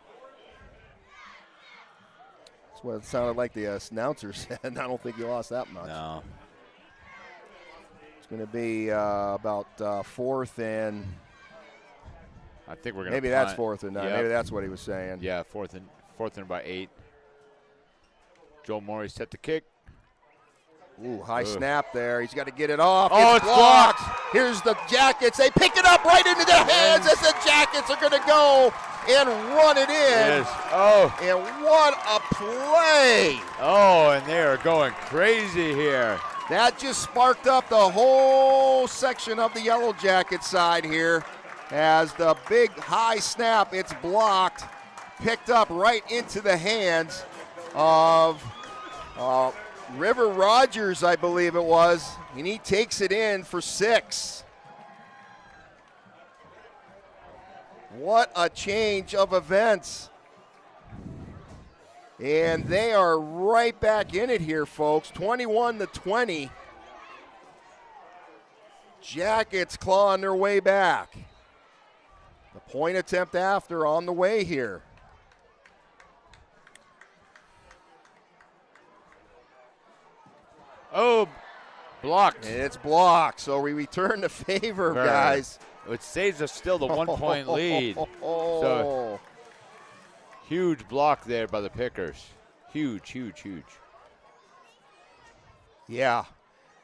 That's what it sounded like the announcer said. I don't think he lost that much. No. It's going to be about 4th and. I think we're going to. Maybe that's 4th and 9. Yep. Maybe that's what he was saying. Yeah, 4th and about 8. Joel Morey set the kick. Ooh, high snap there. He's got to get it off. Oh, it's blocked. Here's the Jackets. They pick it up right into their hands as the Jackets are going to go and run it in. Yes. Oh. And what a play. Oh, and they are going crazy here. That just sparked up the whole section of the Yellow Jacket side here as the big high snap, it's blocked, picked up right into the hands of River Rogers, I believe it was, and he takes it in for 6. What a change of events. And they are right back in it here, folks, 21-20. Jackets clawing their way back. The point attempt after on the way here. Oh, blocked. And it's blocked, so we return the favor, guys. It saves us still the 1-point lead. So, huge block there by the Pickers. Huge, huge, huge. Yeah,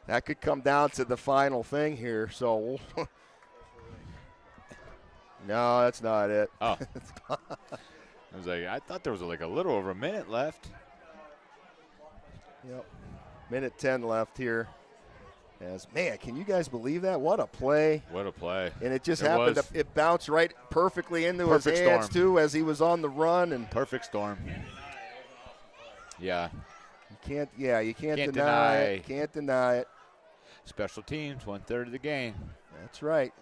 that could come down to the final thing here. So, no, that's not it. Oh. I was like, I thought there was like a little over a minute left. Yep, minute 10 left here. Man, can you guys believe that? What a play. What a play. And it just happened it bounced right perfectly into his hands, too, as he was on the run. And perfect storm. Yeah. You can't deny it. Can't deny it. Special teams, 1/3 of the game. That's right.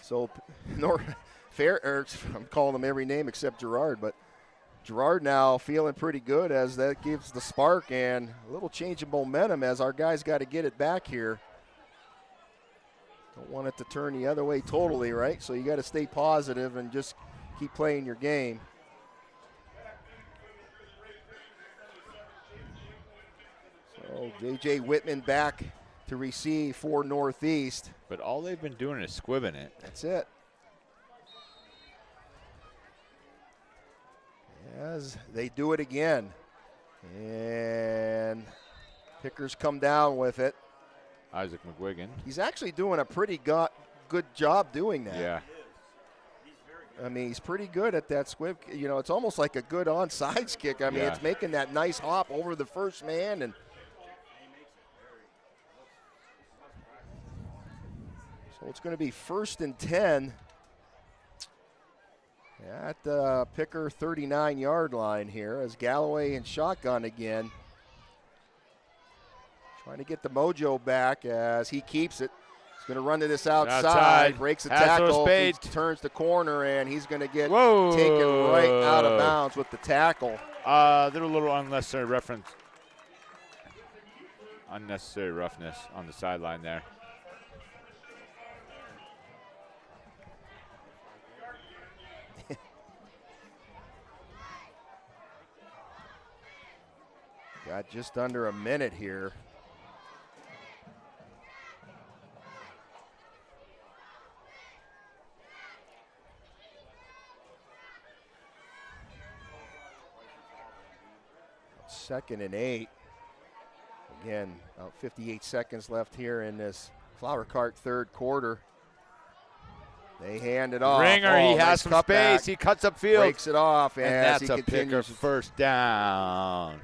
So, I'm calling them every name except Girard, but Girard now feeling pretty good as that gives the spark and a little change of momentum as our guys got to get it back here. Don't want it to turn the other way totally, right? So you got to stay positive and just keep playing your game. So J.J. Whitman back to receive for Northeast. But all they've been doing is squibbing it. That's it. As they do it again. And Pickers come down with it. Isaac McGuigan. He's actually doing a pretty good job doing that. Yeah. I mean, he's pretty good at that squib. You know, it's almost like a good onside kick. I mean, it's making that nice hop over the first man. And so it's going to be 1st and 10 at the Picker 39-yard line here as Galloway in shotgun again. Trying to get the mojo back as he keeps it. He's going to run to this outside. Breaks the tackle, turns the corner, and he's going to get taken right out of bounds with the tackle. There's a little unnecessary roughness on the sideline there. Got just under a minute here. Second and 8. Again, about 58 seconds left here in this Flower Cart third quarter. They hand it off. Ringer, he has some space. He cuts up field. Breaks it off, and that's a Picker first down.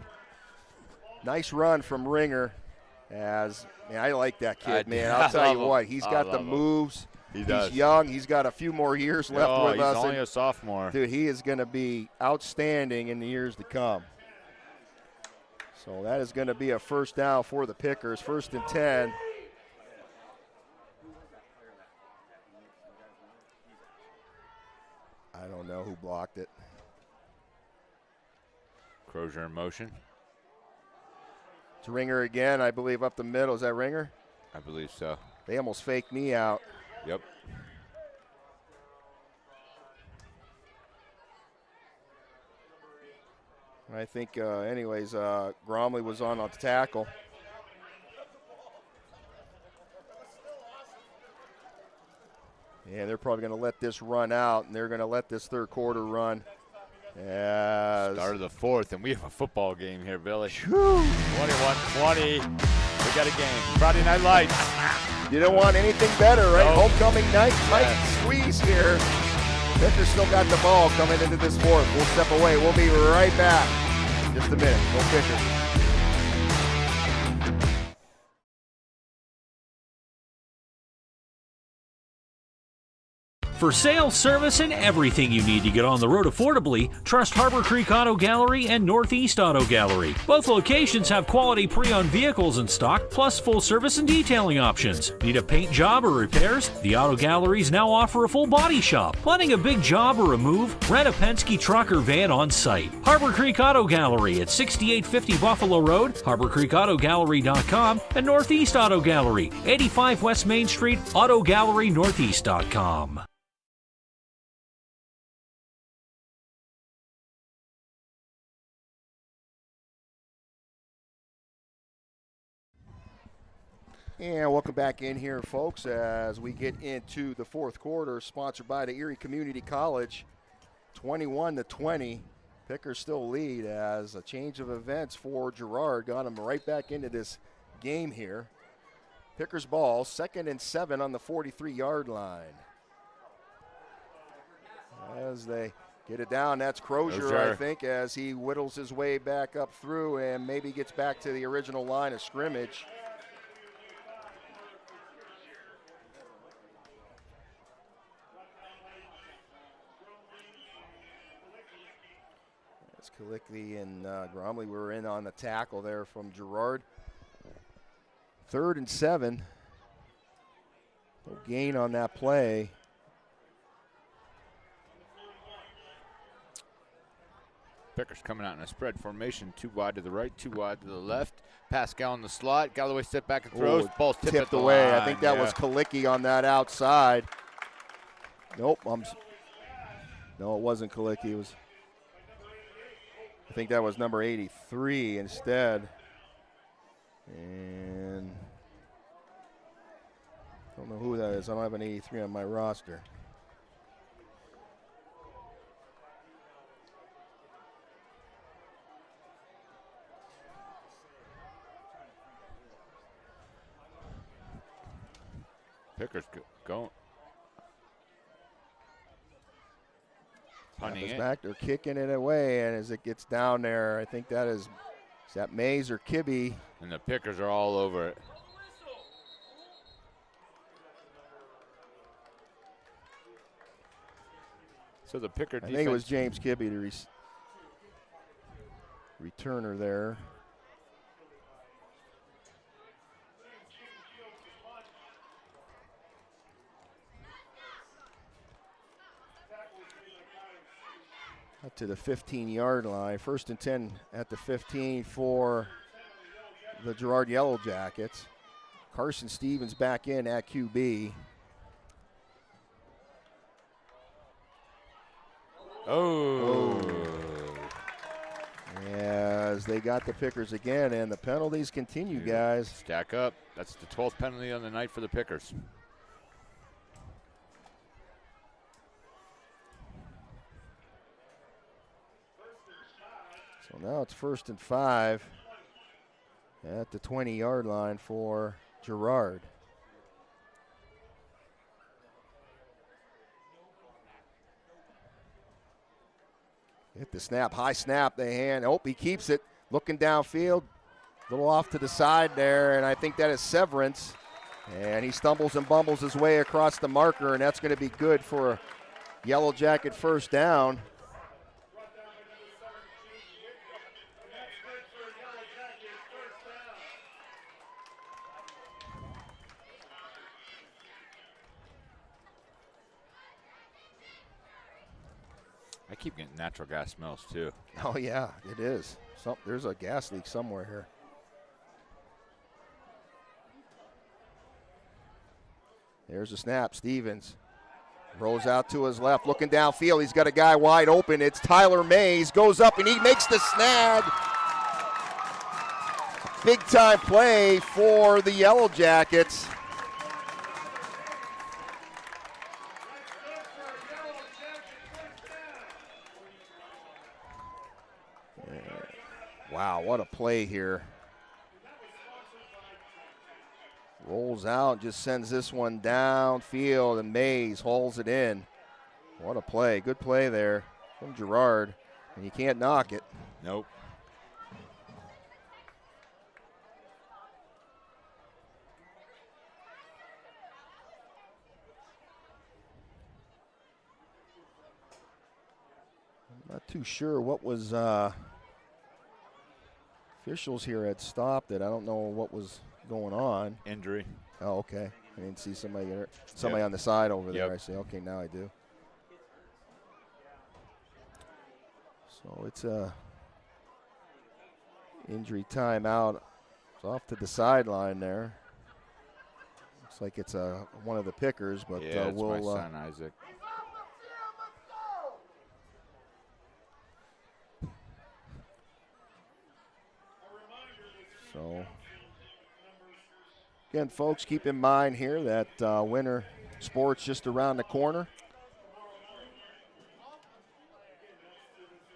Nice run from Ringer. Man, I like that kid, man. I'll tell you what, he's got the moves. He's young. He's got a few more years left with us. He's only a sophomore. Dude, he is going to be outstanding in the years to come. So that is going to be a first down for the Pickers. 1st and 10. I don't know who blocked it. Crozier in motion. It's Ringer again, I believe, up the middle. Is that Ringer? I believe so. They almost faked me out. Yep. I think, Gromley was on the tackle. And they're probably going to let this run out, and they're going to let this third quarter run. Start of the fourth, and we have a football game here, Billy. 21-20. We got a game. Friday Night Lights. You don't want anything better, right? Nope. Homecoming night, tight squeeze here. Pickers still got the ball coming into this fourth. We'll step away. We'll be right back. Just a minute. Go Pickers. For sales, service, and everything you need to get on the road affordably, trust Harbor Creek Auto Gallery and Northeast Auto Gallery. Both locations have quality pre-owned vehicles in stock, plus full service and detailing options. Need a paint job or repairs? The Auto Galleries now offer a full body shop. Planning a big job or a move? Rent a Penske truck or van on site. Harbor Creek Auto Gallery at 6850 Buffalo Road, HarborCreekAutoGallery.com, and Northeast Auto Gallery, 85 West Main Street, AutoGalleryNortheast.com. And welcome back in here, folks, as we get into the fourth quarter, sponsored by the Erie Community College. 21-20. Pickers still lead as a change of events for Girard got them right back into this game here. Pickers ball, 2nd and 7 on the 43-yard line. As they get it down, that's Crozier, I think, as he whittles his way back up through and maybe gets back to the original line of scrimmage. As Kalicki and Gromley were in on the tackle there from Girard. 3rd and 7. No gain on that play. Pickers coming out in a spread formation, 2 wide to the right, 2 wide to the left. Pascal in the slot. Galloway step back and throws. Oh, Ball's tipped away. Line. I think that was Kalicki on that outside. Nope. No, it wasn't Kalicki. It was. I think that was number 83 instead. And I don't know who that is. I don't have an 83 on my roster. Pickers going. Punting it. Back, they're kicking it away, and as it gets down there, I think that is that Mays or Kibbe? And the Pickers are all over it. So the Picker defense. I think it was James Kibbe, the returner there. Up to the 15-yard line. 1st and 10 at the 15 for the Girard Yellow Jackets. Carson Stevens back in at QB. Oh. As they got the Pickers again, and the penalties continue, guys. Stack up. That's the 12th penalty on the night for the Pickers. So now it's 1st and 5 at the 20-yard line for Girard. Hit the snap, high snap, they hand. Oh, he keeps it. Looking downfield, a little off to the side there, and I think that is Severance. And he stumbles and bumbles his way across the marker, and that's going to be good for a Yellow Jacket first down. I keep getting natural gas smells too. Oh yeah, it is. There's a gas leak somewhere here. There's a snap. Stevens rolls out to his left, looking downfield. He's got a guy wide open. It's Tyler Mays. Goes up and he makes the snag. Big time play for the Yellow Jackets. Wow, what a play here. Rolls out, just sends this one downfield, and Mays hauls it in. What a play. Good play there from Girard, and you can't knock it. Nope. I'm not too sure what was officials here had stopped it. I don't know what was going on. Injury. Oh, okay. I didn't see somebody on the side over there. I see. Okay, now I do. So it's a injury timeout. It's off to the sideline there. Looks like it's one of the Pickers, but yeah, it's we'll. My son Isaac. So Again, folks, keep in mind here that winter sports just around the corner.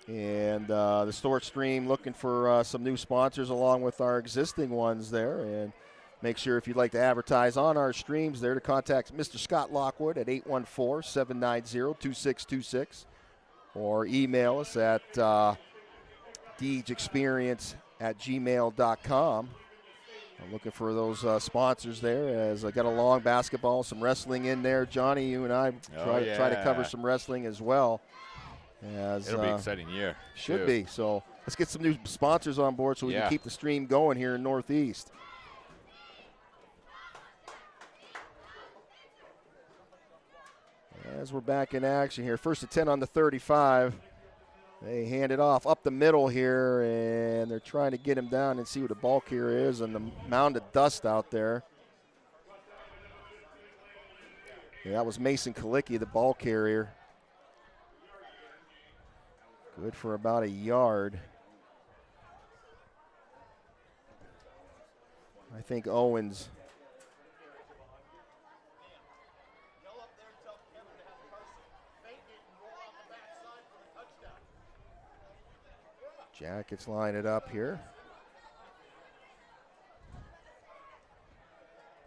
And the Storch Stream looking for some new sponsors along with our existing ones there. And make sure if you'd like to advertise on our streams there to contact Mr. Scott Lockwood at 814-790-2626 or email us at deegeexperience@gmail.com. I'm looking for those sponsors there as I got a long basketball, some wrestling in there. Johnny, you and I try to cover some wrestling as well. It'll be an exciting year. Should be. So let's get some new sponsors on board so we can keep the stream going here in Northeast. As we're back in action here, first and 10 on the 35. They hand it off up the middle here, and they're trying to get him down and see what the ball carrier is and the mound of dust out there. Yeah, that was Mason Kalicki, the ball carrier. Good for about a yard. I think Owens. Jackets line it up here.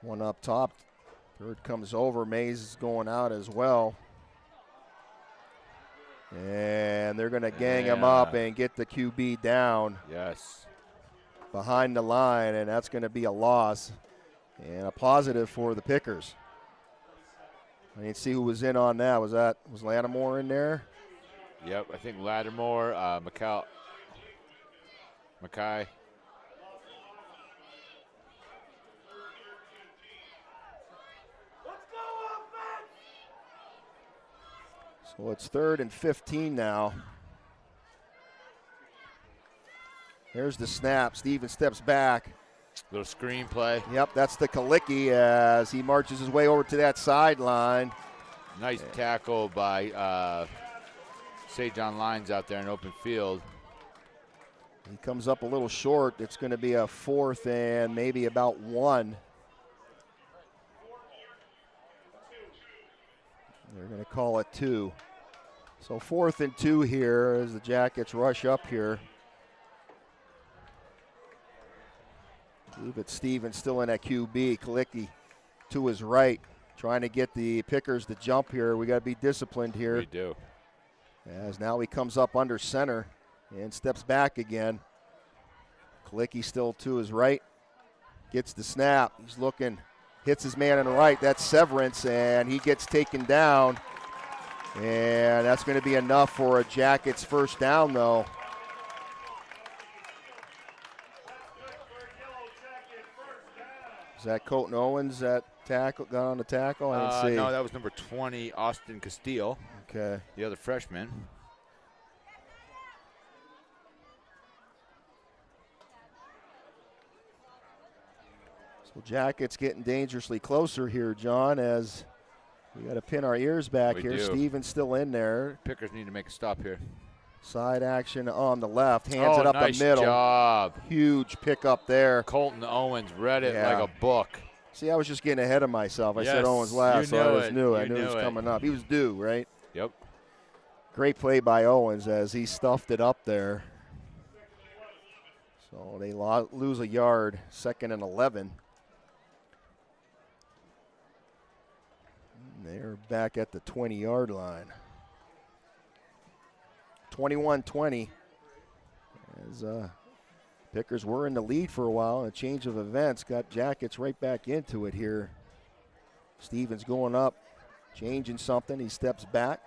One up top. Third comes over. Mays is going out as well. And they're going to gang him up and get the QB down. Yes. Behind the line, and that's going to be a loss and a positive for the Pickers. I didn't see who was in on that. Was Lattimore in there? Yep, I think Lattimore, Mackay. So it's 3rd and 15 now. There's the snap. Steven steps back. Little screen play. Yep, that's the Kalicki as he marches his way over to that sideline. Nice tackle by St. John Lyons out there in open field. He comes up a little short. It's going to be a 4th and maybe about 1. They're going to call it 2. So 4th and 2 here as the Jackets rush up here. I believe it's Stevens still in at QB. Kalicki to his right, trying to get the Pickers to jump here. We got to be disciplined here. We do. As now he comes up under center and steps back again. Kalicki still to his right. Gets the snap. He's looking. Hits his man on the right. That's Severance, and he gets taken down. And that's going to be enough for a Jackets first down, though. Is that Colton Owens that got on the tackle? I didn't see. No, that was number 20, Austin Castile. Okay. The other freshman. So Jackets getting dangerously closer here, John, as we got to pin our ears back here. Stevens still in there. Pickers need to make a stop here. Side action on the left. Hands it up nice the middle. Job. Huge pickup there. Colton Owens read it like a book. See, I was just getting ahead of myself. I said Owens last, so I just knew. I knew it was coming up. He was due, right? Yep. Great play by Owens as he stuffed it up there. So they lose a yard, 2nd and 11. They're back at the 20-yard line. 21-20. As Pickers were in the lead for a while, and a change of events got Jackets right back into it here. Stevens going up, changing something. He steps back.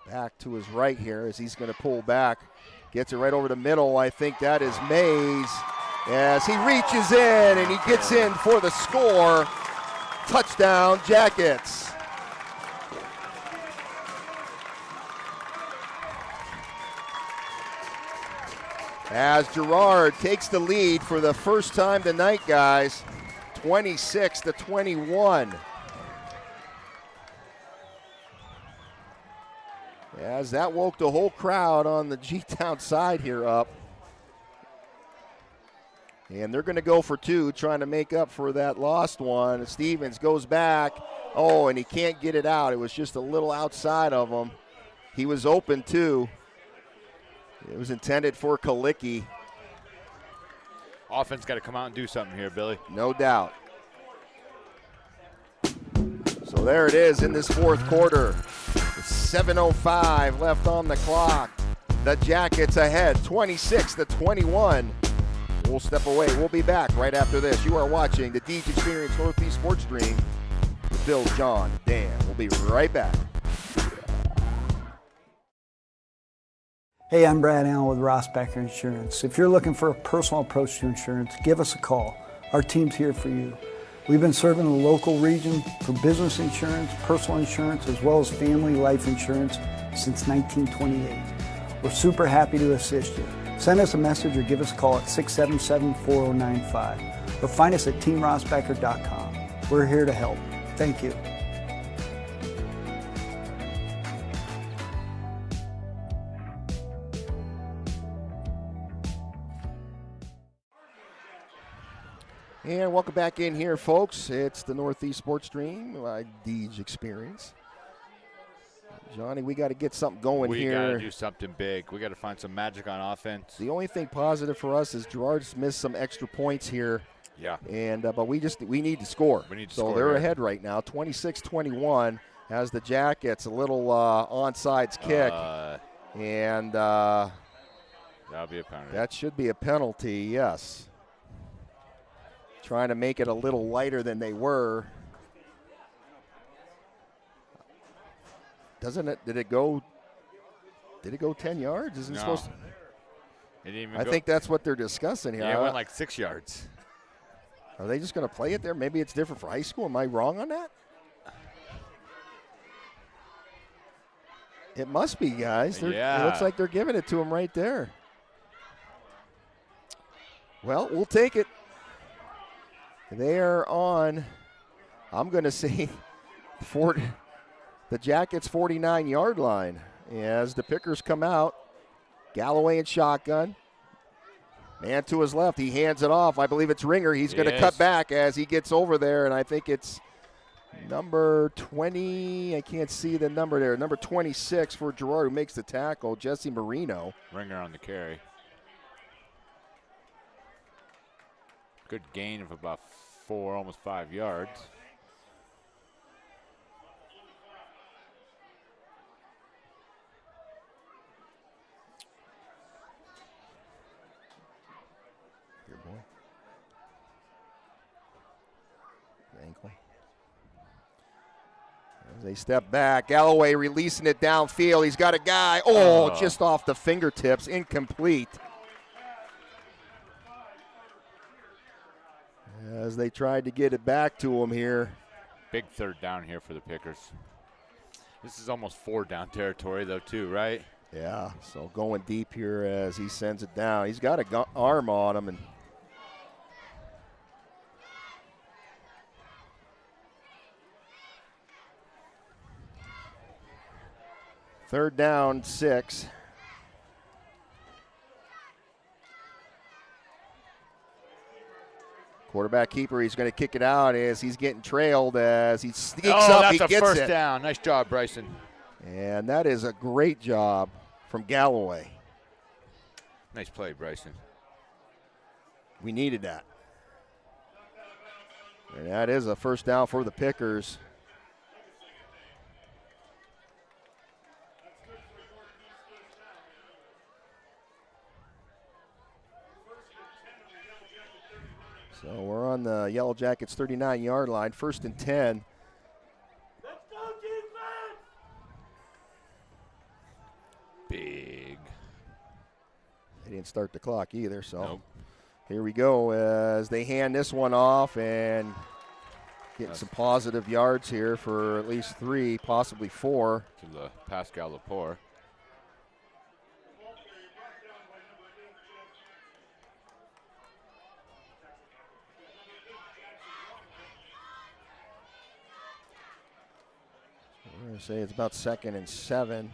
Back to his right here as he's going to pull back. Gets it right over the middle. I think that is Mays as he reaches in and he gets in for the score. Touchdown, Jackets. As Girard takes the lead for the first time tonight, guys, 26-21. As that woke the whole crowd on the G-Town side here up. And they're going to go for two, trying to make up for that lost one. Stevens goes back. Oh, and he can't get it out. It was just a little outside of him. He was open, too. It was intended for Kalicki. Offense got to come out and do something here, Billy. No doubt. So there it is in this fourth quarter. 7:05 left on the clock. The Jackets ahead, 26-21. We'll step away. We'll be back right after this. You are watching the Deej Experience Northeast Sports Stream with Bill, John, Dan. We'll be right back. Hey, I'm Brad Allen with Rossbacher Insurance. If you're looking for a personal approach to insurance, give us a call. Our team's here for you. We've been serving the local region for business insurance, personal insurance, as well as family life insurance since 1928. We're super happy to assist you. Send us a message or give us a call at 677-4095 or find us at teamrossbacher.com. We're here to help. Thank you. And welcome back in here, folks. It's the Northeast Sports Stream, Deej Experience. Johnny, we got to get something going here. We got to do something big. We got to find some magic on offense. The only thing positive for us is Girard's missed some extra points here. Yeah. And but we need to score. We need to so score. They're here. ahead right now, 26-21. As the Jackets a little onside kick, and that'll be a penalty. That should be a penalty. Yes. Trying to make it a little lighter than they were. Doesn't it? Did it go 10 yards? Isn't it supposed to? It didn't even I think that's what they're discussing here. Yeah, it went like 6 yards. Are they just going to play it there? Maybe it's different for high school. Am I wrong on that? It must be, guys. Yeah. It looks like they're giving it to him right there. Well, we'll take it. They are on, I'm going to say, the Jackets' 49-yard line. As the Pickers come out, Galloway in shotgun. Man to his left, he hands it off. I believe it's Ringer. He's going to cut back as he gets over there, and I think it's number 20. I can't see the number there. Number 26 for Girard, who makes the tackle, Jesse Marino. Ringer on the carry. Good gain of about 4, almost 5 yards. Good boy. Ankle. As they step back, Galloway releasing it downfield. He's got a guy. Oh, just off the fingertips, incomplete. As they tried to get it back to him here. Big third down here for the Pickers. This is almost 4 down territory, though, too, right? Yeah, so going deep here as he sends it down. He's got a arm on him. And third down, 6. Quarterback keeper, he's going to kick it out as he's getting trailed as he sneaks up. He gets it. That's a first down. Nice job, Bryson. And that is a great job from Galloway. Nice play, Bryson. We needed that. And that is a first down for the Pickers. So we're on the Yellow Jackets 39-yard line, 1st and 10. Let's go, defense! Big. They didn't start the clock either, so nope. Here we go as they hand this one off and getting some positive yards here for at least 3, possibly 4. To the Pascal Lepore. We're going to say it's about 2nd and 7.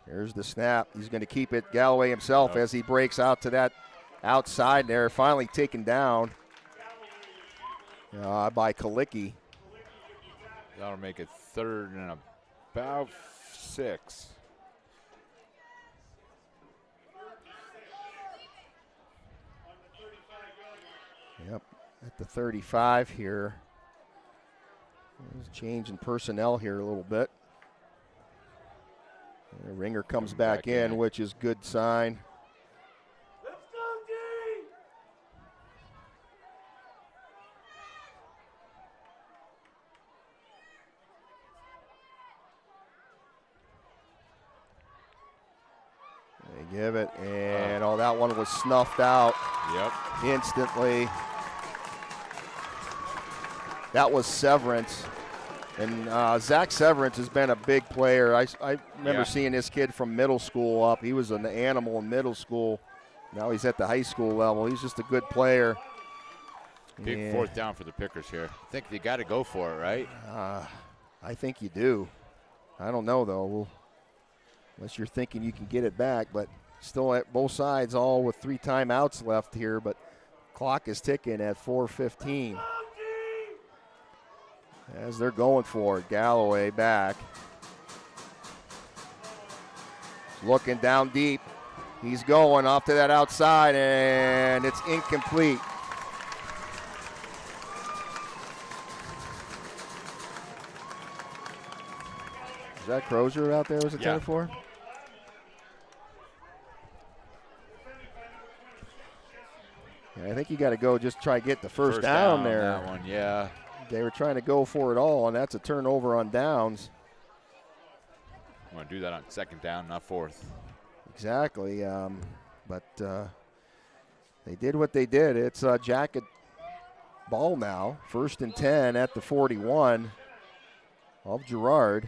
Here's the snap. He's going to keep it. Galloway himself as he breaks out to that outside there. Finally taken down by Kalicki. That'll make it 3rd and about 6. Yep, at the 35 here. There's a change in personnel here a little bit. The Ringer comes back in, which is good sign. Let's go, D! They give it, and that one was snuffed out. Yep. Instantly. That was Severance. And Zach Severance has been a big player. I remember seeing this kid from middle school up. He was an animal in middle school. Now he's at the high school level. He's just a good player. Big 4th down for the Pickers here. I think they got to go for it, right? I think you do. I don't know, though. Unless you're thinking you can get it back. But still at both sides, all with 3 timeouts left here. But clock is ticking at 4:15. As they're going for it, Galloway back. Looking down deep. He's going off to that outside, and it's incomplete. Is that Crozier out there was attended for? Yeah, I think you got to go just try to get the first down there. That one, yeah. They were trying to go for it all, and that's a turnover on downs. I'm going to do that on 2nd down, not 4th. Exactly. But they did what they did. It's a Jacket ball now. 1st and 10 at the 41 of Girard.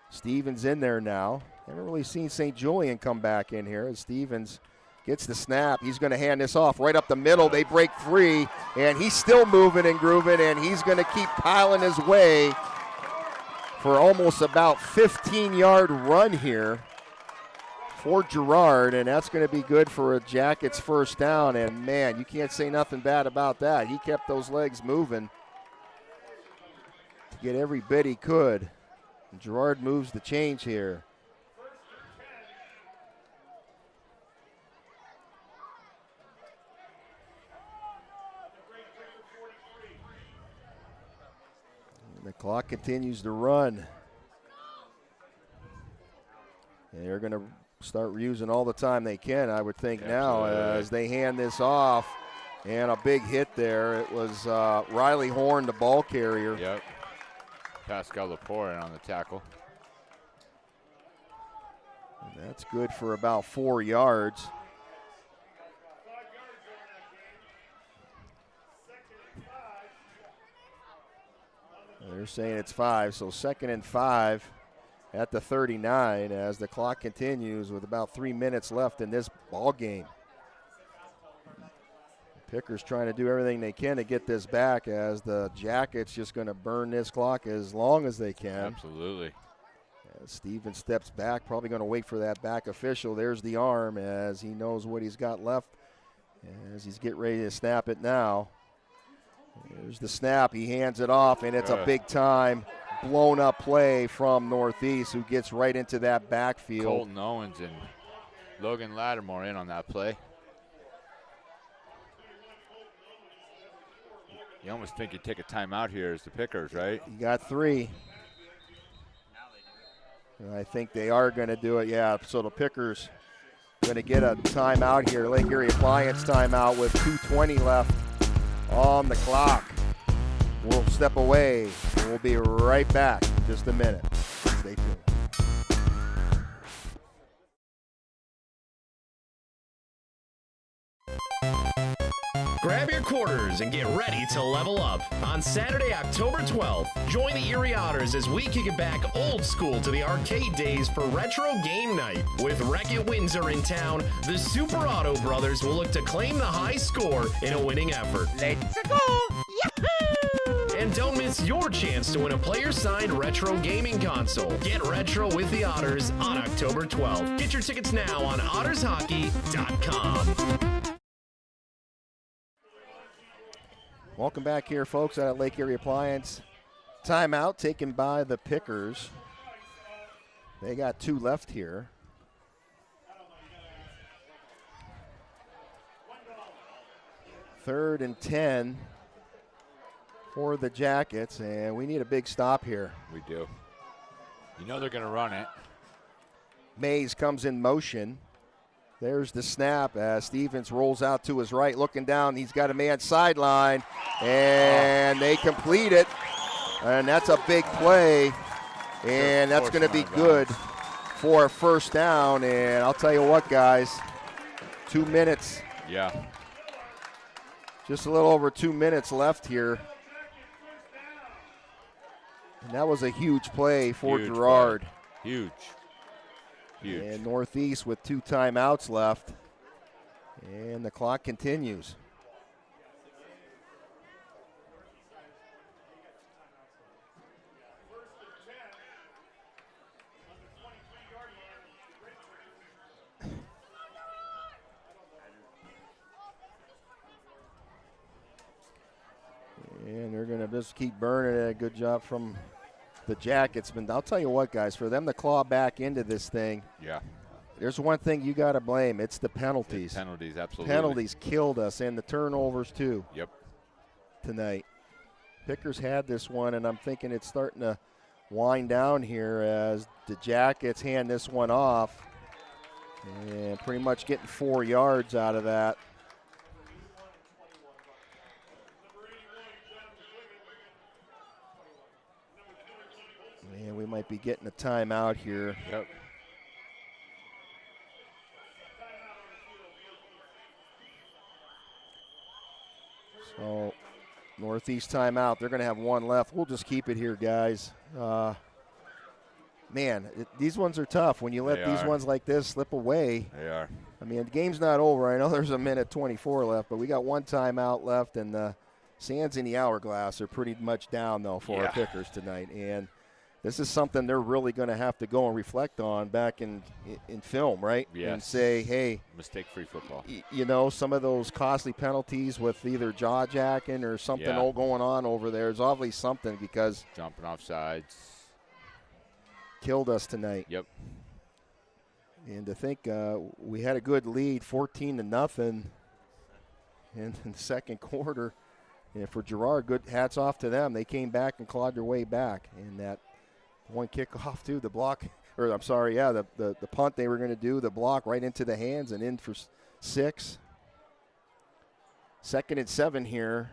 Stevens in there now. Haven't really seen St. Julian come back in here as Stevens gets the snap. He's going to hand this off right up the middle. They break free, and he's still moving and grooving, and he's going to keep piling his way for almost about 15-yard run here for Girard, and that's going to be good for a Jackets first down. And, man, you can't say nothing bad about that. He kept those legs moving to get every bit he could. And Girard moves the change here. The clock continues to run. And they're going to start using all the time they can, I would think, now as they hand this off. And a big hit there. It was Riley Horn, the ball carrier. Yep. Pascal Lepore on the tackle. And that's good for about 4 yards. They're saying it's 5, so 2nd and 5 at the 39 as the clock continues with about 3 minutes left in this ball game. Pickers trying to do everything they can to get this back as the Jackets just going to burn this clock as long as they can. Absolutely. As Steven steps back, probably going to wait for that back official. There's the arm as he knows what he's got left as he's getting ready to snap it now. There's the snap. He hands it off, and it's a big-time blown-up play from Northeast who gets right into that backfield. Colton Owens and Logan Lattimore in on that play. You almost think you'd take a timeout here as the Pickers, right? You got 3. And I think they are going to do it, yeah. So the Pickers going to get a timeout here. Lake Erie Appliance timeout with 2:20 left on the clock. We'll step away. We'll be right back in just a minute. Stay tuned. Grab your quarters and get ready to level up. On Saturday, October 12th, join the Erie Otters as we kick it back old school to the arcade days for Retro Game Night. With Wreck-It Windsor in town, the Super Auto Brothers will look to claim the high score in a winning effort. Let's go! Yahoo! And don't miss your chance to win a player-signed retro gaming console. Get retro with the Otters on October 12th. Get your tickets now on ottershockey.com. Welcome back here, folks, out at Lake Erie Appliance. Timeout taken by the Pickers. They got 2 left here. Third and 10 for the Jackets, and we need a big stop here. We do. You know they're going to run it. Mays comes in motion. There's the snap as Stevens rolls out to his right, looking down. He's got a man sideline, and they complete it. And that's a big play, and that's going to be good for a first down. And I'll tell you what, guys, 2 minutes. Yeah. Just a little over 2 minutes left here. And that was a huge play for Girard. Huge. Huge. And Northeast with 2 timeouts left. And the clock continues. And they're going to just keep burning it. Good job from the Jackets. But I'll tell you what, guys, for them to claw back into this thing, there's one thing you got to blame. It's the penalties. Penalties, absolutely. Penalties killed us, and the turnovers too. Yep. Tonight. Pickers had this one, and I'm thinking it's starting to wind down here as the Jackets hand this one off. And pretty much getting 4 yards out of that. And we might be getting a timeout here. Yep. So, Northeast timeout. They're going to have 1 left. We'll just keep it here, guys. Man, these ones are tough when you let these ones like this slip away. They are. I mean, the game's not over. I know there's a minute 24 left, but we got 1 timeout left, and the sands in the hourglass are pretty much down, though, for our Pickers tonight. And this is something they're really going to have to go and reflect on back in film, right? Yes. And say, hey. Mistake-free football. You know, some of those costly penalties with either jaw-jacking or something all going on over there is obviously something because. Jumping off sides. Killed us tonight. Yep. And to think we had a good lead, 14-0 in the second quarter. And for Girard, good hats off to them. They came back and clawed their way back. And that one kickoff, too, the block, or I'm sorry, the punt they were going to do, the block right into the hands and in for 6. 2nd and 7 here.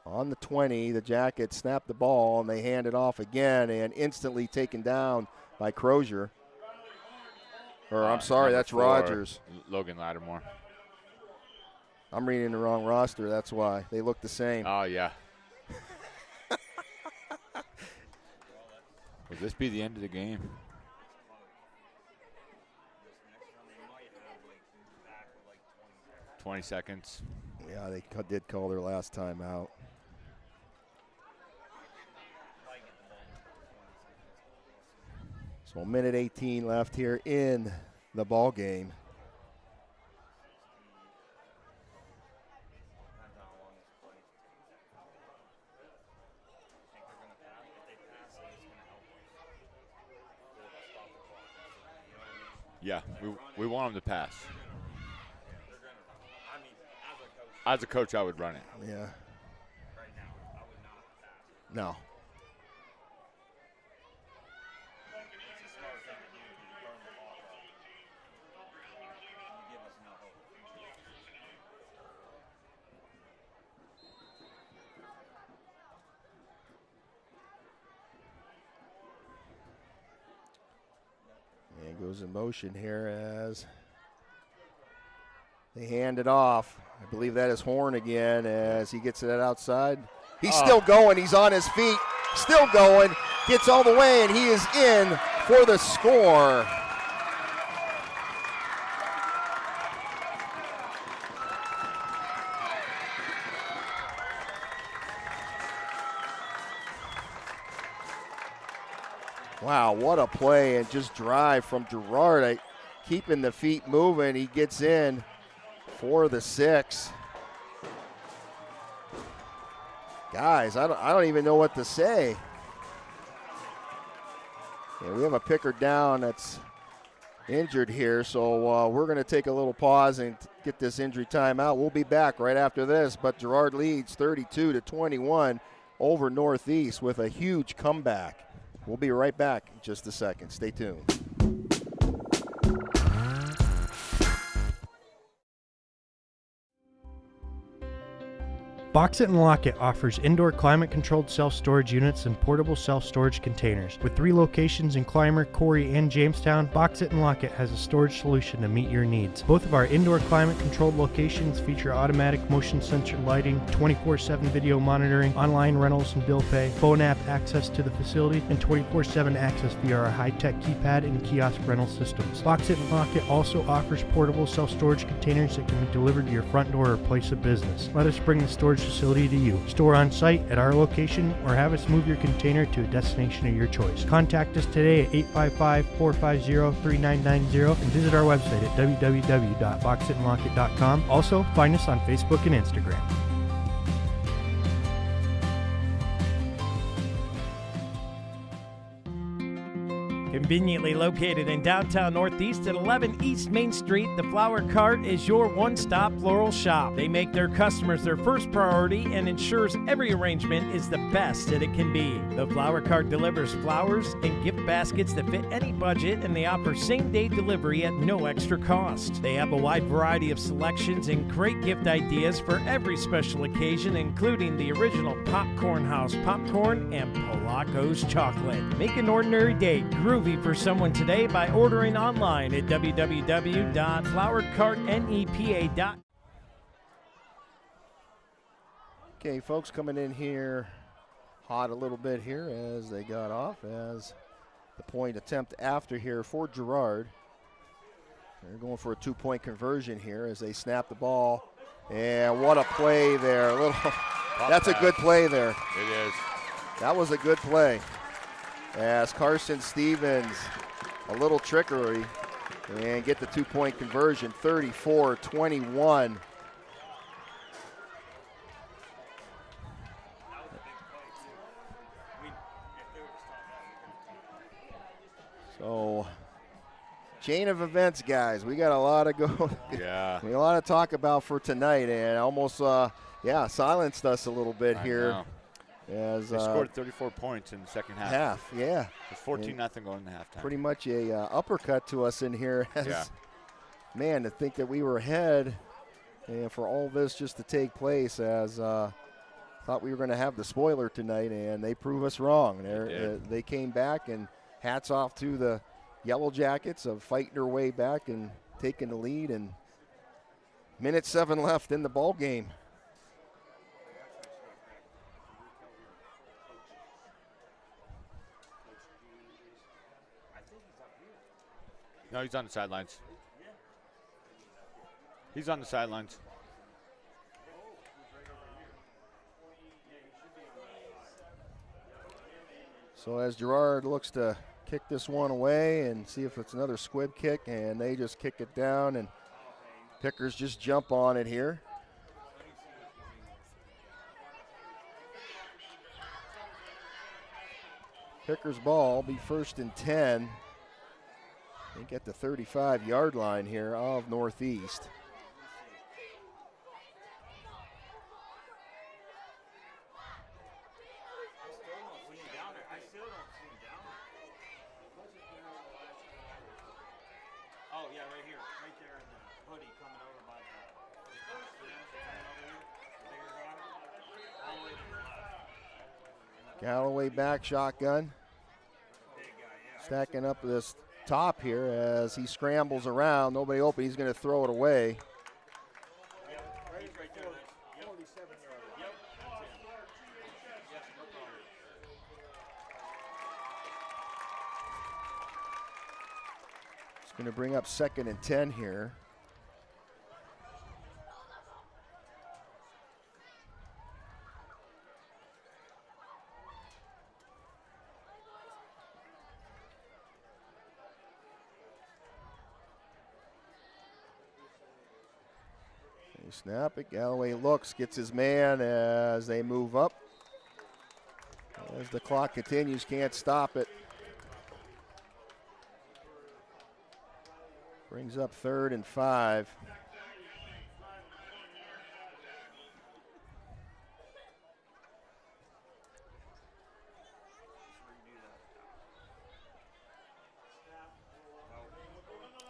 On the 20, the Jackets snap the ball, and they hand it off again, and instantly taken down by Crozier. Or, I'm sorry, that's 4, Rogers. Logan Lattimore. I'm reading the wrong roster, that's why. They look the same. Oh, yeah. Will this be the end of the game? $20 seconds. Yeah, they did call their last time out. So 1:18 left here in the ball game. Yeah, we want them to pass. As a coach, I would run it. Yeah. No. And goes in motion here as they hand it off. I believe that is Horn again as he gets it outside. He's still going. He's on his feet. Still going. Gets all the way, and he is in for the score. Wow, what a play, and just drive from Girard. Keeping the feet moving, he gets in for the 6. Guys, I don't even know what to say. Yeah, we have a picker down that's injured here, so we're going to take a little pause and get this injury time out. We'll be back right after this, but Girard leads 32-21 over Northeast with a huge comeback. We'll be right back in just a second. Stay tuned. Box It and Lock It offers indoor climate-controlled self-storage units and portable self-storage containers. With 3 locations in Clymer, Corry, and Jamestown, Box It and Lock It has a storage solution to meet your needs. Both of our indoor climate-controlled locations feature automatic motion sensor lighting, 24/7 video monitoring, online rentals and bill pay, phone app access to the facility, and 24/7 access via our high-tech keypad and kiosk rental systems. Box It and Lock It also offers portable self-storage containers that can be delivered to your front door or place of business. Let us bring the storage facility to you. Store on site at our location or have us move your container to a destination of your choice. Contact us today at 855-450-3990 and visit our website at www.boxitandlockit.com. Also, find us on Facebook and Instagram. Conveniently located in downtown Northeast at 11 East Main Street, the Flower Cart is your one-stop floral shop. They make their customers their first priority and ensures every arrangement is the best that it can be. The Flower Cart delivers flowers and gift baskets that fit any budget, and they offer same-day delivery at no extra cost. They have a wide variety of selections and great gift ideas for every special occasion, including the original Popcorn House popcorn and Polaco's chocolate. Make an ordinary day groovy for someone today by ordering online at www.flowercartnepa.com. Okay, folks, coming in here hot a little bit here as they got off, as the point attempt after here for Girard. They're going for a 2-point conversion here as they snap the ball. And what a play there. That's a good play there. It is. That was a good play. As Carson Stevens, a little trickery, and get the 2-point conversion, 34-21. So, chain of events, guys. We got a lot to go. Yeah. We got a lot to talk about for tonight, and almost, silenced us a little bit here. Know. As they scored 34 points in the second half. Yeah. It's 14-0 going into halftime. Pretty much a uppercut to us in here. Man, to think that we were ahead and for all this just to take place, as thought we were going to have the spoiler tonight, and they prove us wrong. They came back, and hats off to the Yellow Jackets of fighting their way back and taking the lead, and minute 7 left in the ball game. No, he's on the sidelines. He's on the sidelines. So as Girard looks to kick this one away and see if it's another squib kick, and they just kick it down, and Pickers just jump on it here. Pickers ball be 1st and 10. They get the 35-yard line here of Northeast. Oh, yeah, right here. Right there in the hoodie coming over by the all the way to the left. Galloway back shotgun. Stacking up this top here as he scrambles around. Nobody open. He's going to throw it away. It's going to bring up 2nd and 10 here. Snap it. Galloway looks, gets his man as they move up. As the clock continues, can't stop it. Brings up 3rd and 5.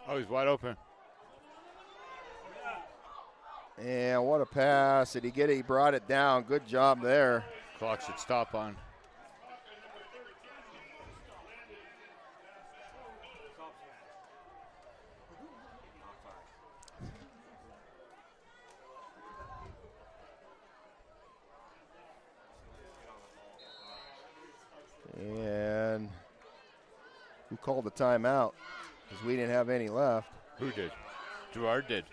Oh, he's wide open. And what a pass. Did he get it? He brought it down. Good job there. Clock should stop on. And who called the timeout? Because we didn't have any left. Who did? Girard did.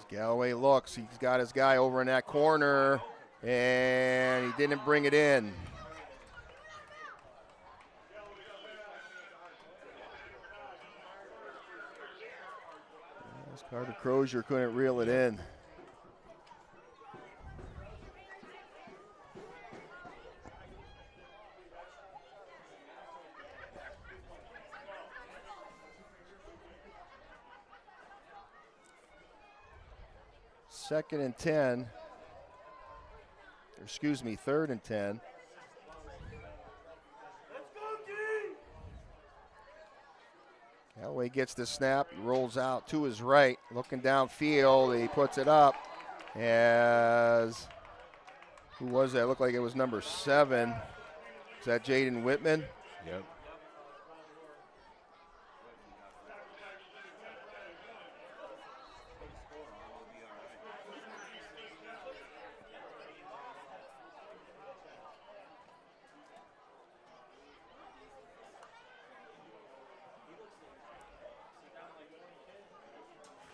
Galloway looks. He's got his guy over in that corner, and he didn't bring it in. Carter Crozier couldn't reel it in. Second and 10. Excuse me, 3rd and 10. Galloway gets the snap, he rolls out to his right, looking downfield, he puts it up as, who was that? Looked like it was number 7. Is that Jaden Whitman? Yep.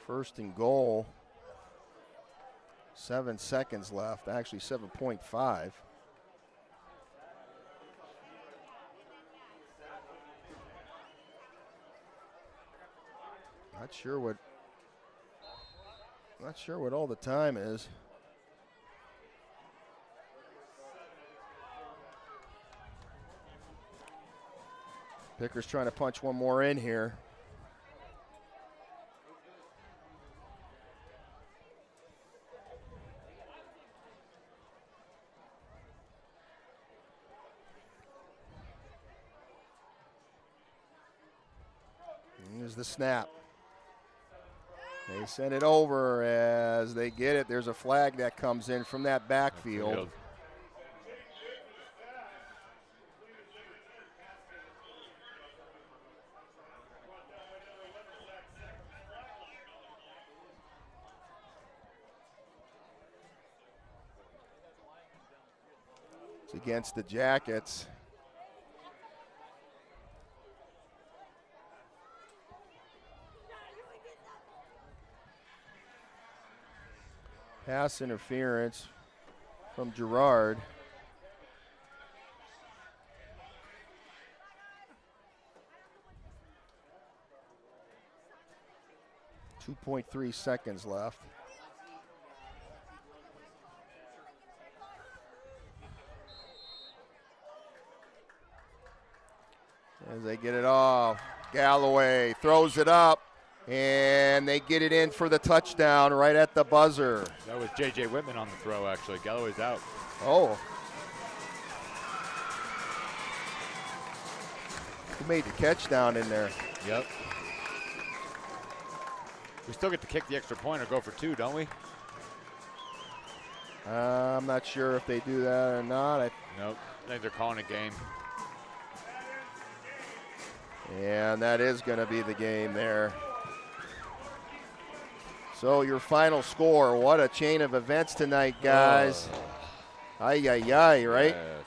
First and goal. 7 seconds left, actually 7.5. Not sure what all the time is. Picker's trying to punch one more in here. Here's the snap. They send it over as they get it. There's a flag that comes in from that backfield. It's against the Jackets. Pass interference from Girard. .3 seconds left. As they get it off, Galloway throws it up. And they get it in for the touchdown right at the buzzer. That was J.J. Whitman on the throw, actually. Galloway's out. Oh. Who made the catch down in there? Yep. We still get to kick the extra point or go for 2, don't we? I'm not sure if they do that or not. Nope. I think they're calling a game. And that is going to be the game there. So your final score, what a chain of events tonight, guys. Ay, ay, ay, right? Yes.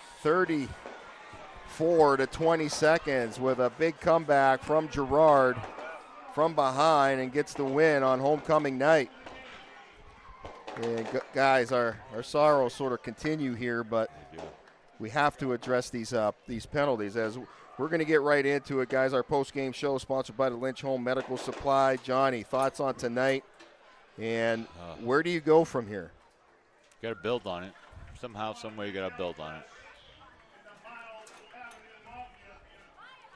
4 to 20 seconds with a big comeback from Girard from behind and gets the win on homecoming night. And guys, our sorrows sort of continue here, but we have to address these penalties. As we're going to get right into it, guys. Our post-game show sponsored by the Lynch Home Medical Supply. Johnny, thoughts on tonight, and where do you go from here? You got to build on it. Somehow, some way, you got to build on it.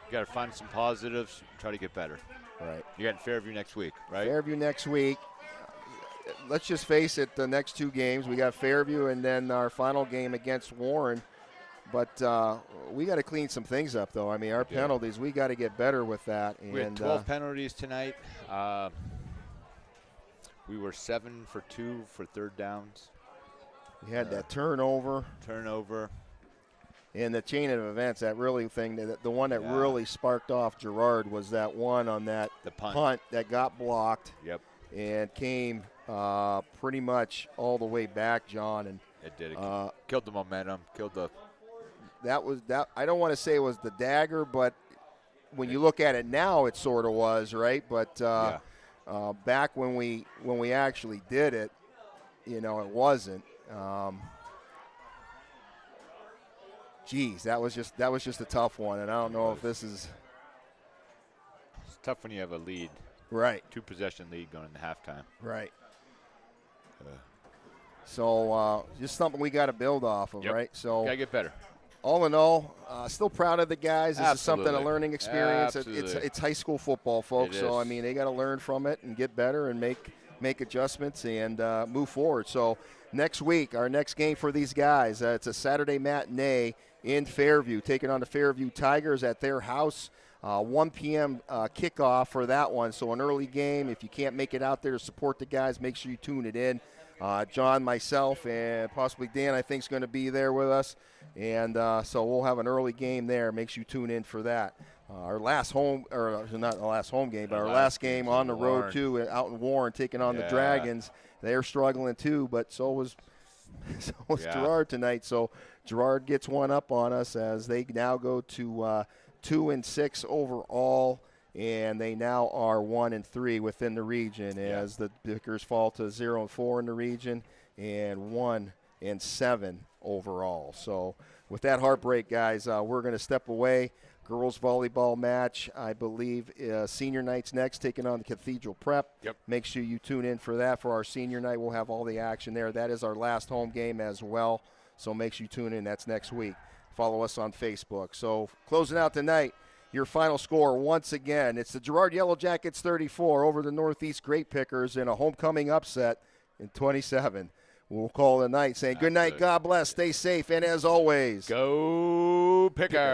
You got to find some positives and try to get better. Right. You got Fairview next week, right? Fairview next week. Let's just face it, the next 2 games, we got Fairview and then our final game against Warren. But we got to clean some things up, though. I mean, our penalties, we got to get better with that. And we had 12 penalties tonight. We were 7 for 2 for third downs. We had that turnover. And the chain of events, that really thing, the one that really sparked off Girard was that one on that punt that got blocked. Yep. And came pretty much all the way back, John. And it did. It killed the momentum. Killed the. That was that. I don't want to say it was the dagger, but when you look at it now, it sort of was, right? But back when we actually did it, it wasn't. Geez, that was just a tough one, and I don't know if this is. It's tough when you have a lead. Right. 2-possession lead going into halftime. Right. So just something we got to build off of, right? So got to get better. All in all, still proud of the guys. This Absolutely. is something, a learning experience. Absolutely. It's high school football, folks. So, I mean, they got to learn from it and get better and make adjustments and move forward. So next week, our next game for these guys, it's a Saturday matinee in Fairview, taking on the Fairview Tigers at their house. 1 p.m. Kickoff for that one. So an early game. If you can't make it out there to support the guys, make sure you tune it in. John, myself, and possibly Dan, I think, is going to be there with us. And so we'll have an early game there. Make sure you tune in for that. Our last home, or not the last home game, but our last game on the road, too, out in Warren, taking on the Dragons. They're struggling, too, but so was Girard tonight. So Girard gets one up on us as they now go to 2-6 overall. And they now are 1-3 within the region as the Vickers fall to 0-4 in the region and 1-7 overall. So with that heartbreak, guys, we're going to step away. Girls volleyball match, I believe, senior night's next, taking on the Cathedral Prep. Yep. Make sure you tune in for that for our senior night. We'll have all the action there. That is our last home game as well. So make sure you tune in. That's next week. Follow us on Facebook. So closing out tonight. Your final score, once again, it's the Girard Yellow Jackets 34 over the Northeast Grape Pickers in a homecoming upset in 27. We'll call it a night saying good night, God bless, stay safe, and as always, go Pickers.